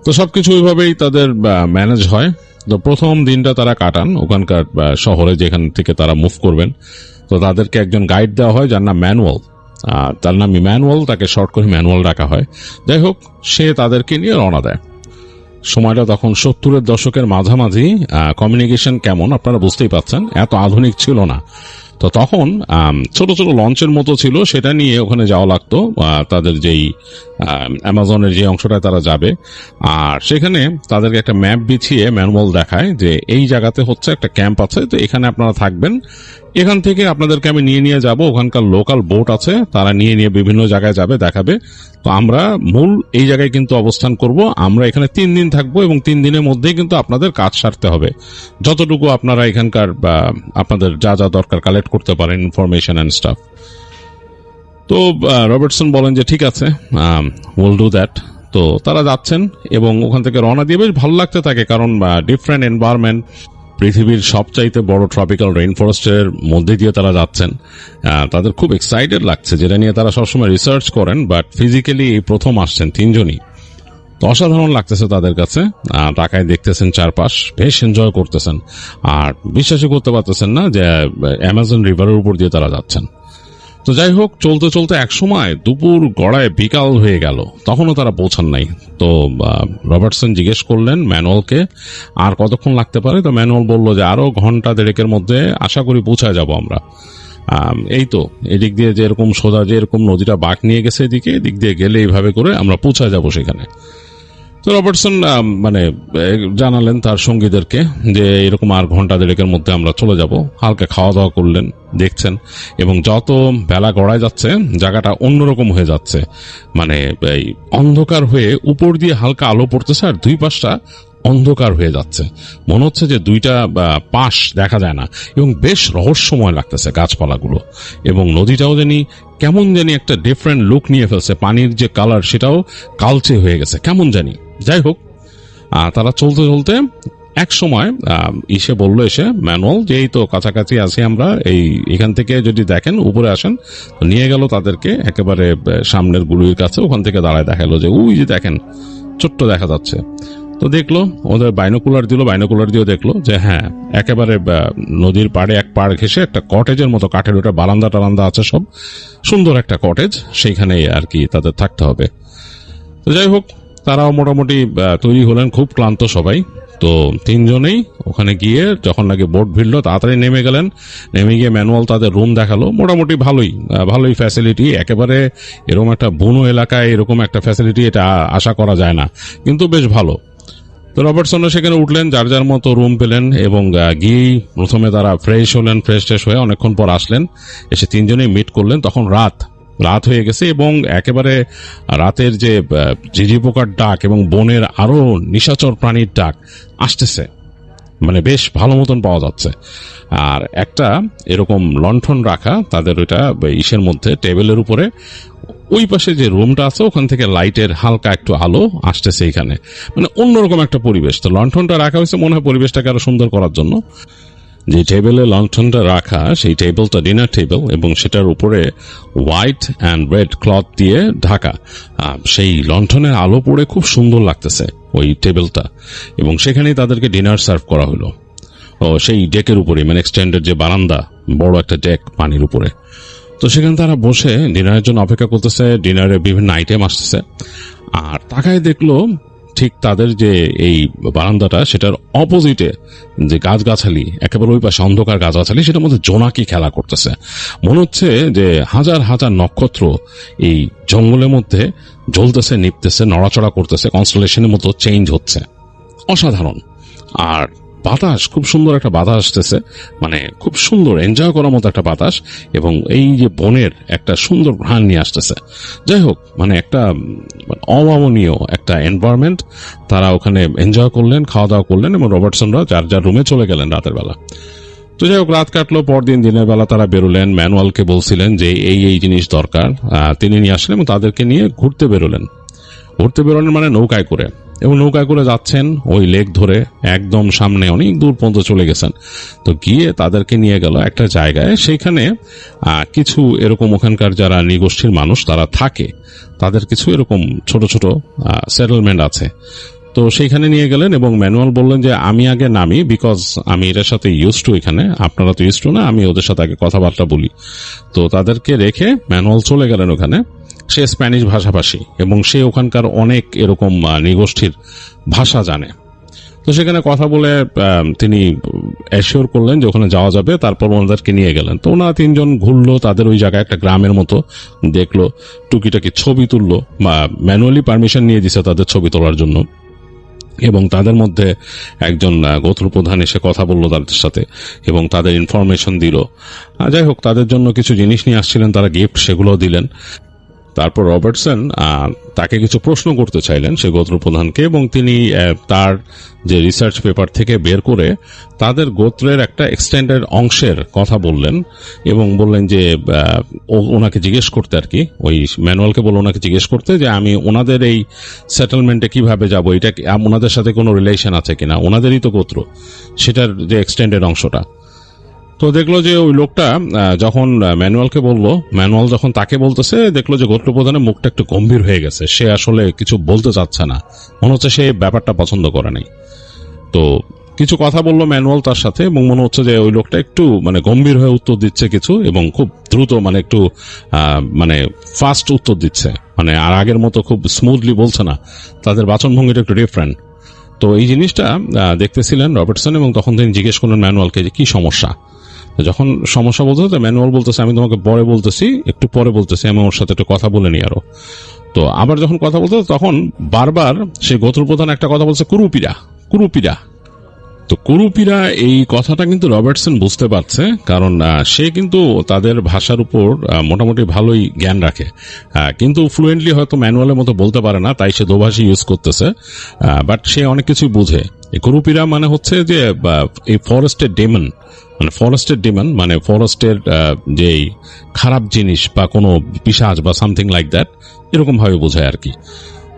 তো সবকিছু ওইভাবেই তাদের ম্যানেজ হয়। তো প্রথম দিনটা তারা কাটান ওখানকার শহরে, যেখান থেকে তারা মুভ করবেন। তো তাদেরকে একজন গাইড দেওয়া হয় যার নাম ম্যানুয়াল, তার নাম ইম্যানুয়াল, তাকে শর্ট করে ম্যানুয়াল ডাকা হয়। যাই হোক, সে তাদেরকে নিয়ে রওনা দেয়। সময়টা তখন 70-এর দশকের মাঝামাঝি। কমিউনিকেশন কেমন আপনারা বুঝতেই পাচ্ছেন, এত আধুনিক ছিল না। তো তখন ছোট ছোট লঞ্চের মতো ছিল, সেটা নিয়ে ওখানে যাওয়া লাগতো তাদের যেই অ্যামাজনের যে অংশটায় তারা যাবে। আর সেখানে তাদেরকে একটা ম্যাপ বিছিয়ে ম্যানুয়াল দেখায় যে এই জায়গাতে হচ্ছে একটা ক্যাম্প আছে, তো এখানে আপনারা থাকবেন, এখান থেকে আপনাদেরকে আমি নিয়ে যাব, ওখানকার লোকাল বোট আছে, তারা নিয়ে বিভিন্ন জায়গায় যাবে, দেখাবে। তো আমরা মূল এই জায়গায় কিন্তু অবস্থান করব, আমরা এখানে 3 দিন থাকবো এবং 3 দিনের মধ্যেই কিন্তু আপনাদের কাজ সারতে হবে, যতটুকু আপনারা এখানকার আপনাদের যা যা দরকার কালেক্ট করতে পারেন, ইনফরমেশন অ্যান্ড স্টাফ। তো রবার্টসন বলেন যে ঠিক আছে, উইল ডু দ্যাট। তো তারা যাচ্ছেন এবং ওখান থেকে রওনা দিয়ে বেশ ভালো লাগতে থাকে, কারণ ডিফারেন্ট এনভায়রনমেন্ট, পৃথিবীর সবচাইতে বড় ট্রপিক্যাল রেইন ফরেস্টের মধ্যে দিয়ে তারা যাচ্ছেন। তাদের খুব এক্সাইটেড লাগছে, যেটা নিয়ে তারা সবসময় রিসার্চ করেন, বাট ফিজিক্যালি এই প্রথম আসছেন 3 জনই। তো অসাধারণ লাগতেছে তাদের কাছে, ঢাকায় দেখতেছেন চারপাশ, বেশ এনজয় করতেছেন, আর বিশ্বাসই করতে পারতেছেন না যে অ্যামাজন রিভারের উপর দিয়ে তারা যাচ্ছেন। তো যাই হোক, চলতে চলতে একসময় দুপুর গড়ায় বিকাল হয়ে গেল, তখনও তারা পৌঁছান নাই। তো রবার্টসন জিজ্ঞেস করলেন ম্যানুয়ালকে আর কতক্ষণ লাগতে পারে। তো ম্যানুয়াল বলল যে আরো ঘন্টা 1.5-এর মধ্যে আশা করি পৌঁছায় যাব আমরা। এই তো এদিক দিয়ে যে এরকম সোজা, যে এরকম নদীটা বাঁক নিয়ে গেছে এদিক দিয়ে গেলে এইভাবে করে আমরা পৌঁছায় যাব সেখানে। তো রবার্টসন জানালেন তার সঙ্গীদেরকে যে এরকম আর ঘন্টা 1.5-এর মধ্যে আমরা চলে যাব। হালকা খাওয়া দাওয়া করলেন, দেখছেন, এবং যত বেলা গড়ায় যাচ্ছে জায়গাটা অন্যরকম হয়ে যাচ্ছে, মানে এই অন্ধকার হয়ে উপর দিয়ে হালকা আলো পড়তেছে আর 2 পাশটা অন্ধকার হয়ে যাচ্ছে, মনে হচ্ছে যে 2টা পাশ দেখা যায় না, এবং বেশ রহস্যময় লাগতেছে গাছপালাগুলো, এবং নদীটাও কেমন জানি একটা ডিফারেন্ট লুক নিয়ে ফেলছে, পানির যে কালার সেটাও কালচে হয়ে গেছে কেমন জানি। যাই হোক, তারা চলতে চলতে এক সময় এসে ম্যানুয়াল যে এই তো কাছাকাছি আছি আমরা, এখান থেকে যদি দেখেন উপরে আসেন, তো নিয়ে গেল তাদেরকে একেবারে সামনের গুলির কাছে, ওখান থেকে দাঁড়ায় দেখালো যে ওই যে দেখেন ছোট্ট দেখা যাচ্ছে। তো দেখলো, ওদের বাইনোকুলার দিয়েও দেখলো যে হ্যাঁ, একেবারে নদীর পাড়ে এক পাড় ঘেসে একটা কটেজের মতো কাঠের, ওটা বারান্দা টারান্দা আছে, সব সুন্দর একটা কটেজ, সেইখানেই আর কি তাদের থাকতে হবে। তো যাই হোক, তারাও মোটামুটি তৈরি হলেন, খুব ক্লান্ত সবাই। তো 3 জনেই ওখানে গিয়ে যখন নাকি বোট ভিড়লো তাড়াতাড়ি নেমে গেলেন। নেমে গিয়ে ম্যানুয়াল তাদের রুম দেখালো, মোটামুটি ভালোই ফ্যাসিলিটি, একেবারে এরকম একটা বুনো এলাকায় এরকম একটা ফ্যাসিলিটি এটা আশা করা যায় না, কিন্তু বেশ ভালো। তো রবার্টসনও সেখানে উঠলেন, যার যার মতো রুম পেলেন, এবং গিয়েই প্রথমে তারা ফ্রেশ হয়ে অনেকক্ষণ পর আসলেন, এসে 3 জনেই মিট করলেন। তখন রাত হয়ে গেছে এবং একেবারে রাতের যে ঝিঝি পোকার ডাক এবং বনের আরো নিশাচর প্রাণীর ডাক আসতেছে, মানে বেশ ভালো মতন পাওয়া যাচ্ছে। আর একটা এরকম লণ্ঠন রাখা তাদের ওইটা ইসের মধ্যে, টেবিলের উপরে, ওই পাশে যে রুমটা আছে ওখান থেকে লাইটের হালকা একটু আলো আসতেছে এখানে, মানে অন্যরকম একটা পরিবেশ। তো লণ্ঠনটা রাখা হয়েছে মনে হয় পরিবেশটাকে আরো সুন্দর করার জন্য। যে টেবিলে লণ্ঠনটা রাখা, সেই টেবিলটা ডিনার টেবিল, এবং সেটার উপরে হোয়াইট অ্যান্ড রেড ক্লথ দিয়ে ঢাকা। সেই লণ্ঠনের আলো পড়ে খুব সুন্দর লাগতেছে ওই টেবিলটা, এবং সেখানেই তাদেরকে ডিনার সার্ভ করা হলো। সেই ডেকের উপরে, মানে এক্সটেন্ডেড যে বারান্দা, বড় একটা ডেক পানির উপরে। তো সেখানে তারা বসে ডিনারের জন্য অপেক্ষা করতেছে, ডিনারে বিভিন্ন আইটেম আসতেছে। আর তাকায় দেখলো ঠিক তাদের যে এই বারান্দাটা সেটার অপোজিটে যে গাছগাছালি, একেবারে ওই পাশে অন্ধকার গাছগাছালি, সেটার মধ্যে জোনাকি খেলা করতেছে। মনে হচ্ছে যে হাজার হাজার নক্ষত্র এই জঙ্গলের মধ্যে জ্বলতেছে, নিপতেছে, নড়াচড়া করতেছে, কনস্টেলেশনের মতো চেঞ্জ হচ্ছে। অসাধারণ। আর বাতাস, খুব সুন্দর একটা বাতাস আসতেছে, মানে খুব সুন্দর এনজয় করার মতো একটা বাতাস, এবং এই যে বনের একটা সুন্দর ঘ্রাণ নিয়ে আসতেছে। যাই হোক, মানে একটা অভাবনীয় একটা এনভায়রনমেন্ট। তারা ওখানে এনজয় করলেন, খাওয়া দাওয়া করলেন, এবং রবার্টসনরা যার যার রুমে চলে গেলেন রাতের বেলা। তো যাই হোক, রাত কাটলো, পরদিন দিনের বেলা তারা বেরোলেন। ম্যানুয়ালকে বলছিলেন যে এই জিনিস দরকার, তিনি নিয়ে আসলেন এবং তাদেরকে নিয়ে ঘুরতে বেরোলেন মানে নৌকায় করে, এবং নৌকায় করে যাচ্ছেন ওই লেক ধরে একদম সামনে অনেক দূর পর্যন্ত চলে গেছেন। তো গিয়ে তাদেরকে নিয়ে গেল একটা জায়গায়, সেইখানে কিছু এরকম ওখানকার যারা নৃগোষ্ঠীর মানুষ তারা থাকে, তাদের কিছু এরকম ছোট ছোট সেটেলমেন্ট আছে। তো সেইখানে নিয়ে গেলেন এবং ম্যানুয়াল বললেন যে আমি আগে নামি, বিকজ আমি এটার সাথে ইউজ টু, এখানে আপনারা তো ইউজ টু না, আমি ওদের সাথে আগে কথাবার্তা বলি। তো তাদেরকে রেখে ম্যানুয়াল চলে গেলেন ওখানে। সে স্প্যানিশ ভাষাভাষী এবং সে ওখানকার অনেক এরকম নৃগোষ্ঠীর ভাষা জানে। তো সেখানে কথা বলে তিনি অ্যাসিওর করলেন যে ওখানে যাওয়া যাবে। তারপর ওনাদেরকে নিয়ে গেলেন। তো ওনারা তিনজন ঘুরলো তাদের ওই জায়গায়, একটা গ্রামের মতো দেখলো, টুকিটাকি ছবি তুললো, বা ম্যানুয়ালি পারমিশন নিয়ে দিছে তাদের ছবি তোলার জন্য। এবং তাদের মধ্যে একজন গোত্র প্রধান এসে কথা বলল তাদের সাথে এবং তাদের ইনফরমেশন দিল। যাই হোক, তাদের জন্য কিছু জিনিস নিয়ে আসছিলেন তারা, গিফট, সেগুলো দিলেন। তারপর রবার্টসন তাকে কিছু প্রশ্ন করতে চাইলেন সে গোত্র প্রধানকে, এবং তিনি তার যে রিসার্চ পেপার থেকে বের করে তাদের গোত্রের একটা এক্সটেন্ডেড অংশের কথা বললেন, এবং বললেন যে ওনাকে জিজ্ঞেস করতে, আর কি ওই ম্যানুয়ালকে বলল ওনাকে জিজ্ঞেস করতে যে আমি ওনাদের এই সেটেলমেন্টে কিভাবে যাব, এটা ওনাদের সাথে কোনো রিলেশন আছে কিনা, ওনাদেরই তো গোত্র, সেটার যে এক্সটেন্ডেড অংশটা। তো দেখলো যে ওই লোকটা যখন ম্যানুয়ালকে বললো, ম্যানুয়াল যখন তাকে বলতেছে, দেখলো যে গোত্র প্রধানের মুখটা একটু গম্ভীর হয়ে গেছে, সে আসলে কিছু বলতে চাচ্ছে না, মনে হচ্ছে সে ব্যাপারটা পছন্দ করে নাই। তো কিছু কথা বললো ম্যানুয়াল তার সাথে, এবং মনে হচ্ছে যে ওই লোকটা একটু মানে গম্ভীর হয়ে উত্তর দিচ্ছে কিছু, এবং খুব দ্রুত, মানে একটু মানে ফাস্ট উত্তর দিচ্ছে, মানে আর আগের মতো খুব স্মুথলি বলছে না, তাদের বাচনভঙ্গিটা একটু ডিফারেন্ট। তো এই জিনিসটা দেখতেছিলেন রবার্টসন, এবং তখন তিনি জিজ্ঞেস করলেন ম্যানুয়ালকে যে কি সমস্যা। যখন সমস্যা বলতেছে, ম্যানুয়াল বলতেছে আমি তোমাকে পরে বলতেছি, একটু পরে বলতেছি, আমি ওর সাথে একটু কথা বলে নি আরো। তো আবার যখন কথা বলতো তখন বারবার সে গোত্রপ্রধান একটা কথা বলছে, কুরুপিরা কুরুপিরা। তো কুরুপিরা এই কথাটা কিন্তু রবার্টসন বুঝতে পারছে, কারণ সে কিন্তু তাদের ভাষার উপর মোটামুটি ভালোই জ্ঞান রাখে, কিন্তু ফ্লুয়েন্টলি হয়তো ম্যানুয়ালের মতো বলতে পারে না, তাই সে দোভাষী ইউজ করতেছে, বাট সে অনেক কিছুই বুঝে। কুরুপিরা মানে হচ্ছে যে এই ফরেস্টের ডেমন, মানে ফরেস্টের ডিমন, মানে ফরেস্টের যে খারাপ জিনিস বা কোনো পিশাচ বা সামথিং লাইক দ্যাট, এরকম ভাবে বোঝায় আর কি।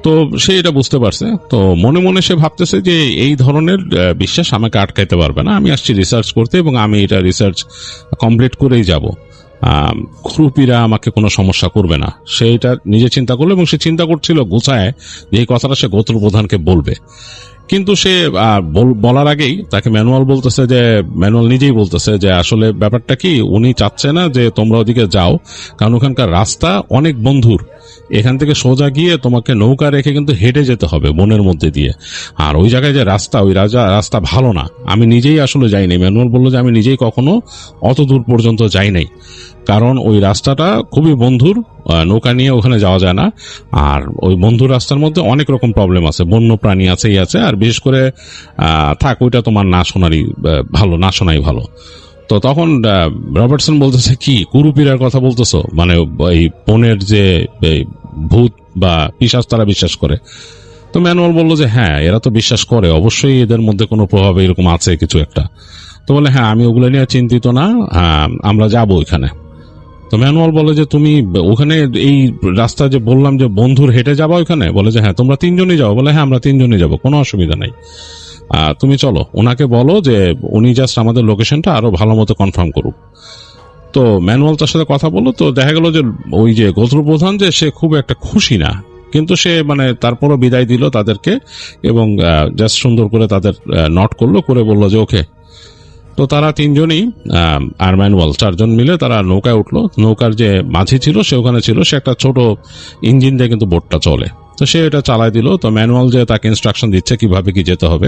তো সে এটা বুঝতে পারছে। তো মনে মনে সে ভাবতেছে যে এই ধরনের বিশ্বাস আমাকে আটকাইতে পারবে না, আমি আসছি রিসার্চ করতে এবং আমি এটা রিসার্চ কমপ্লিট করেই যাব, খুরুপিরা আমাকে কোনো সমস্যা করবে না। সে এটা নিজে চিন্তা করলো এবং সে চিন্তা করছিল গোছায় যে এই কথাটা সে গোত্র প্রধানকে বলবে। কিন্তু সে বলার আগেই তাকে ম্যানুয়াল বলতেছে, যে ম্যানুয়াল নিজেই বলতেছে যে আসলে ব্যাপারটা কি, উনি চাচ্ছে না যে তোমরা ওদিকে যাও, কারণ ওখানকার রাস্তা অনেক বন্ধুর, এখান থেকে সোজা গিয়ে তোমাকে নৌকা রেখে কিন্তু হেঁটে যেতে হবে বনের মধ্যে দিয়ে, আর ওই জায়গায় যে রাস্তা, ওই রাস্তা ভালো না। আমি নিজেই আসলে যাই নাই, ম্যানুয়াল বললো যে আমি নিজেই কখনো অত দূর পর্যন্ত যাই নাই, কারণ ওই রাস্তাটা খুবই বন্ধুর, নৌকা নিয়ে ওখানে যাওয়া যায় না, আর ওই বন্ধুর রাস্তার মধ্যে অনেক রকম প্রবলেম আছে, বন্য প্রাণী আছে, আছে, আর বিশেষ করে থাক ওইটা তোমার না শোনারই ভালো, না শোনাই ভালো। তো তখন রবার্টসন বলতেছে কি কুরুপিরার কথা বলতেছো, মানে এই বনের যে ভূত বা পিশাচ তারা বিশ্বাস করে। তো ম্যানুয়াল বললো যে হ্যাঁ এরা তো বিশ্বাস করে, অবশ্যই এদের মধ্যে কোনো প্রভাব এরকম আছে কিছু একটা। তো বলে হ্যাঁ আমি ওগুলো নিয়ে চিন্তিত না, আমরা যাবো ওইখানে। তো ম্যানুয়াল বলে যে তুমি ওখানে এই রাস্তা যে বললাম যে বন্ধুর হেঁটে যাবা ওইখানে, বলে যে হ্যাঁ তোমরা তিনজনই যাও, বলে হ্যাঁ আমরা তিনজনই যাবো, কোনো অসুবিধা নাই, তুমি চলো, ওনাকে বলো যে উনি জাস্ট আমাদের লোকেশনটা আরো ভালো মতো কনফার্ম করুক। তো ম্যানুয়াল তার সাথে কথা বললো। তো দেখা গেল যে ওই যে গোত্র প্রধান যে সে খুব একটা খুশি না, কিন্তু সে মানে তারপরও বিদায় দিল তাদেরকে এবং জাস্ট সুন্দর করে তাদের নট করলো, করে বললো যে ওকে। তো তারা তিনজনই আর ম্যানুয়াল চারজন মিলে তারা নৌকায় উঠলো। নৌকার যে মাঝি ছিল সে ওখানে ছিল, সে একটা ছোট ইঞ্জিন দিয়ে কিন্তু বোটটা চলে। তো সে এটা চালায় দিল। তো ম্যানুয়াল যে তাকে ইনস্ট্রাকশন দিচ্ছে কিভাবে কি যেতে হবে।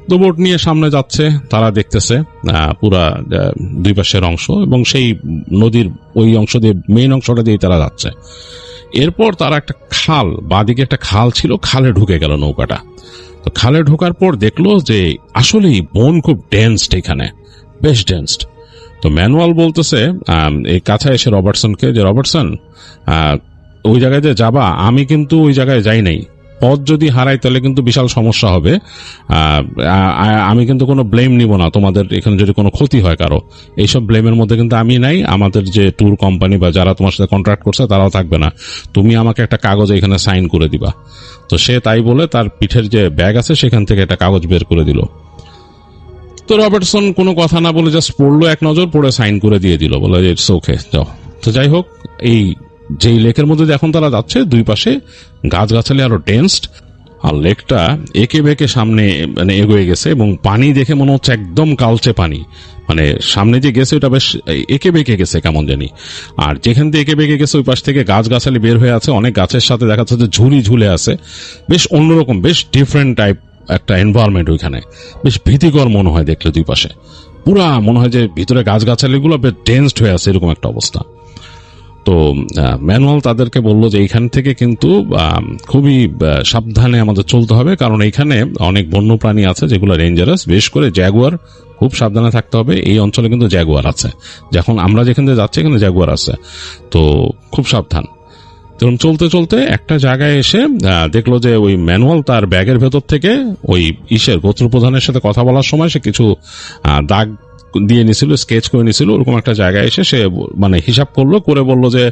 তো বোট নিয়ে সামনে যাচ্ছে, তারা দেখতেছে পুরা দুই পাশের অংশ এবং সেই নদীর ওই অংশ দিয়ে, মেইন অংশটা দিয়ে তারা যাচ্ছে। এরপর তারা একটা খাল, বাদিকে একটা খাল ছিল, খালে ঢুকে গেল নৌকাটা। তো খালে ঢোকার পর দেখলো যে আসলেই বন খুব ডেন্সড, এখানে বেশ ডেন্সড। তো ম্যানুয়াল বলতেছে এই কাছে এসে রবার্টসনকে, যে রবার্টসন ওই জায়গায় যে যাবা, আমি কিন্তু ওই জায়গায় যাই নাই, পথ যদি হারাই তাহলে কিন্তু বিশাল সমস্যা হবে। আমি কিন্তু কোনো ব্লেম নিব না, তোমাদের এখানে যদি কোনো ক্ষতি হয় কারো, এইসব ব্লেমের মধ্যে কিন্তু আমি নাই, আমাদের যে ট্যুর কোম্পানি বা যারা তোমার সাথে কন্ট্রাক্ট করছে তারাও থাকবে না, তুমি আমাকে একটা কাগজ এখানে সাইন করে দিবা। তো সে তাই বলে তার পিঠের যে ব্যাগ আছে সেখান থেকে একটা কাগজ বের করে দিল। তো রবার্টসন কোনো কথা না বলে জাস্ট পড়লো, এক নজর পড়ে সাইন করে দিয়ে দিল, বলে ইটস ওকে, যাও। তো যাই হোক, এই যেই লেকের মধ্যে এখন তারা যাচ্ছে, দুই পাশে গাছগাছালি আরো ডেন্সড, আর লেকটা একে বেঁকে সামনে মানে এগোয়ে গেছে এবং পানি দেখে মনে হচ্ছে একদম কালচে পানি, মানে সামনে যে গেছে ওটা বেশ একে বেঁকে গেছে কেমন জানি। আর যেখান থেকে একে বেঁকে গেছে ওই পাশ থেকে গাছগাছালি বের হয়ে আছে, অনেক গাছের সাথে দেখা যাচ্ছে যে ঝুড়ি ঝুলে আছে, বেশ অন্যরকম, বেশ ডিফারেন্ট টাইপ একটা এনভায়রনমেন্ট। ওইখানে বেশ ভীতিকর মনে হয় দেখলে, দুই পাশে পুরা মনে হয় যে ভিতরে গাছগাছালিগুলো বেশ ডেন্সড হয়ে আছে, এরকম একটা অবস্থা। তো ম্যানুয়াল তাদেরকে বললো যে এইখান থেকে কিন্তু খুবই সাবধানে আমাদের চলতে হবে, কারণ এইখানে অনেক বন্যপ্রাণী আছে যেগুলো ডেঞ্জারাস, বিশেষ করে জ্যাগুয়ার, খুব সাবধানে থাকতে হবে। এই অঞ্চলে কিন্তু জ্যাগুয়ার আছে, যখন আমরা যেখানে যাচ্ছি এখানে জ্যাগুয়ার আছে, তো খুব সাবধান। তখন চলতে চলতে একটা জায়গায় এসে দেখলো যে ওই ম্যানুয়াল তার ব্যাগের ভেতর থেকে ওই গোত্রপ্রধানের সাথে কথা বলার সময় সে কিছু দাগ দিয়ে নিছিল, স্কেচ করে নিছিল, ওরকম একটা জায়গায় এসে সে মানে হিসাব করলো, করে বললো যে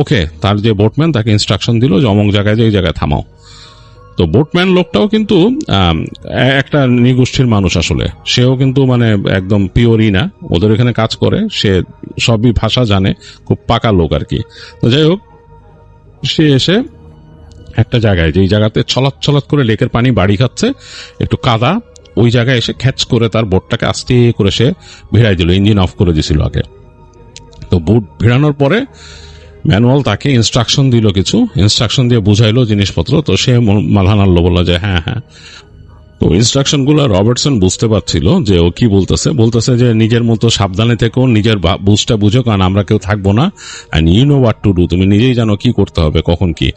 ওকে, তার যে বোটম্যান তাকে ইনস্ট্রাকশন দিল যে অমুক জায়গায় যে এই জায়গায় থামাও। তো বোটম্যান লোকটাও কিন্তু একটা নৃগোষ্ঠীর মানুষ, আসলে সেও কিন্তু মানে একদম পিওরই না, ওদের এখানে কাজ করে, সে সবই ভাষা জানে, খুব পাকা লোক আর কি। তো যাই হোক, সে এসে একটা জায়গায়, যেই জায়গাতে ছলাৎ ছলাৎ করে লেকের পানি বাড়ি খাচ্ছে, একটু কাদা, ওই জায়গায় এসে খ্যাচ করে তার বোটটাকে আস্তে করে সে ভিড়াই দিল, ইঞ্জিন অফ করে দিছিল আগে। তো বোট ভিড়ানোর পরে ম্যানুয়াল তাকে ইনস্ট্রাকশন দিল, কিছু ইনস্ট্রাকশন দিয়ে বুঝাইলো জিনিসপত্র। তো সে মাথা নাড়লো, বললো যে হ্যাঁ হ্যাঁ। তো ইনস্ট্রাকশন গুলো রবার্টসন বুঝতে পারছিল যে ও কি বলতেছে যে নিজের মতো সাবধানে থেকো, নিজের বুঝটা বুঝো, কারণ আমরা কেউ থাকবো না, and you know what to do, তুমি নিজেই জানো কি করতে হবে, কখন কি।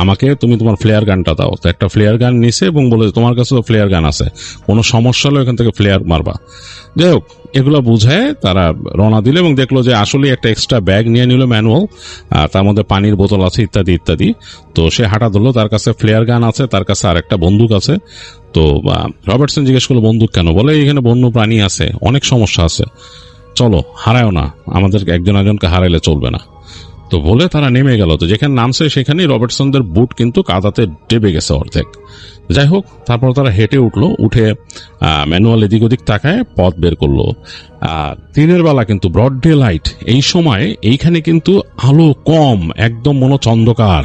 আমাকে তুমি তোমার ফ্লেয়ার গানটা দাও। তো একটা ফ্লেয়ার গান নিছে এবং বলে তোমার কাছে তো ফ্লেয়ার গান আছে, কোনো সমস্যা হলে এখান থেকে ফ্লেয়ার মারবা। যাই হোক, এগুলো বুঝায় তারা রওনা দিল এবং দেখলো যে আসলে একটা এক্সট্রা ব্যাগ নিয়ে নিল ম্যানুয়াল, তার মধ্যে পানির বোতল আছে ইত্যাদি ইত্যাদি। তো সে হাঁটা ধরলো, তার কাছে ফ্লেয়ার গান আছে, তার কাছে আর একটা বন্দুক আছে। তো রবার্টসন জিজ্ঞেস করলো বন্দুক কেন, বলে এখানে বন্য প্রাণী আছে, অনেক সমস্যা আছে, চলো হারায়ও না, আমাদের একজন একজনকে হারাইলে চলবে না। তো বলে তারা নেমে গেল। তো যেখানে নামছে সেখানেই রবার্টসনদের বুট কিন্তু কাদাতে ডেবে গেছে অর্ধেক। যাই হোক, তারপর তারা হেঁটে উঠলো, উঠে ম্যানুয়াল এদিক ওদিক তাকায় পথ বের করলো। দিনের বেলা কিন্তু ব্রড ডে লাইট, এই সময় এইখানে কিন্তু আলো কম, একদম মনে অন্ধকার,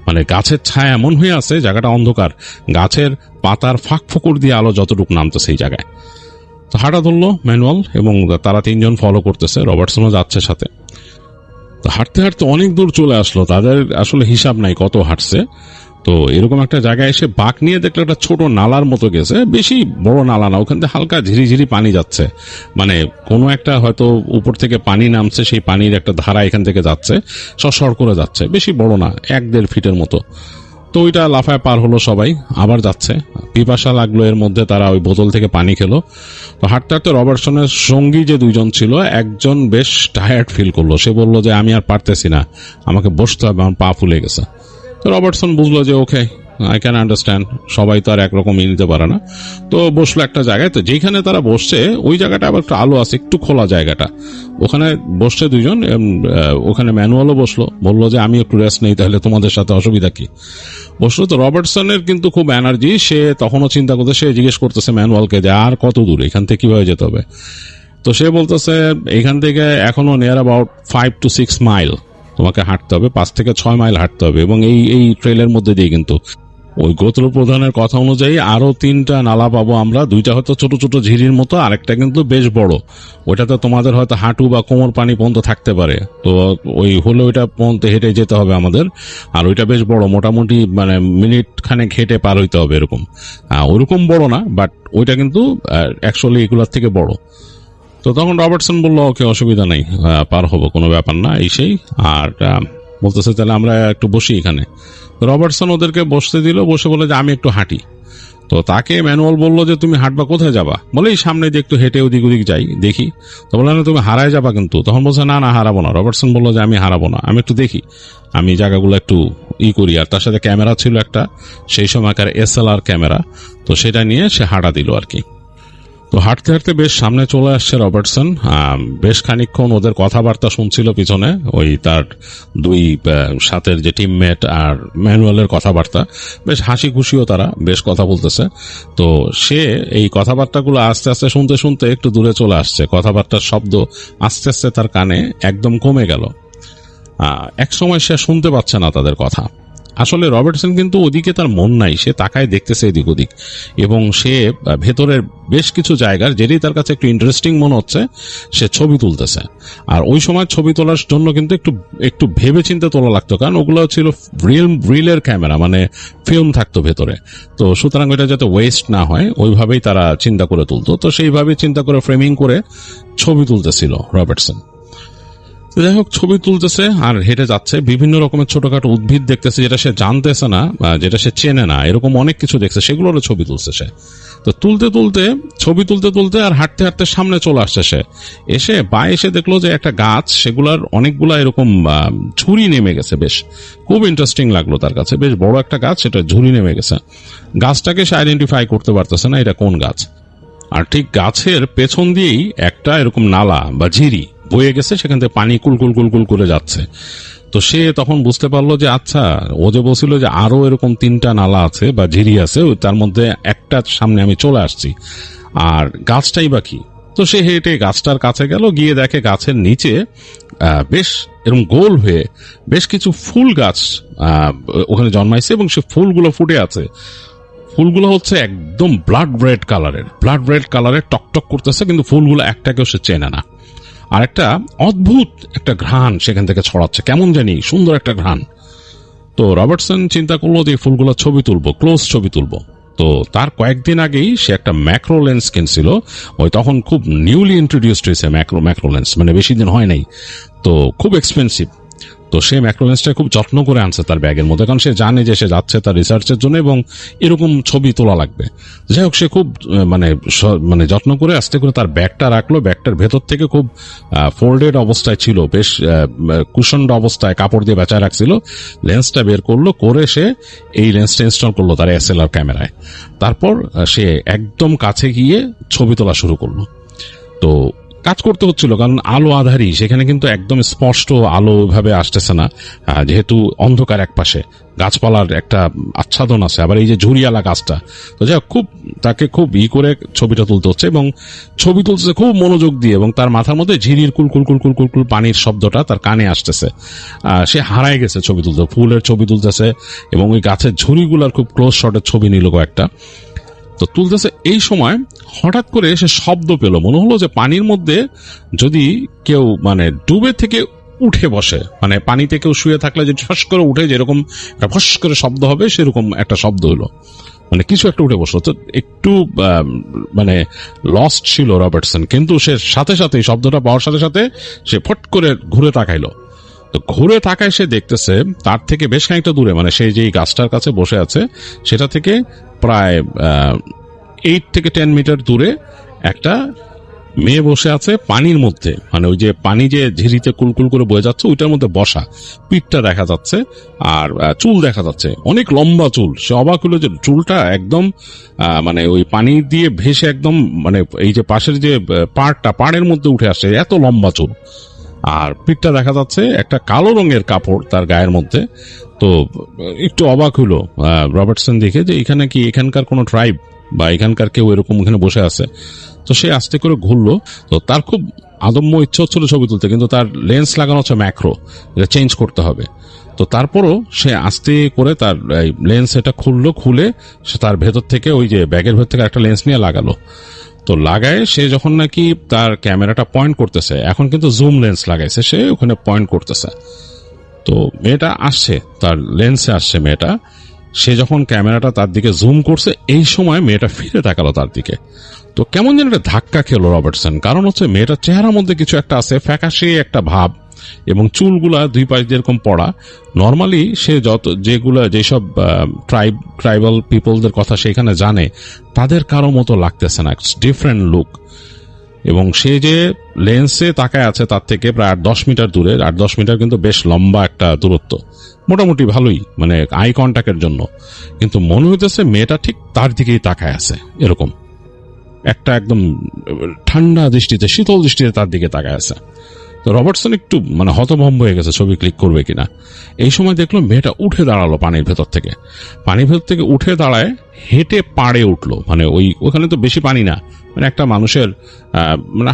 মানে গাছের ছায়া এমন হয়ে আছে জায়গাটা অন্ধকার, গাছের পাতার ফাঁক ফোকর দিয়ে আলো যতটুকু নামতো সেই জায়গায়। তো হাঁটা ধরলো ম্যানুয়াল এবং তারা তিনজন ফলো করতেছে, রবার্টসনও যাচ্ছে সাথে। তো হাঁটতে হাঁটতে অনেক দূর চলে আসলো, তাদের আসলে হিসাব নাই কত হাঁটছে। তো এরকম একটা জায়গায় এসে বাঁক নিয়ে দেখলো একটা ছোট নালার মতো গেছে, বেশি বড় নালা না, ওখান থেকে হালকা ঝিরিঝিরি পানি যাচ্ছে, মানে কোনো একটা হয়তো উপর থেকে পানি নামছে, সেই পানির একটা ধারা এখান থেকে যাচ্ছে, সর করে যাচ্ছে, বেশি বড় না, 1-1.5 ফিটের মতো। তো ওইটা লাফায় পার হলো সবাই, আবার যাচ্ছে, পিপাসা লাগলো, এর মধ্যে তারা ওই বোতল থেকে পানি খেলো। তো হাঁটতে হাঁটতে রবার্টসনের সঙ্গী যে দুইজন ছিল, একজন বেশ টায়ার্ড ফিল করলো, সে বললো যে আমি আর পারতেছি না, আমাকে বসতে হবে, আমার পা ফুলে গেছে। তো রবার্টসন বুঝলো যে ওকে, আই ক্যান আন্ডারস্ট্যান্ড, সবাই তো আর একরকমই নিতে পারে না। তো বসলো একটা জায়গায়, তো যেখানে তারা বসছে ওই জায়গাটা আবার একটু আলো আছে, একটু খোলা জায়গাটা, ওখানে বসছে দুইজন। ওখানে ম্যানুয়ালও বসলো, বললো যে আমি একটু রেস্ট নেই, তাহলে তোমাদের সাথে অসুবিধা কি। বসলো। তো রবার্টসনের কিন্তু খুব এনার্জি, সে তখনও চিন্তা করতে, সে জিজ্ঞেস করতেছে ম্যানুয়ালকে যে আর কত দূর, এখান থেকে কিভাবে যেতে হবে। তো সে বলতেছে এখান থেকে এখনো নিয়ার অ্যাবাউট 5 to 6 মাইল তোমাকে হাঁটতে হবে, 5 থেকে 6 মাইল হাঁটতে হবে, এবং এই ট্রেলের মধ্যে দিয়ে কিন্তু। ওই গোত্র প্রধানের কথা অনুযায়ী আরো 3টা নালা পাবো আমরা, 2টা হয়তো ছোট ছোট ঝিরির মতো, আরেকটা কিন্তু বেশ বড়। ওইটাতে তোমাদের হয়তো হাঁটু বা কোমর পানি পর্যন্ত থাকতে পারে, তো ওই হলে ওইটা পর্যন্ত হেঁটে যেতে হবে আমাদের। আর ওইটা বেশ বড়, মোটামুটি মানে মিনিট খানেক হেঁটে পার হইতে হবে এরকম। ওইরকম বড় না, বাট ওইটা কিন্তু অ্যাকচুয়ালি এগুলার থেকে বড়। তো তখন রবার্টসন বললো ওকে অসুবিধা নেই, পার হবো, কোনো ব্যাপার না এই সেই। আর বলতেছে তাহলে আমরা একটু বসি এখানে। রবার্টসন ওদেরকে বসতে দিল, বসে বলে যে আমি একটু হাঁটি। তো তাকে ম্যানুয়াল বললো যে তুমি হাঁটবা, কোথায় যাবা? বলে এই সামনে দিয়ে একটু হেঁটে ওদিক ওদিক যাই দেখি। তো বললেন তুমি হারায় যাবা কিন্তু। তখন বলছে না না হারাবো না। রবার্টসন বললো যে আমি হারাবো না, আমি একটু দেখি, আমি জায়গাগুলো একটু করি। আর তার সাথে ক্যামেরা ছিল একটা, সেই সময়কার SLR ক্যামেরা, তো সেটা নিয়ে সে হাঁটা দিল আর কি। তো হাঁটতে হাঁটতে বেশ সামনে চলে আসছে রবার্টসন। বেশ খানিকক্ষণ ওদের কথাবার্তা শুনছিল পিছনে, ওই তার 2 সাথের যে টিমমেট আর ম্যানুয়ালের কথাবার্তা। বেশ হাসি খুশিও, তারা বেশ কথা বলতেছে। তো সে এই কথাবার্তাগুলো আস্তে আস্তে শুনতে শুনতে একটু দূরে চলে আসছে। কথাবার্তার শব্দ আস্তে আস্তে তার কানে একদম কমে গেল। এক সময় সে শুনতে পাচ্ছে না তাদের কথা। আসলে রবার্টসন কিন্তু ওদিকে তার মন নাই, সে তাকায় দেখতেছে এদিক ওদিক, এবং সে ভেতরের বেশ কিছু জায়গার যেটাই তার কাছে একটু ইন্টারেস্টিং মনে হচ্ছে সে ছবি তুলতেছে। আর ওই সময় ছবি তোলার জন্য কিন্তু একটু ভেবে চিন্তে তোলা লাগতো, কারণ ওগুলো ছিল রিলের ক্যামেরা, মানে ফিল্ম থাকতো ভেতরে। তো সুতরাং ওইটা যাতে ওয়েস্ট না হয় ওইভাবেই তারা চিন্তা করে তুলতো। তো সেইভাবেই চিন্তা করে ফ্রেমিং করে ছবি তুলতেছিল রবার্টসন। যাই হোক, ছবি তুলতেছে আর হেঁটে যাচ্ছে, বিভিন্ন রকমের ছোটখাটো উদ্ভিদ দেখতেছে যেটা সে জানতেছে না, যেটা সে চেনে না, এরকম অনেক কিছু দেখছে, সেগুলোর ছবি তুলছে সে। তো ছবি তুলতে আর হাঁটতে হাঁটতে সামনে চলে আসছে সে। এসে এসে দেখলো যে একটা গাছ, সেগুলার অনেকগুলা এরকম ঝুড়ি নেমে গেছে। বেশ খুব ইন্টারেস্টিং লাগলো তার কাছে, বেশ বড় একটা গাছ, সেটা ঝুড়ি নেমে গেছে। গাছটাকে সে আইডেন্টিফাই করতে পারতেছে না এটা কোন গাছ। আর ঠিক গাছের পেছন দিয়েই একটা এরকম নালা বা ঝিরি বয়ে গেছে, সেখান থেকে পানি কুলকুল কুলকুল করে যাচ্ছে। তো সে তখন বুঝতে পারলো যে আচ্ছা, ও যে বলছিল যে আরো এরকম 3টা নালা আছে বা ঝিরি আছে, তার মধ্যে একটা সামনে আমি চলে আসছি, আর গাছটাই বা কি। তো সে হেঁটে গাছটার কাছে গেল, গিয়ে দেখে গাছের নিচে বেশ এরকম গোল হয়ে বেশ কিছু ফুল গাছ ওখানে জন্মাইছে, এবং সে ফুলগুলো ফুটে আছে। ফুলগুলো হচ্ছে একদম ব্লাড রেড কালারের টকটক করতেছে, কিন্তু ফুলগুলো একটাকেও সে চেনে না। আর একটা অদ্ভুত একটা ঘ্রাণ সেখান থেকে ছড়াচ্ছে, কেমন জানি সুন্দর একটা ঘ্রাণ। তো রবার্টসন চিন্তা করলো যে ফুলগুলো ছবি তুলবো, ক্লোজ ছবি তুলবো। তো তার কয়েকদিন আগেই সে একটা ম্যাক্রো লেন্স কিনছিল, ওই তখন খুব নিউলি ইন্ট্রোডিউসড হয়েছে ম্যাক্রো লেন্স, মানে বেশি দিন হয় নাই, তো খুব এক্সপেন্সিভ। তো সে ম্যাক্রো লেন্সটা খুব যত্ন করে আনছে তার ব্যাগের মধ্যে, কারণ সে জানে যে সে যাচ্ছে তার রিসার্চের জন্য এবং এরকম ছবি তোলা লাগবে। যাই হোক, সে খুব মানে যত্ন করে আস্তে করে তার ব্যাগটা রাখলো। ব্যাগটার ভেতর থেকে খুব ফোল্ডেড অবস্থায় ছিল, বেশ কুশনড অবস্থায় কাপড় দিয়ে বেঁচায় রাখছিল। লেন্সটা বের করলো, করে সে এই লেন্সটা ইনস্টল করলো তার SLR ক্যামেরায়। তারপর সে একদম কাছে গিয়ে ছবি তোলা শুরু করলো। তো কাজ করতে হচ্ছিল, কারণ আলো আধারি, সেখানে কিন্তু একদম স্পষ্ট আলো ভাবে আসতেছে না, যেহেতু অন্ধকার এক পাশে, গাছপালার একটা আচ্ছাদন আছে, আবার এই যে ঝুড়িয়ালা গাছটা। তো যাই হোক, তাকে খুব করে ছবিটা তুলতে হচ্ছে, এবং ছবি তুলতেছে খুব মনোযোগ দিয়ে, এবং তার মাথার মধ্যে ঝিরির কুলকুল কুলকুল কুলকুল পানির শব্দটা তার কানে আসতেছে। সে হারায় গেছে ছবি তুলতে, ফুলের ছবি তুলতেছে, এবং ওই গাছের ঝুড়িগুলার খুব ক্লোজ শটের ছবি নিল কয়েকটা। তো তুলতেছে, এই সময় হঠাৎ করে সে শব্দ পেল, মনে হলো যে পানির মধ্যে যদি কেউ মানে ডুবে থেকে উঠে বসে, মানে পানিতে কেউ শুয়ে থাকলে যে ফস করে উঠে যেরকম একটা ফস করে শব্দ হবে, সেরকম একটা শব্দ হলো, মানে কিছু একটা উঠে বসলো। তো একটু মানে লস্ট ছিল রবার্টসন, কিন্তু সে সাথে সাথে শব্দটা পাওয়ার সাথে সাথে সে ফট করে ঘুরে তাকাইলো। তো ঘুরে তাকায় সে দেখতেছে তার থেকে বেশ খানিকটা দূরে, মানে সেই যে গাছটার কাছে বসে আছে সেটা থেকে প্রায় 8 থেকে 10 মিটার দূরে একটা মেয়ে বসে আছে পানির মধ্যে, মানে ওই যে পানি যে ঝিরিতে কুলকুল করে বয়ে যাচ্ছে ওইটার মধ্যে বসা। পিঠটা দেখা যাচ্ছে আর চুল দেখা যাচ্ছে, অনেক লম্বা চুল। সে অবাক হলো যে চুলটা একদম মানে ওই পানি দিয়ে ভেসে একদম মানে এই যে পাশের যে পাড়ের মধ্যে উঠে আসে, এত লম্বা চুল। আর পিঠটা দেখা যাচ্ছে একটা কালো রঙের কাপড় তার গায়ের মধ্যে। তো একটু অবাক হলো রবার্টসন দেখে যে এখানে কি এখানকার কোনো ট্রাইব বা এখানকার কেউ এরকম ওখানে বসে আছে। তো সে আস্তে করে ঘুরলো। তো তার খুব আদম্য ইচ্ছা হচ্ছিল ছবি তুলতে, কিন্তু তার লেন্স লাগানো হচ্ছে ম্যাক্রো, এটা চেঞ্জ করতে হবে। তো তারপরও সে আস্তে করে তার লেন্স এটা খুলে সে তার ভেতর থেকে ওই যে ব্যাগের ভেতর থেকে একটা লেন্স নিয়ে লাগালো। তো লাগায় সে যখন নাকি তার ক্যামেরাটা পয়েন্ট করতেছে, এখন কিন্তু জুম লেন্স লাগাইছে, সে ওখানে পয়েন্ট করতেছে। তো মেয়েটা আসছে, তার লেন্সে আসছে মেয়েটা। সে যখন ক্যামেরাটা তার দিকে জুম করছে, এই সময় মেয়েটা ফিরে তাকালো তার দিকে। তো কেমন যেন একটা ধাক্কা খেলো রবার্টসন, কারণ হচ্ছে মেয়েটার চেহারার মধ্যে কিছু একটা আছে, ফ্যাকাশে একটা ভাব, এবং চুলগুলা দুই পাশ দিয়ে এরকম পড়া। নর্মালি সে যেসব ট্রাইবাল পিপলদের কথা সেখানে জানে, তাদের কারো মতো লাগতেছে না, ডিফারেন্ট লুক। এবং সে যে লেন্সে তাকায় আছে তার থেকে প্রায় 8-10 মিটার দূরে, 8-10 মিটার কিন্তু বেশ লম্বা একটা দূরত্ব, মোটামুটি ভালোই, মানে আই কন্ট্যাক্টের জন্য। কিন্তু মনে হইতেছে মেয়েটা ঠিক তার দিকেই তাকায় আছে, এরকম একটা একদম ঠান্ডা দৃষ্টিতে, শীতল দৃষ্টিতে তার দিকে তাকায় আছে। তো রবার্টসন একটু মানে হতভম্ব হয়ে গেছে ছবি ক্লিক করবে কিনা। এই সময় দেখলো মেয়েটা উঠে দাঁড়ালো পানির ভেতর থেকে উঠে দাঁড়ায়, হেঁটে পাড়ে উঠলো। মানে ওখানে তো বেশি পানি না, মানে একটা মানুষের মানে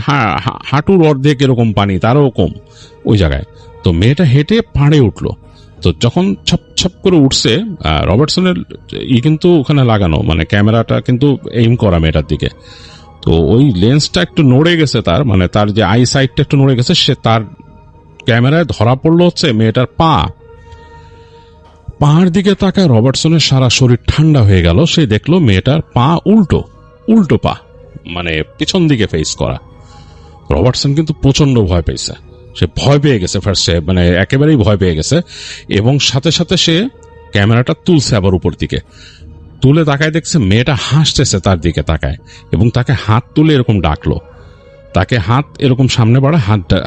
হাঁটুর অর্ধেক এরকম পানি, তারও কম ওই জায়গায়। তো মেয়েটা হেঁটে পাড়ে উঠলো। তো যখন ছপ ছপ করে উঠছে, রবার্টসনের কিন্তু ওখানে লাগানো, মানে ক্যামেরাটা কিন্তু এইম করা মেয়েটার দিকে। তো ওই লেন্সটা একটু নড়ে গেছে, তার যে আই সাইডটা একটু নড়ে গেছে। সে তার ক্যামেরায় ধরা পড়লো হচ্ছে মেয়েটার পার দিকে তাকায় রবার্টসনের সারা শরীর ঠান্ডা হয়ে গেল। সে দেখলো মেয়েটার পা উল্টো পা, মানে পিছন দিকে ফেস করা। রবার্টসন কিন্তু প্রচন্ড ভয় পেয়েছে, সে ভয় পেয়ে গেছে ফার্স্টে, মানে একেবারেই ভয় পেয়ে গেছে। এবং সাথে সাথে সে ক্যামেরাটা তুলছে আবার উপর দিকে, তুলে তাকায় দেখছে মেয়েটা হাসতেছে তার দিকে তাকায়, এবং তাকে হাত তুলে এরকম ডাকলো, তাকে হাত এরকম সামনে বাড়া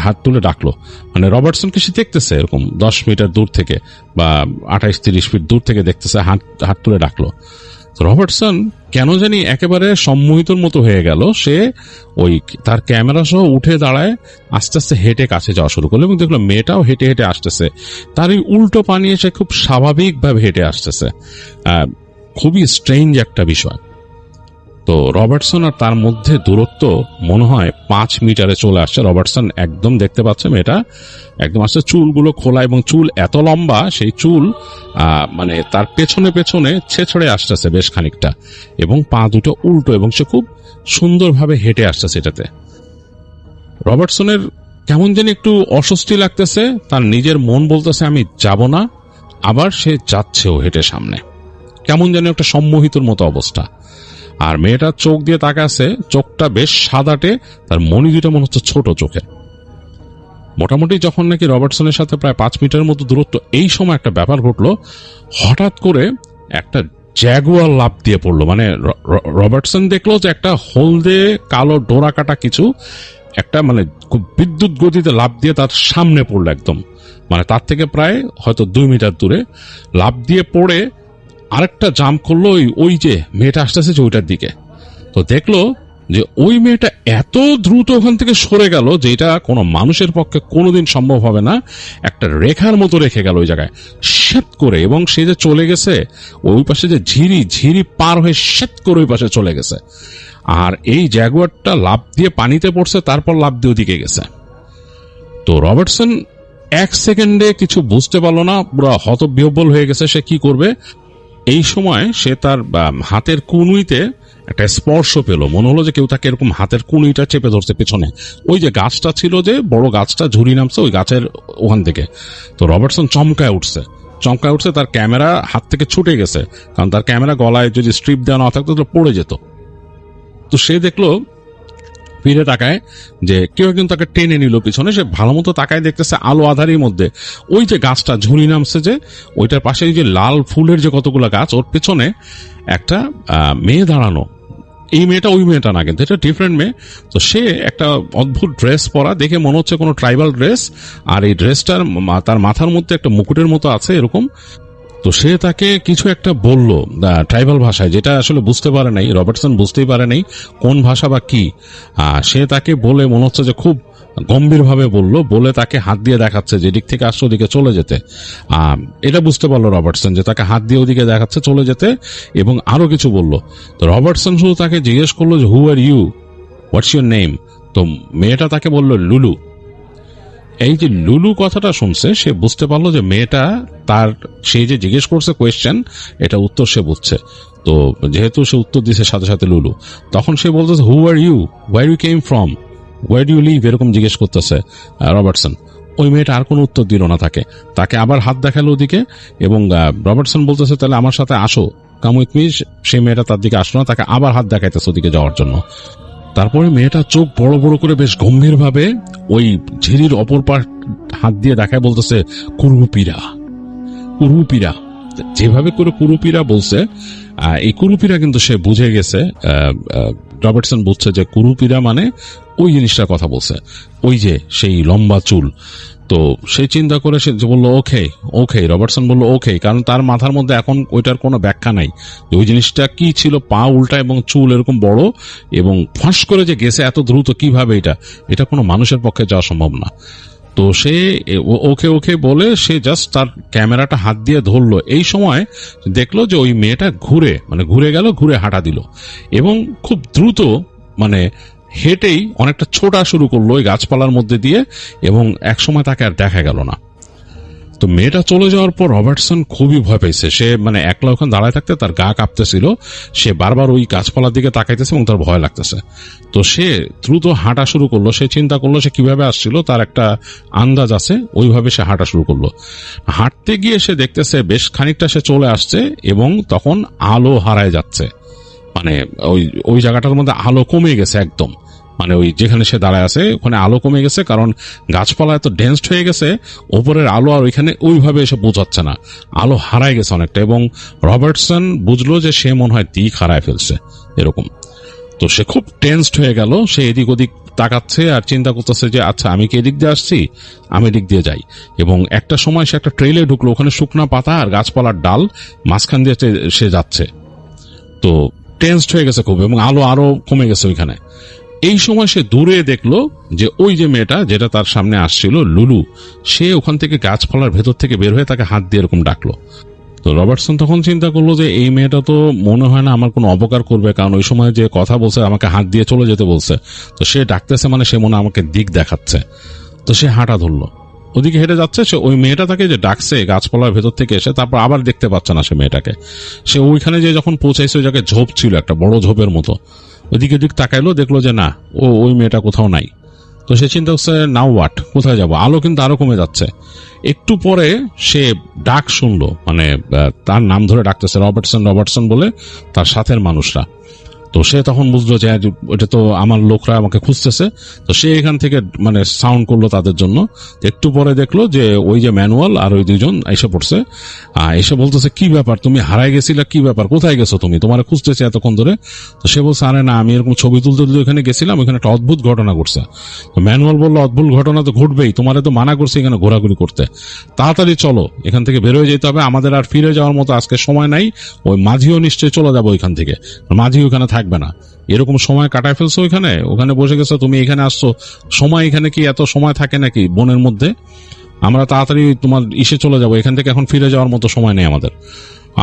হাত তুলে ডাকলো। মানে রবার্টসনকে সে দেখতেছে এরকম 10 মিটার দূর থেকে বা 28-30 ফিট দূর থেকে দেখতেছে, হাত তুলে ডাকলো। রবার্টসন কেন জানি একেবারে সম্মোহিতর মতো হয়ে গেল। সে ওই তার ক্যামেরা সহ উঠে দাঁড়ায়, আস্তে আস্তে হেঁটে কাছে যাওয়া শুরু করলো, এবং দেখলো মেয়েটাও হেঁটে হেঁটে আসতেছে। তার এই উল্টো পা নিয়ে সে খুব স্বাভাবিকভাবে হেঁটে আসতেছে। খুবই স্ট্রেঞ্জ একটা বিষয়। তো রবার্টসন আর তার মধ্যে দূরত্ব মনে হয় 5 মিটারে চলে আসছে। রবার্টসন একদম দেখতে পাচ্ছে মেয়েটা একদম আসছে, চুলগুলো খোলা, এবং চুল এত লম্বা, সেই চুল মানে তার পেছনে ছেছড়ে আসতেছে বেশ খানিকটা, এবং পা দুটো উল্টো, এবং সে খুব সুন্দরভাবে হেঁটে আসতেছে এটাতে। রবার্টসনের কেমন যেন একটু অস্বস্তি লাগতেছে, তার নিজের মন বলতেছে আমি যাব না, আবার সে যাচ্ছেও হেঁটে সামনে, কেমন যেন একটা সম্মোহিতর মতো অবস্থা। আর মেয়েটার চোখ দিয়ে তাকাছে, চোখটা বেশ সাদাটে, তার মনি দুটো মনে হচ্ছে ছোট চোখে। মোটামুটি যখন নাকি রবার্টসনের সাথে প্রায় 5 মিটারের মতো দূরত্ব, এই সময় একটা ব্যাপার ঘটলো। হঠাৎ করে একটা জ্যাগুয়ার লাফ দিয়ে পড়লো। মানে রবার্টসন দেখলো যে একটা হলদে কালো ডোরা কাটা কিছু একটা, মানে খুব বিদ্যুৎ গতিতে লাফ দিয়ে তার সামনে পড়লো একদম, মানে তার থেকে প্রায় হয়তো 2 মিটার দূরে লাফ দিয়ে পড়ে আরেকটা জাম্প করলো ওই যে মেয়েটা আসতেছে যে ওইটার দিকে। তো দেখলো যে ওই মেয়েটা এত দ্রুত ওখান থেকে সরে গেল, যেটা কোনো মানুষের পক্ষে কোনোদিন সম্ভব হবে না। একটা রেখার মতো রেখে গেল ওই জায়গায় শ্যাত করে, এবং সে যে চলে গেছে ওই পাশে যে ঝিরি পার হয়ে শ্যাত করে ওই পাশে চলে গেছে। আর এই জ্যাগুয়ারটা লাফ দিয়ে পানিতে পড়ছে, তারপর লাফ দিয়ে ওদিকে গেছে। তো রবার্টসন 1 সেকেন্ডে কিছু বুঝতে পারলো না, পুরো হতবিহ্বল হয়ে গেছে সে কি করবে। এই সময় সে তার হাতের কুনুইতে একটা স্পর্শ পেল, মনে হলো যে কেউ তাকে এরকম হাতের কুনুইটা চেপে ধরছে পেছনে। ওই যে গাছটা ছিল, যে বড় গাছটা ঝুরি নামছে ওই গাছের ওখান থেকে। তো রবার্টসন চমকায় উঠছে, তার ক্যামেরা হাত থেকে ছুটে গেছে, কারণ তার ক্যামেরা গলায় যদি স্ট্রিপ দেওয়া না থাকতো তাহলে পড়ে যেত। তো সে দেখলো, ফিরে তাকায় যে কেউ একজন তাকে টেনে নিল পিছনে। সে ভালো মতো তাকায় দেখতেছে আলো আধারের মধ্যে ওই যে গাছটা ঝুরি নামছে, যে ওইটার পাশে যে লাল ফুলের যে কতগুলো গাছ, ওর পেছনে একটা মেয়ে দাঁড়ানো। এই মেয়েটা ওই মেয়েটা না, কিন্তু এটা ডিফারেন্ট মেয়ে। তো সে একটা অদ্ভুত ড্রেস পরা, দেখে মনে হচ্ছে কোনো ট্রাইবাল ড্রেস, আর এই ড্রেসটার তার মাথার মধ্যে একটা মুকুটের মতো আছে এরকম। তো সে তাকে কিছু একটা বলল ট্রাইবাল ভাষায়, যেটা আসলে বুঝতে পারে নাই, রবার্টসন বুঝতেই পারে নাই কোন ভাষা বা কি। সে তাকে বলে মনে হচ্ছে যে খুব গম্ভীরভাবে বলে তাকে হাত দিয়ে দেখাচ্ছে যে দিক থেকে আসছে ওদিকে চলে যেতে। এটা বুঝতে পারলো রবার্টসন যে তাকে হাত দিয়ে ওদিকে দেখাচ্ছে চলে যেতে, এবং আরো কিছু বলল। তো রবার্টসন শুধু তাকে জিজ্ঞেস করলো যে who are you, what's your name. তো মেয়েটা তাকে বলল লুলু। এই যে লুলু কথাটা শুনছে সে বুঝতে পারলো যে মেয়েটা তার সে যে জিজ্ঞেস করছে কোয়েশ্চেন, এটা উত্তর সে বুঝছে। তো যেহেতু সে উত্তর দিছে সাথে সাথে লুলু, তখন সে বলতেছে who are you, where you came from, where do you live, এরকম জিজ্ঞেস করতেছে রবার্টসন। ওই মেয়েটা আর কোনো উত্তর দিল না তাকে আবার হাত দেখালো ওদিকে, এবং রবার্টসন বলতেছে তাহলে আমার সাথে আসো, কাম উইথ মি। সেই মেয়েটা তার দিকে আসলো না, তাকে আবার হাত দেখাইতেছে ওদিকে যাওয়ার জন্য। তারপরে মেয়েটা চোখ বড় বড় করে বেশ গম্ভীর ভাবে ওই ঝিরির অপর পাশ হাত দিয়ে দেখায়, বলতেছে কুরুপিরা, কুরুপিরা। যেভাবে করে কুরুপিরা বলছে, এই কুরুপিরা কিন্তু সে বুঝে গেছে, রবার্টসন বুঝছে যে কুরুপিরা মানে ওই জিনিসটার কথা বলছে, ওই যে সেই লম্বা চুল। তো সেই চিন্তা করে সে বললো ওকে ওকে, রবার্টসন বললো ওকে, কারণ তার মাথার মধ্যে এখন ওইটার কোনো ব্যাখ্যা নাই ওই জিনিসটা কি ছিল, পা উল্টা এবং চুল এরকম বড়, এবং ফাঁস করে যে গেছে এত দ্রুত কিভাবে, এটা কোনো মানুষের পক্ষে যাওয়া সম্ভব না। তো সে ওকে ওকে বলে সে জাস্ট তার ক্যামেরাটা হাত দিয়ে ধরলো। এই সময় দেখলো যে ওই মেয়েটা ঘুরে গেল, ঘুরে হাঁটা দিল, এবং খুব দ্রুত হেঁটেই অনেকটা ছোটা শুরু করলো ওই গাছপালার মধ্যে দিয়ে, এবং একসময় তাকে আর দেখা গেল না। তো মেয়েটা চলে যাওয়ার পর রবার্টসন খুবই ভয় পেয়েছে। সে একলা ওখানে দাঁড়ায় থাকতে তার গা কাঁপতেছিল, সে বারবার ওই গাছপালার দিকে তাকাইতেছে এবং তার ভয় লাগতেছে। তো সে দ্রুত হাঁটা শুরু করলো। সে চিন্তা করলো সে কিভাবে আসছিল তার একটা আন্দাজ আছে, ওইভাবে সে হাঁটা শুরু করলো। হাঁটতে গিয়ে সে দেখতেছে বেশ খানিকটা সে চলে আসছে, এবং তখন আলো হারায় যাচ্ছে। ওই জায়গাটার মধ্যে আলো কমে গেছে একদম, ওই যেখানে সে দাঁড়ায় আছে ওখানে আলো কমে গেছে, কারণ গাছপালা এত ডেন্সড হয়ে গেছে, ওপরের আলো আর ওইখানে ওইভাবে এসে বোঝাচ্ছে না, আলো হারায় গেছে অনেকটা। এবং রবার্টসন বুঝলো যে সে মনে হয় দিক হারায় ফেলছে এরকম। তো সে খুব টেন্সড হয়ে গেল, সে এদিক ওদিক তাকাচ্ছে আর চিন্তা করতেছে যে আচ্ছা আমি কি এদিক দিয়ে আসছি, আমি এদিক দিয়ে যাই। এবং একটা সময় সে একটা ট্রেলে ঢুকলো, ওখানে শুকনা পাতা আর গাছপালার ডাল মাঝখান দিয়ে সে যাচ্ছে। তো টেন্সড হয়ে গেছে খুব, এবং আলো আরো কমে গেছে ওইখানে। এই সময় সে দূরে দেখলো যে ওই যে মেয়েটা যেটা তার সামনে আসছিল লুলু, সে ওখান থেকে গাছপালার ভেতর থেকে বের হয়ে তাকে হাত দিয়ে এরকম ডাকলো। তো রবার্টসন তখন চিন্তা করলো যে এই মেয়েটা তো মনে হয় না আমার কোনো অপকার করবে, কারণ ওই সময় যে কথা বলছে আমাকে হাত দিয়ে চলে যেতে বলছে, তো সে ডাকতেছে সে মনে আমাকে দিক দেখাচ্ছে। তো সে হাঁটা ধরলো, ওদিকে হেঁটে যাচ্ছে। সে ওই মেয়েটা তাকে যে ডাকছে গাছপালার ভেতর থেকে এসে, তারপর আবার দেখতে পাচ্ছে না সে মেয়েটাকে। সে ওইখানে যে যখন পৌঁছাইছে ওই জায়গায় ঝোপ ছিল, একটা বড় ঝোপের মতো, ওইদিকে দিক তাকাইলো, দেখলো যে না, ওই মেয়েটা কোথাও নাই। তো সে চিন্তা করছে নাও হোয়াট, কোথায় যাব, আলো কিন্তু আরো কমে যাচ্ছে। একটু পরে সে ডাক শুনলো, তার নাম ধরে ডাকতেছে রবার্টসন রবার্টসন বলে তার সাথের মানুষরা। তো সে তখন বুঝলো যে এটা তো আমার লোকরা আমাকে খুঁজতেছে। তো সে এখান থেকে সাউন্ড করলো তাদের জন্য। একটু পরে দেখলো যে ওই যে ম্যানুয়াল আর ওই দুজন এসে পড়ছে, এসে বলতেছে কি ব্যাপার, তুমি হারাই গেছিলে, কি ব্যাপার, কোথায় গেছো তুমি, তোমার খুঁজতেছে এতক্ষণ ধরে। তো সে বলছে আরে না, আমি এরকম ছবি তুলতে তুলতে এখানে গেছিলাম, এখানে একটা অদ্ভুত ঘটনা ঘটছে। তো ম্যানুয়াল বললো অদ্ভুত ঘটনা তো ঘটবেই, তোমারে তো মানা করছে এখানে ঘোরাঘুরি করতে, তাড়াতাড়ি চলো এখান থেকে বের হয়ে যেতে হবে, আমাদের আর ফিরে যাওয়ার মতো আজকে সময় নাই। ওই মাঝিও নিশ্চয়ই চলে যাবো ওইখান থেকে, মাঝি ওখানে থাকবে না, এরকম সময় কাটায় ফেলছো ওখানে বসে গেছো, তুমি এখানে আসছো, সময় এখানে কি এত সময় থাকে নাকি বনের মধ্যে, আমরা তাড়াতাড়ি তোমার ইসে চলে যাবো এখান থেকে, এখন ফিরে যাওয়ার মতো সময় নেই আমাদের,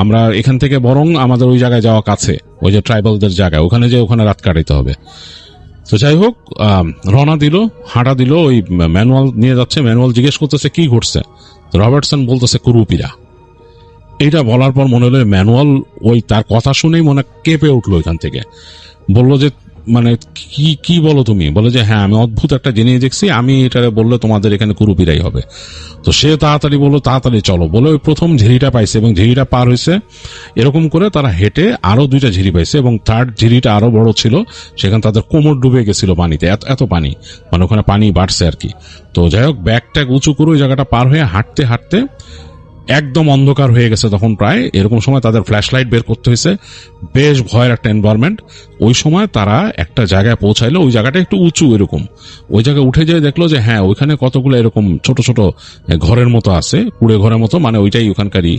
আমরা এখান থেকে বরং আমাদের ওই জায়গায় যাওয়া কাছে, ওই যে ট্রাইবালদের জায়গায়, ওখানে যে ওখানে রাত কাটাইতে হবে। তো যাই হোক, রওনা দিল, হাঁটা দিল, ওই ম্যানুয়াল নিয়ে যাচ্ছে। ম্যানুয়াল জিজ্ঞেস করতেছে কি ঘটছে, রবার্টসন বলতেছে কুরুপিরা। এইটা বলার পর মনে হলো ম্যানুয়াল ওই তার কথা শুনেই মনে কেঁপে উঠলো ওইখান থেকে, বললো যে কি বলো তুমি, বলে যে হ্যাঁ আমি অদ্ভুত একটা জিনিস দেখছি, আমি এটা বললে তোমাদের এখানে কুরুপিরাই হবে। তো সে তাড়াতাড়ি বললো তাড়াতাড়ি চলো, বলে ওই প্রথম ঝিরিটা পাইছে এবং ঝিরিটা পার হয়েছে। এরকম করে তারা হেঁটে আরো দুইটা ঝিরি পাইছে, এবং থার্ড ঝিরিটা আরো বড় ছিল, সেখানে তাদের কোমর ডুবে গেছিল পানিতে, এত পানি, ওখানে পানি বাড়ছে আর কি। তো যাই হোক, ব্যাগ ট্যাগ উঁচু করে ওই জায়গাটা পার হয়ে হাঁটতে হাঁটতে একদম অন্ধকার হয়ে গেছে তখন প্রায়। এরকম সময় তাদের ফ্ল্যাশ লাইট বের করতে হয়েছে, বেশ ভয়ের একটা এনভায়রনমেন্ট, ওই সময় তারা একটা জায়গায় পৌঁছাইলো, ওই জায়গাটা একটু উঁচু এরকম, ওই জায়গায় উঠে যেয়ে দেখলো যে হ্যাঁ ওইখানে কতগুলো এরকম ছোট ছোট ঘরের মতো আছে, কুড়ে ঘরের মতো, মানে ওইটাই ওখানকারই।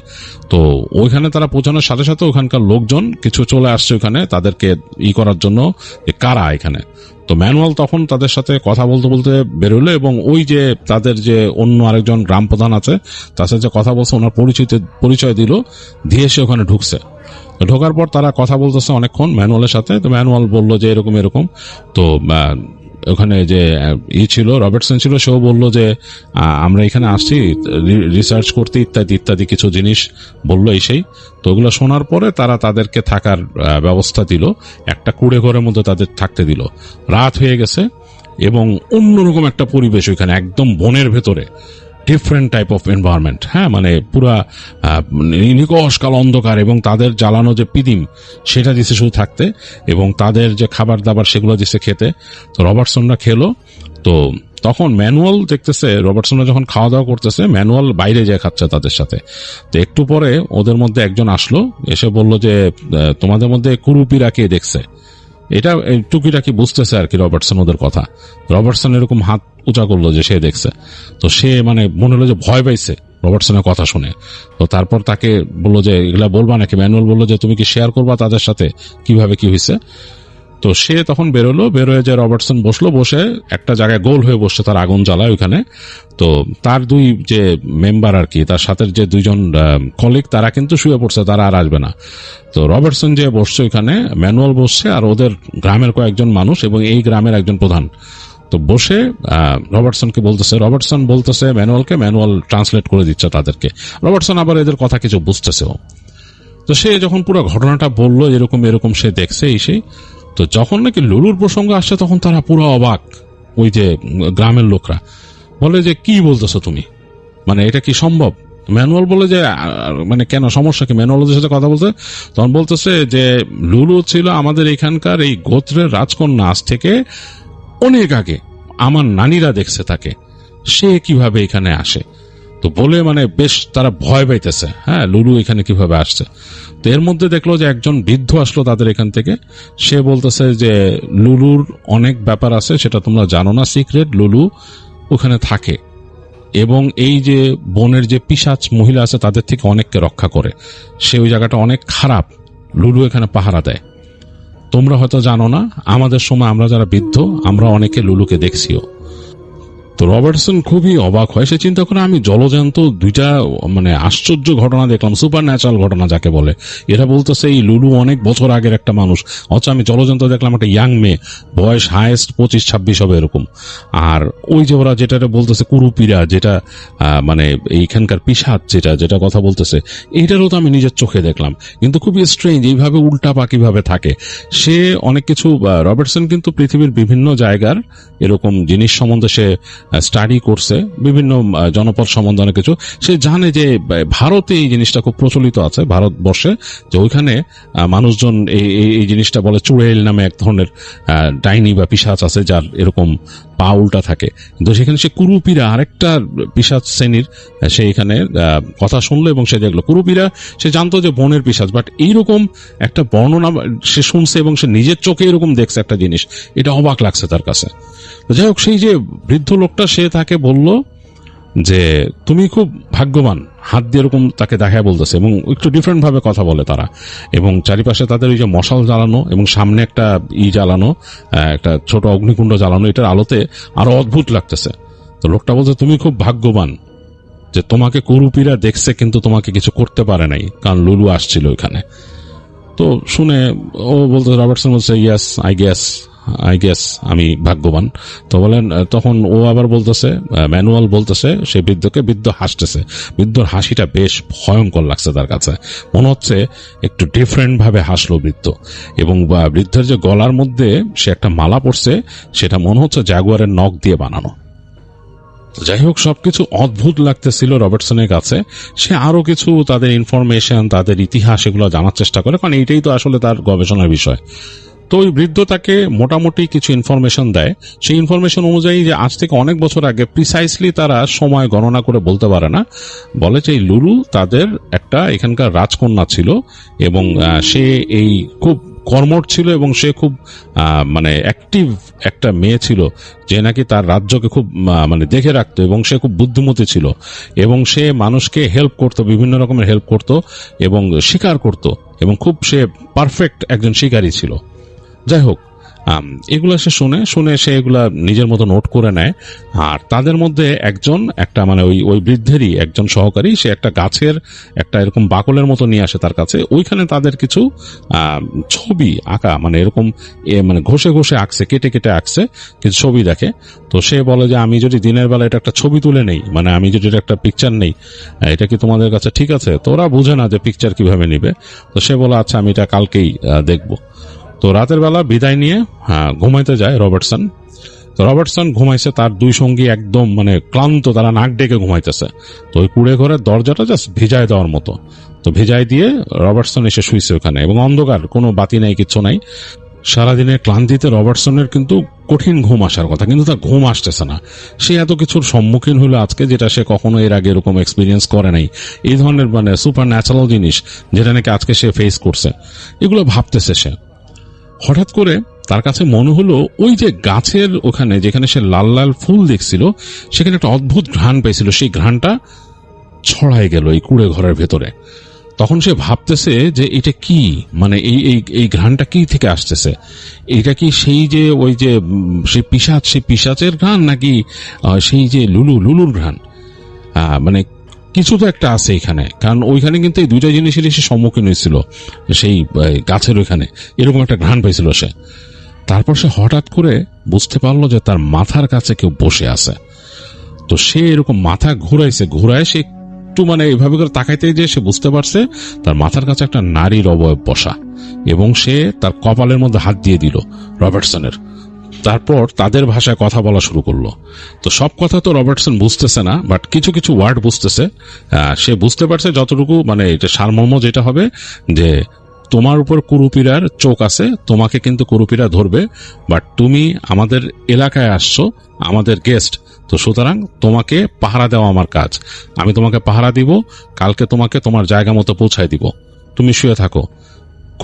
তো ওইখানে তারা পৌঁছানোর সাথে সাথে ওখানকার লোকজন কিছু চলে আসছে ওখানে তাদেরকে করার জন্য, যে কারা এখানে। তো ম্যানুয়াল তখন তাদের সাথে কথা বলতে বলতে বেরোলো, এবং ওই যে তাদের যে অন্য আরেকজন গ্রাম প্রধান আছে তার সাথে যে কথা বলছে ওনার পরিচয় দিল, দিয়ে সে ওখানে ঢুকছে। ঢোকার পর তারা কথা বলতেছে অনেকক্ষণ ম্যানুয়ালের সাথে। তো ম্যানুয়াল বলল যে এরকম এরকম। তো ওখানে যে ছিল রবার্টসন ছিল, সেও বলল যে আমরা এখানে আসছি রিসার্চ করতে ইত্যাদি ইত্যাদি কিছু জিনিস বললো সেই। তো ওগুলো শোনার পরে তারা তাদেরকে থাকার ব্যবস্থা দিল, একটা কুড়ে ঘরের মধ্যে তাদের থাকতে দিল। রাত হয়ে গেছে এবং অন্যরকম একটা পরিবেশ ওইখানে, একদম বনের ভেতরে, ডিফারেন্ট টাইপ অফ এনভায়রনমেন্ট। হ্যাঁ, মানে পুরা নিকষ কাল অন্ধকার, এবং তাদের জ্বালানো যে পিদিম সেটা দিছে শুধু থাকতে, এবং তাদের যে খাবার দাবার সেগুলো দিছে খেতে। তো রবার্টসনরা খেলো। তো তখন ম্যানুয়াল দেখতেছে রবার্টসনরা যখন খাওয়া দাওয়া করতেছে, ম্যানুয়াল বাইরে যেয়ে খাচ্ছে তাদের সাথে। তো একটু পরে ওদের মধ্যে একজন আসলো, এসে বলল যে তোমাদের মধ্যে কুরুপিরা কে দেখছে। এটা টুকিটাকি বুঝতেছে আর কি রবার্টসন ওদের কথা। রবার্টসন এরকম হাত উঁচা করলো যে সে দেখছে। তো সে মানে মনে হলো যে ভয় পাইছে রবার্টসনের কথা শুনে। তো তারপর তাকে বললো যে এগুলা বলবা নাকি। ম্যানুয়াল বললো যে তুমি কি শেয়ার করবা তাদের সাথে কিভাবে কি হয়েছে। তো সে তখন বেরোলো, বেরোয় যে রবার্টসন বসলো, বসে একটা জায়গায় গোল হয়ে বসছে, তার আগুন জ্বালায় ওইখানে। তো তার দুই যে মেম্বার আর কি, তার সাথে যে দুইজন কলিগ, তারা কিন্তু শুয়ে পড়ছে, তারা আর আসবে না। তো রবার্টসন যে বসছে ওইখানে, ম্যানুয়াল বসছে, আর ওদের গ্রামের কয়েকজন মানুষ এবং এই গ্রামের একজন প্রধান। তো বসে রবার্টসনকে বলতেছে, রবার্টসন বলতেছে ম্যানুয়ালকে, ম্যানুয়াল ট্রান্সলেট করে দিচ্ছে তাদেরকে। রবার্টসন আবার এদের কথা কিছু বুঝতেছেও। তো সে যখন পুরো ঘটনাটা বললো এরকম এরকম সে দেখছে এই সেই। তো যখন নাকি লুলুর প্রসঙ্গ আসছে তখন তারা পুরো অবাক, ওই যে গ্রামের লোকরা বলে যে কি বলতেছো তুমি, মানে এটা কি সম্ভব। ম্যানুয়াল বলে যে মানে কেন, সমস্যা কি। ম্যানুয়াল ওদের সাথে কথা বলছে, তখন বলতেছে যে লুলু ছিল আমাদের এখানকার এই গোত্রের রাজকন্যা, আজ থেকে অনেক আগে আমার নানিরা দেখছে তাকে, সে কিভাবে এখানে আসে। তো বলে মানে বেশ তারা ভয় পাইতেছে, হ্যাঁ লুলু এখানে কিভাবে আসছে। তো এর মধ্যে দেখলো যে একজন বৃদ্ধ আসলো তাদের এখান থেকে। সে বলতেছে যে লুলুর অনেক ব্যাপার আছে, সেটা তোমরা জানো না, সিক্রেট। লুলু ওখানে থাকে এবং এই যে বনের যে পিশাচ মহিলা আছে তাদের থেকে অনেককে রক্ষা করে। সে ওই জায়গাটা অনেক খারাপ, লুলু এখানে পাহারা দেয়। তোমরা হয়তো জানো না, আমাদের সময় আমরা যারা বৃদ্ধ আমরা অনেকে লুলুকে দেখছিও। তো রবার্টসন খুবই অবাক হয়, সে চিন্তা করে আমি জলজান্ত দুইটা মানে আশ্চর্য ঘটনা দেখলাম, সুপার ন্যাচারাল ঘটনা যাকে বলে। এরা বলতেছে এই লুলু অনেক বছর আগের একটা মানুষ, অথচ আমি জলজান্ত দেখলাম একটা ইয়াং মেয়ে, বয়স হায়েস্ট 25-26 হবে এরকম। আর ওই যে ওরা যেটা বলতেছে কুরুপিরা, যেটা মানে এইখানকার পিশাচ যেটা যেটা কথা বলতেছে, এইটারও তো আমি নিজের চোখে দেখলাম। কিন্তু খুবই স্ট্রেঞ্জ, এইভাবে উল্টা পাকিভাবে থাকে। সে অনেক কিছু, রবার্টসন কিন্তু পৃথিবীর বিভিন্ন জায়গার এরকম জিনিস সম্বন্ধে সে স্টাডি করছে, বিভিন্ন জনপদ সম্বন্ধে অনেক কিছু সে জানে। যে ভারতে এই জিনিসটা খুব প্রচলিত আছে, ভারতবর্ষে, যে ওইখানে মানুষজন এই জিনিসটা বলে চুড়েল নামে এক ধরনের ডাইনি বা পিশাচ আছে যার এরকম পা উল্টা থাকে। কিন্তু সেখানে সে কুরুপিরা আরেকটা পিশাচ শ্রেণীর, সে এখানে কথা শুনলো এবং সে দেখলো কুরুপিরা, সে জানতো যে বনের পিশাচ, বাট এইরকম একটা বর্ণনা সে শুনছে এবং সে নিজের চোখে এরকম দেখছে একটা জিনিস, এটা অবাক লাগছে তার কাছে। যাই হোক, সেই যে বৃদ্ধ লোকটা সে তাকে বলল যে তুমি খুব ভাগ্যবান, হাত দিয়ে এরকম তাকে দেখায় বলতেছে, এবং একটু ডিফারেন্ট ভাবে কথা বলে তারা, এবং চারিপাশে তাদের ওই যে মশাল জ্বালানো এবং সামনে একটা জ্বালানো, একটা ছোট অগ্নিকুণ্ড জ্বালানো, এটার আলোতে আরো অদ্ভুত লাগতেছে। তো লোকটা বলছে তুমি খুব ভাগ্যবান যে তোমাকে কুরুপিরা দেখছে কিন্তু তোমাকে কিছু করতে পারে নাই, কারণ লুলু আসছিল ওইখানে। তো শুনে ও বলতে, রবার্টসন বলছে ইয়েস আই গেস আমি ভাগ্যবান। তো বলেন, তখন ও আবার বলতেছে, ম্যানুয়াল বলতেছে সে বৃদ্ধকে, বৃদ্ধ হাসতেছে। বৃদ্ধর হাসিটা বেশ ভয়ঙ্কর লাগছে তার কাছে, মনে হচ্ছে একটু ডিফারেন্ট ভাবে হাসলো বৃদ্ধ। এবং বৃদ্ধের যে গলার মধ্যে সে একটা মালা পড়ছে, সেটা মনে হচ্ছে জাগুয়ারের নখ দিয়ে বানানো। যাই হোক, সবকিছু অদ্ভুত লাগতেছিল রবার্টসনের কাছে। সে আরো কিছু তাদের ইনফরমেশন, তাদের ইতিহাস, এগুলো জানার চেষ্টা করে, কারণ এইটাই তো আসলে তার গবেষণার বিষয়। তো ওই বৃদ্ধ তাকে মোটামুটি কিছু ইনফরমেশন দেয়। সেই ইনফরমেশন অনুযায়ী যে আজ থেকে অনেক বছর আগে, প্রিসাইসলি তারা সময় গণনা করে বলতে পারে না, বলে যে এই লুলু তাদের একটা এখানকার রাজকন্যা ছিল, এবং সে এই খুব কর্মঠ ছিল এবং সে খুব মানে অ্যাক্টিভ একটা মেয়ে ছিল, যে নাকি তার রাজ্যকে খুব মানে দেখে রাখতো, এবং সে খুব বুদ্ধিমতী ছিল, এবং সে মানুষকে হেল্প করতো, বিভিন্ন রকমের হেল্প করতো এবং শিকার করতো, এবং খুব সে পারফেক্ট একজন শিকারী ছিল। যাই হোক, এগুলা সে শুনে সে এগুলা নিজের মতো নোট করে নেয়। আর তাদের মধ্যে একজন একটা মানে ওই বৃদ্ধেরই একজন সহকারী, সে একটা গাছের একটা এরকম বাকলের মতো নিয়ে আসে তার কাছে। ওইখানে তাদের কিছু ছবি আঁকা, মানে এরকম মানে ঘষে ঘষে আঁকছে, কেটে কেটে আঁকছে কিছু ছবি দেখে। তো সে বলে যে আমি যদি দিনের বেলা এটা একটা ছবি তুলে নেই, মানে আমি যদি এটা একটা পিকচার নেই, এটা কি তোমাদের কাছে ঠিক আছে? তো ওরা বুঝে না যে পিকচার কিভাবে নিবে। তো সে বলে আচ্ছা আমি এটা কালকেই দেখবো। তো রাতের বেলা বিদায় নিয়ে ঘুমাইতে যায় রবার্টসন। তো রবার্টসন ঘুমাইছে, তার দুই সঙ্গী একদম মানে ক্লান্ত, তারা নাক ডেকে ঘুমাইতেছে। তো ওই কুড়ে ঘরের দরজাটা জাস্ট ভিজায় দেওয়ার মতো, তো ভিজাই দিয়ে রবার্টসন এসে শুইছে ওখানে, এবং অন্ধকার, কোনো বাতি নাই, কিচ্ছু নাই। সারাদিনের ক্লান্তিতে রবার্টসনের কিন্তু কঠিন ঘুম আসার কথা, কিন্তু তার ঘুম আসতেছে না। সে এত কিছুর সম্মুখীন হলো আজকে, যেটা সে কখনো এর আগে এরকম এক্সপিরিয়েন্স করে নাই। এই ধরনের মানে সুপার ন্যাচারাল জিনিস যেটা নাকি আজকে সে ফেস করছে, এগুলো ভাবতেছে সে। হঠাৎ করে তার কাছে মনে হলো ওই যে গাছের ওখানে যেখানে সে লাল লাল ফুল দেখছিল, সেখানে একটা অদ্ভুত ঘ্রাণ পেয়েছিল, সেই ঘ্রাণটা ছড়ায় গেল এই কুড়ে ঘরের ভেতরে। তখন সে ভাবতেছে যে এটা কি, মানে এই ঘ্রাণটা কি থেকে আসতেছে? এটা কি সেই যে ওই যে সেই পিশাচের ঘ্রাণ, নাকি সেই যে লুলুর ঘ্রাণ? মানে কিছু তো একটা আছে এখানে, কারণ ওইখানে কিন্তু এই দুইটা জিনিসেরই সে সম্মুখীন হয়েছিল, সেই গাছের ওইখানে এরকম একটা ঘ্রাণ পাইছিল সে। তারপর সে হঠাৎ করে বুঝতে পারলো যে তার মাথার কাছে কেউ বসে আছে। তো সে এরকম মাথা ঘুরায় সে একটু মানে এভাবে করে তাকাইতে যে সে বুঝতে পারছে তার মাথার কাছে একটা নারীর অবয়ব বসা, এবং সে তার কপালের মধ্যে হাত দিয়ে দিল রবার্টসনের। তারপর তাদের ভাষায় কথা বলা শুরু করলো। তো সব কথা তো রবার্টসন বুঝতেছে না, বাট কিছু কিছু ওয়ার্ড বুঝতেছে। সে বুঝতে পারছে যতটুকু, মানে এটা সারমর্ম যেটা হবে যে তোমার উপর কুরুপিরার চোখ আছে, তোমাকে কিন্তু কুরুপিরা ধরবে, বাট তুমি আমাদের এলাকায় আসছো, আমাদের গেস্ট, তো সুতরাং তোমাকে পাহারা দেওয়া আমার কাজ। আমি তোমাকে পাহারা দিব, কালকে তোমাকে তোমার জায়গা মতো পৌঁছায় দিব, তুমি শুয়ে থাকো,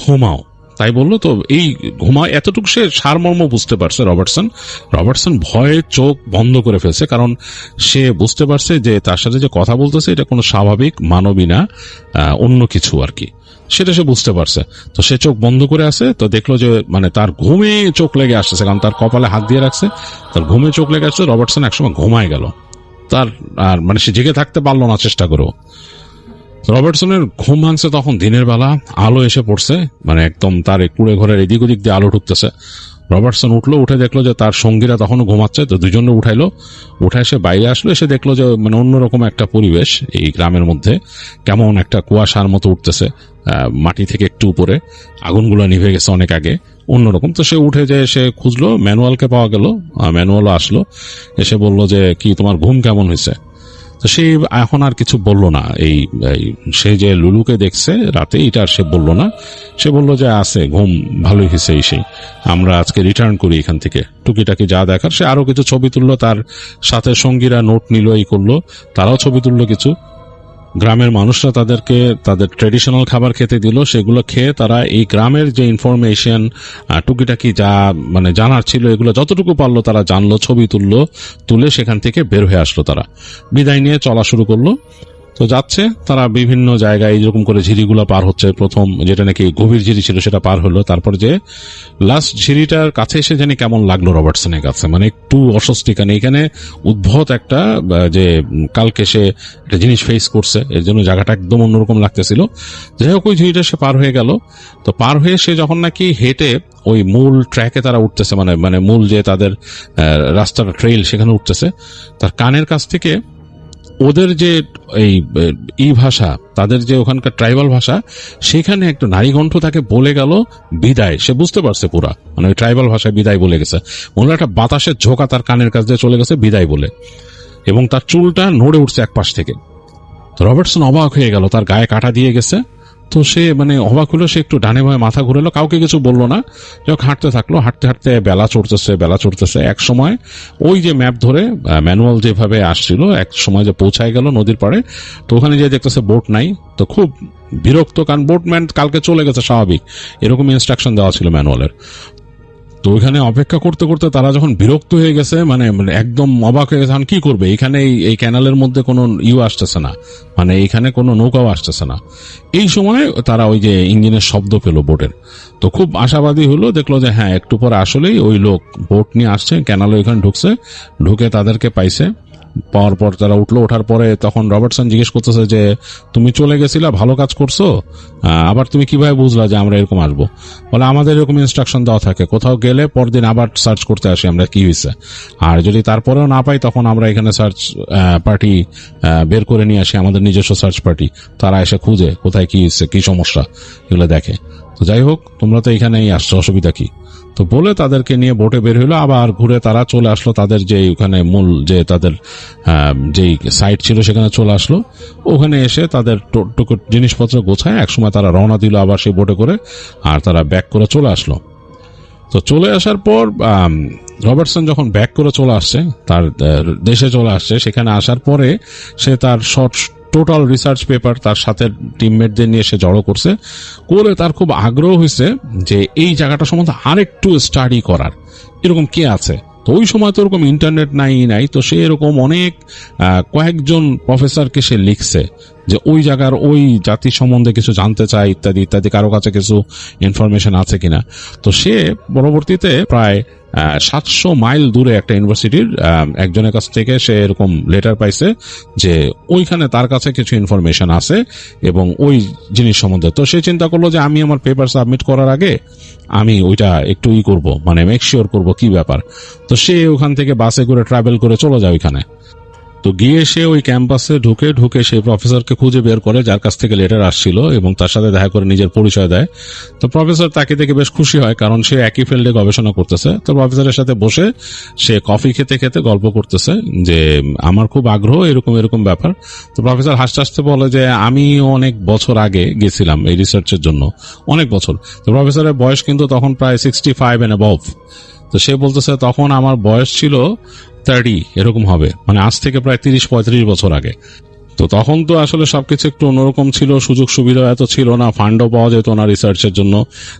ঘুমাও। তাই বললো। তো এই ঘুমায় এতটুকু সে সারমর্ম বুঝতে পারছে রবার্টসন ভয়ে চোখ বন্ধ করে ফেলছে, কারণ সে বুঝতে পারছে যে তার সাথে যে কথা বলতেছে এটা কোনো স্বাভাবিক মানবী না, অন্য কিছু আর কি, সেটা সে বুঝতে পারছে। তো সে চোখ বন্ধ করে আছে। তো দেখলো যে মানে তার ঘুমে চোখ লেগে আসতেছে, কারণ তার কপালে হাত দিয়ে রাখছে, তার ঘুমে চোখ লেগে আসছে। রবার্টসন একসময় ঘুমায় গেল, তার আর মানে সে জেগে থাকতে পারলো না চেষ্টা করেও। রবার্টসনের ঘুম ভাঙছে তখন দিনের বেলা, আলো এসে পড়ছে, মানে একদম তার কুড়ে ঘরের এদিক ওদিক দিয়ে আলো ঢুকতেছে। রবার্টসন উঠলো, উঠে দেখলো যে তার সঙ্গীরা তখনও ঘুমাচ্ছে। তো দুজনে উঠায় সে বাইরে আসলো, এসে দেখলো যে মানে অন্যরকম একটা পরিবেশ, এই গ্রামের মধ্যে কেমন একটা কুয়াশার মতো উঠতেছে, মাটি থেকে একটু উপরে, আগুনগুলো নিভে গেছে অনেক আগে, অন্যরকম। তো সে উঠে যে সে খুঁজলো, ম্যানুয়ালকে পাওয়া গেল, ম্যানুয়ালও আসলো, এসে বলল যে কি তোমার ঘুম কেমন হয়েছে? তো সে এখন আর কিছু বলল না। এই সে যে লুলুকে দেখছে রাতে, এটা আর সে বলল না। সে বলল যে আছে, ঘুম ভালোই হয়েছে, সেই আমরা আজকে রিটার্ন করি এখান থেকে, টুকিটাকি যা দেখার। সে আরো কিছু ছবি তুললো, তার সাথে সঙ্গীরা নোট নিল, এই করলো, তারাও ছবি তুললো কিছু। গ্রামের মানুষরা তাদেরকে তাদের ট্রেডিশনাল খাবার খেতে দিল, সেগুলো খেয়ে তারা এই গ্রামের যে ইনফরমেশন টুকিটাকি যা মানে জানার ছিল, এগুলো যতটুকু পারলো তারা জানলো, ছবি তুলে সেখান থেকে বের হয়ে আসলো। তারা বিদায় নিয়ে চলা শুরু করলো। তো যাচ্ছে তারা বিভিন্ন জায়গায়, এরকম করে ঝিরিগুলো পার হচ্ছে। প্রথম যেটা নাকি গভীর ঝিরি ছিল সেটা পার হলো, তারপর যে লাস্ট ঝিরিটার কাছে এসে জানি কেমন লাগলো রবার্টসনের কাছে, মানে একটু অস্বস্তি, কারণ এখানে উদ্ভট একটা যে কালকে সে একটা জিনিস ফেস করছে, এর জন্য জায়গাটা একদম অন্যরকম লাগতেছিল। যাই হোক, ওই ঝিরিটা সে পার হয়ে গেল। তো পার হয়ে সে যখন নাকি হেঁটে ওই মূল ট্র্যাকে তারা উঠতেছে, মানে মূল যে তাদের রাস্তাটা ট্রেইল সেখানে উঠতেছে, তার কানের কাছ থেকে ওদের যে এই ভাষা, তাদের যে ওখানকার ট্রাইবাল ভাষা, সেখানে একটা নারী কণ্ঠ তাকে বলে গেল বিদায়। সে বুঝতে পারছে পুরা, মানে ওই ট্রাইবাল ভাষায় বিদায় বলে গেছে। মনে হয় একটা বাতাসের ঝোঁকা তার কানের কাছ দিয়ে চলে গেছে বিদায় বলে, এবং তার চুলটা নড়ে উঠছে এক পাশ থেকে। তো রবার্টসন অবাক হয়ে গেল, তার গায়ে কাটা দিয়ে গেছে। তো সে মানে অবাক হলো, সে একটু ডানে বামে মাথা ঘুরেলো, কাউকে কিছু বললো না। যখন হাঁটতে থাকলো, হাঁটতে হাঁটতে বেলা চড়তেছে। এক সময় ওই যে ম্যাপ ধরে ম্যানুয়াল যেভাবে আসছিল, এক সময় যে পৌঁছায় গেল নদীর পাড়ে। তো ওখানে যে দেখতেছে বোট নাই। তো খুব বিরক্ত, কারণ বোটম্যান কালকে চলে গেছে স্বাভাবিক, এরকম ইনস্ট্রাকশন দেওয়া ছিল ম্যানুয়ালের। তো ওইখানে অপেক্ষা করতে করতে তারা যখন বিরক্ত হয়ে গেছে, মানে একদম অবাক হয়ে গেছে, এখন কি করবে, এখানে এই ক্যানালের মধ্যে কোনো আসতেছে না, মানে এইখানে কোনো নৌকাও আসতেছে না। এই সময় তারা ওই যে ইঞ্জিনের শব্দ পেল বোটের, তো খুব আশাবাদী হলো, দেখলো যে হ্যাঁ একটু পরে আসলেই ওই লোক বোট নিয়ে আসছে, ক্যানালে ওইখানে ঢুকছে, ঢুকে তাদেরকে পাইছে। পাওয়ার পর তারা উঠলো, ওঠার পরে তখন রবার্টসন জিজ্ঞেস করতেছে যে তুমি চলে গেছিলা, ভালো কাজ করছো, আবার তুমি কিভাবে বুঝলা যে আমরা এরকম আসবো? বলে আমাদের এরকম ইনস্ট্রাকশন দেওয়া থাকে, কোথাও গেলে পরদিন আবার সার্চ করতে আসি আমরা কি হয়েছে, আর যদি তারপরেও না পাই তখন আমরা এখানে সার্চ পার্টি বের করে নিয়ে আসি, আমাদের নিজস্ব সার্চ পার্টি, তারা এসে খুঁজে কোথায় কি হয়েছে, কি সমস্যা, এগুলো দেখে। তো যাই হোক, তোমরা তো এখানেই আসছো, অসুবিধা কি? তো বলে তাদেরকে নিয়ে বোটে বের হইলো, আবার ঘুরে তারা চলে আসলো তাদের যে ওখানে মূল যে তাদের যেই সাইট ছিল সেখানে চলে আসলো। ওখানে এসে তাদের জিনিসপত্র গোছায় একসময় তারা রওনা দিল আবার সেই বোটে করে, আর তারা ব্যাক করে চলে আসলো। তো চলে আসার পর রবার্টসন যখন ব্যাক করে চলে আসছে, তার দেশে চলে আসছে, সেখানে আসার পরে সে তার টোটাল রিসার্চ পেপার তার সাথে টিমমেটদের নিয়ে সে জড়ো করছে, করে তার খুব আগ্রহ হয়েছে যে এই জায়গাটা সম্বন্ধে আরেকটু স্টাডি করার, এরকম কে আছে। তো ওই সময় তো ওরকম ইন্টারনেট নাই, তো সে এরকম অনেক কয়েকজন প্রফেসরকে সে লিখছে যে ওই জায়গার ওই জাতি সম্বন্ধে কিছু জানতে চায়, ইত্যাদি ইত্যাদি, কারো কাছে কিছু ইনফরমেশন আছে কিনা। তো সে পরবর্তীতে প্রায় 700 মাইল দূরে একটা ইউনিভার্সিটির একজনের কাছ থেকে সে এরকম লেটার পাইছে যে ওইখানে তার কাছে কিছু ইনফরমেশন আছে এবং ওই জিনিস সম্বন্ধে। তো সে চিন্তা করলো যে আমি আমার পেপার সাবমিট করার আগে আমি ওইটা একটু করব, মানে মেক শিওর করবো কি ব্যাপার। তো সে ওখান থেকে বাসে করে ট্রাভেল করে চলে যায় ওইখানে। তো গিয়ে সে ওই ক্যাম্পাসে ঢুকে সেই প্রফেসরকে খুঁজে বের করে যার কাছ থেকে লেটার আসছিল এবং তার সাথে দেখা করে নিজের পরিচয় দেয়। তো প্রফেসর তাকে দেখে বেশ খুশি হয়, কারণ সে একই ফিল্ডে গবেষণা করতেছে। তো প্রফেসরের সাথে বসে সে কফি খেতে খেতে গল্প করতেছে যে আমার খুব আগ্রহ, এরকম এরকম ব্যাপার। তো প্রফেসর হাসতে হাসতে বলে যে আমি অনেক বছর আগে গেছিলাম এই রিসার্চের জন্য, অনেক বছর। তো প্রফেসরের বয়স কিন্তু তখন প্রায় 65 and above। তো সে বলতেছে তখন আমার বয়স ছিল 30 এরকম হবে, মানে আজ থেকে প্রায় 30-35 বছর আগে। তো তখন তো আসলে সবকিছু একটু অন্যরকম ছিল, সুযোগ সুবিধা এত ছিল না, ফান্ডও পাওয়া যেত না রিসার্চের জন্য।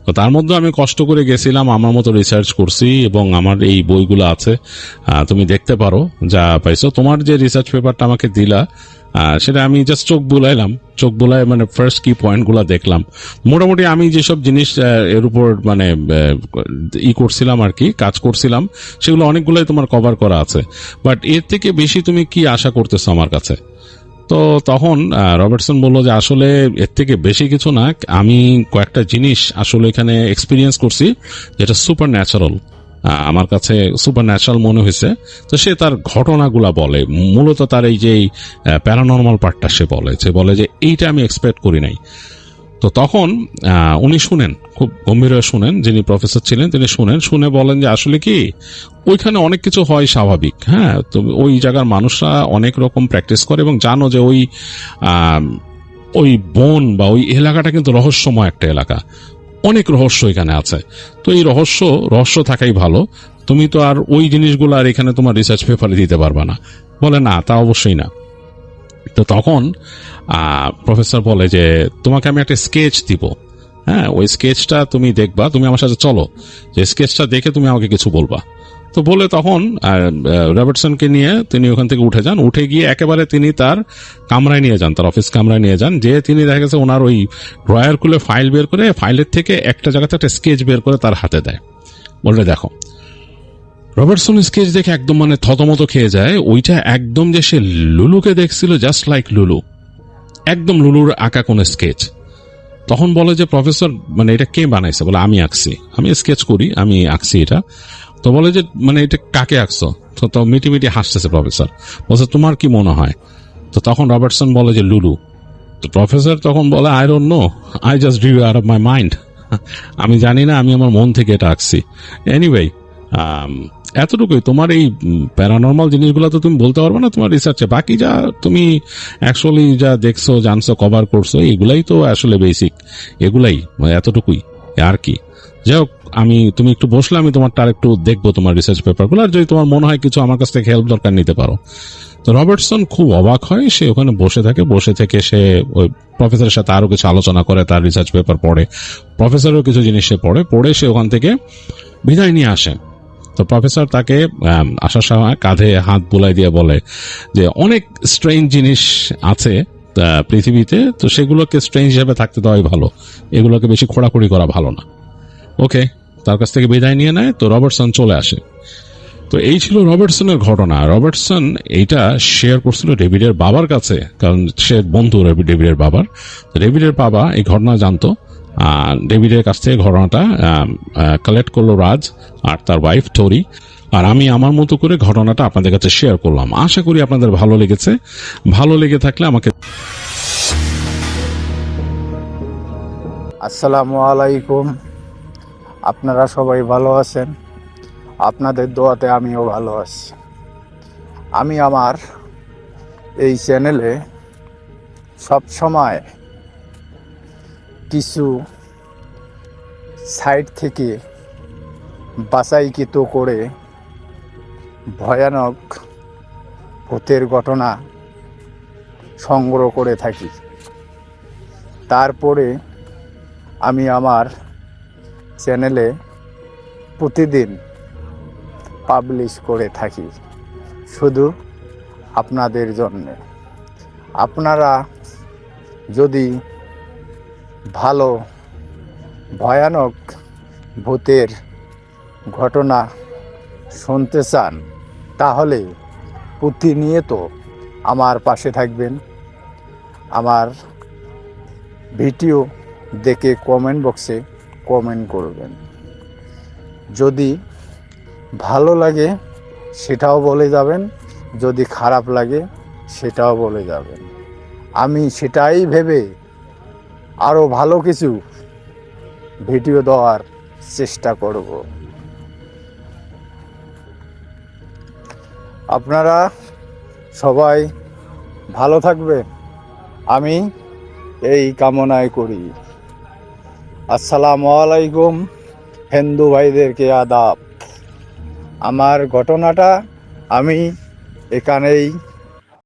তো তার মধ্যে আমি কষ্ট করে গেছিলাম, আমার মতো রিসার্চ করছি এবং আমার এই বইগুলো আছে, তুমি দেখতে পারো যা পাইছো। তোমার যে রিসার্চ পেপারটা আমাকে দিলা সেটা আমি জাস্ট চোখ বুলায় মানে ফার্স্ট কি পয়েন্টগুলো দেখলাম। মোটামুটি আমি যেসব জিনিস এর উপর মানে করছিলাম আর কি, কাজ করছিলাম, সেগুলো অনেকগুলোই তোমার কভার করা আছে, বাট এর থেকে বেশি তুমি কি আশা করতেছো আমার কাছে? তো তখন রবার্টসন বলল যে আসলে এর থেকে বেশি কিছু না, আমি কয়েকটা জিনিস আসলে এখানে এক্সপিরিয়েন্স করছি যেটা সুপার ন্যাচারাল, আমার কাছে সুপার ন্যাচারাল মনে হয়েছে। তো সে তার ঘটনাগুলা বলে, মূলত তার এই যে প্যারানর্মাল পার্টটা সে বলে যে এইটা আমি এক্সপেক্ট করি নাই। তো তখন উনি শুনেন, খুব গম্ভীর হয়ে শুনেন, যিনি প্রফেসর ছিলেন তিনি শুনে বলেন যে আসলে কি ওইখানে অনেক কিছু হয় স্বাভাবিক, হ্যাঁ, তো ওই জায়গার মানুষরা অনেক রকম প্র্যাকটিস করে এবং জানো যে ওই বন বা ওই এলাকাটা কিন্তু রহস্যময় একটা এলাকা, অনেক রহস্য এখানে আছে। তো এই রহস্য থাকাই ভালো, তুমি তো আর ওই জিনিসগুলো আর এখানে তোমার রিসার্চ পেপারে দিতে পারবা না। বলে না, তা অবশ্যই না। তো তখন প্রফেসর বলে যে তোমাকে আমি একটা স্কেচ দিব, হ্যাঁ, ওই স্কেচটা তুমি দেখবা, তুমি আমার সাথে চলো, যে স্কেচটা দেখে তুমি আমাকে কিছু বলবা। তো বলে তখন রবার্টসনকে নিয়ে তিনি ওখান থেকে উঠে গিয়ে একেবারে তিনি তার কামরায় নিয়ে যান, তার অফিস কামরায় নিয়ে যান, যে তিনি দেখা গেছে ওনার ওই ড্রয়ার খুলে ফাইল বের করে ফাইলের থেকে একটা জায়গাতে একটা স্কেচ বের করে তার হাতে দেয়, বললে দেখো। রবার্টসন স্কেচ দেখে একদম মানে থতমত খেয়ে যায়। ওইটা একদম যে সে লুলুকে দেখছিল, জাস্ট লাইক লুলু, একদম লুলুর আঁকা কোন স্কেচ। তখন বলে যে প্রফেসর মানে এটা কে বানাইছে? বলে আমি আঁকছি, আমি স্কেচ করি, আমি আঁকছি এটা। তো বলে যে মানে এটা কাকে আঁকছো? তো মিটি হাসতেছে প্রফেসর, বলছে তোমার কি মনে হয়? তো তখন রবার্টসন বলে যে লুলু। তো প্রফেসর তখন বলে I don't know, I just drew out of my mind, আমি জানি না, আমি আমার মন থেকে এটা আঁকছি। এনিওয়ে এতটুকুই, তোমার এই প্যারানর্মাল জিনিসগুলো তো তুমি বলতে পারবে না তোমার রিসার্চে, বাকি যা তুমি অ্যাকচুয়ালি যা দেখছো, জানছো, কভার করছো, এগুলাই তো আসলে বেসিক, এগুলাই এতটুকুই আর কি। যাই হোক, তুমি একটু বসলে আমি তোমারটা আর একটু দেখবো তোমার রিসার্চ পেপারগুলো, আর যদি তোমার মনে হয় কিছু আমার কাছ থেকে হেল্প দরকার নিতে পারো। তো রবার্টসন খুব অবাক হয়, সে ওখানে বসে থেকে সে ওই প্রফেসরের সাথে আরো কিছু আলোচনা করে, তার রিসার্চ পেপার পড়ে, প্রফেসরও কিছু জিনিস সে পড়ে সে ওখান থেকে বিদায় নিয়ে আসে। তো প্রফেসর তাকে আসার সময় কাঁধে হাত বুলাই দিয়ে বলে যে অনেক স্ট্রেঞ্জ জিনিস আছে পৃথিবীতে, তো সেগুলোকে স্ট্রেঞ্জ হিসেবে থাকতে দেওয়াই ভালো, এগুলোকে বেশি খোঁড়াখুড়ি করা ভালো না। ওকে, তার কাছ থেকে বিদায় নিয়ে নেয়। তো রবার্টসন চলে আসে। তো এই ছিল রবার্টসনের ঘটনা। রবার্টসন এইটা শেয়ার করছিল ডেভিডের বাবার কাছে, কারণ সে বন্ধু ডেভিডের বাবার। ডেভিডের বাবা এই ঘটনা জানতো। ডেভিডের কাছ থেকে ঘটনাটা কালেক্ট করলো রাজ আর তার ওয়াইফ টোরি, আর আমি আমার মতো করে ঘটনাটা আপনাদের কাছে শেয়ার করলাম। আশা করি আপনাদের ভালো লেগেছে। ভালো লেগে থাকলে আমাকে আসসালামু আলাইকুম। আপনারা সবাই ভালো আছেন? আপনাদের দোয়াতে আমিও ভালো আছি। আমি আমার এই চ্যানেলে সব সময় কিছু সাইট থেকে বাছাইকৃত করে ভয়ানক ভূতের ঘটনা সংগ্রহ করে থাকি। তারপরে আমি আমার চ্যানেলে প্রতিদিন পাবলিশ করে থাকি শুধু আপনাদের জন্য। আপনারা যদি ভালো ভয়ানক ভূতের ঘটনা শুনতে চান তাহলে প্রতিনিয়ত আমার পাশে থাকবেন। আমার ভিডিও দেখে কমেন্ট বক্সে কমেন্ট করবেন। যদি ভালো লাগে সেটাও বলে যাবেন, যদি খারাপ লাগে সেটাও বলে যাবেন। আমি সেটাই ভেবে আরও ভালো কিছু ভিডিও দেওয়ার চেষ্টা করব। আপনারা সবাই ভালো থাকবেন, আমি এই কামনাই করি। আসসালামু আলাইকুম। হিন্দু ভাইদেরকে আদাব। আমার ঘটনাটা আমি এখানেই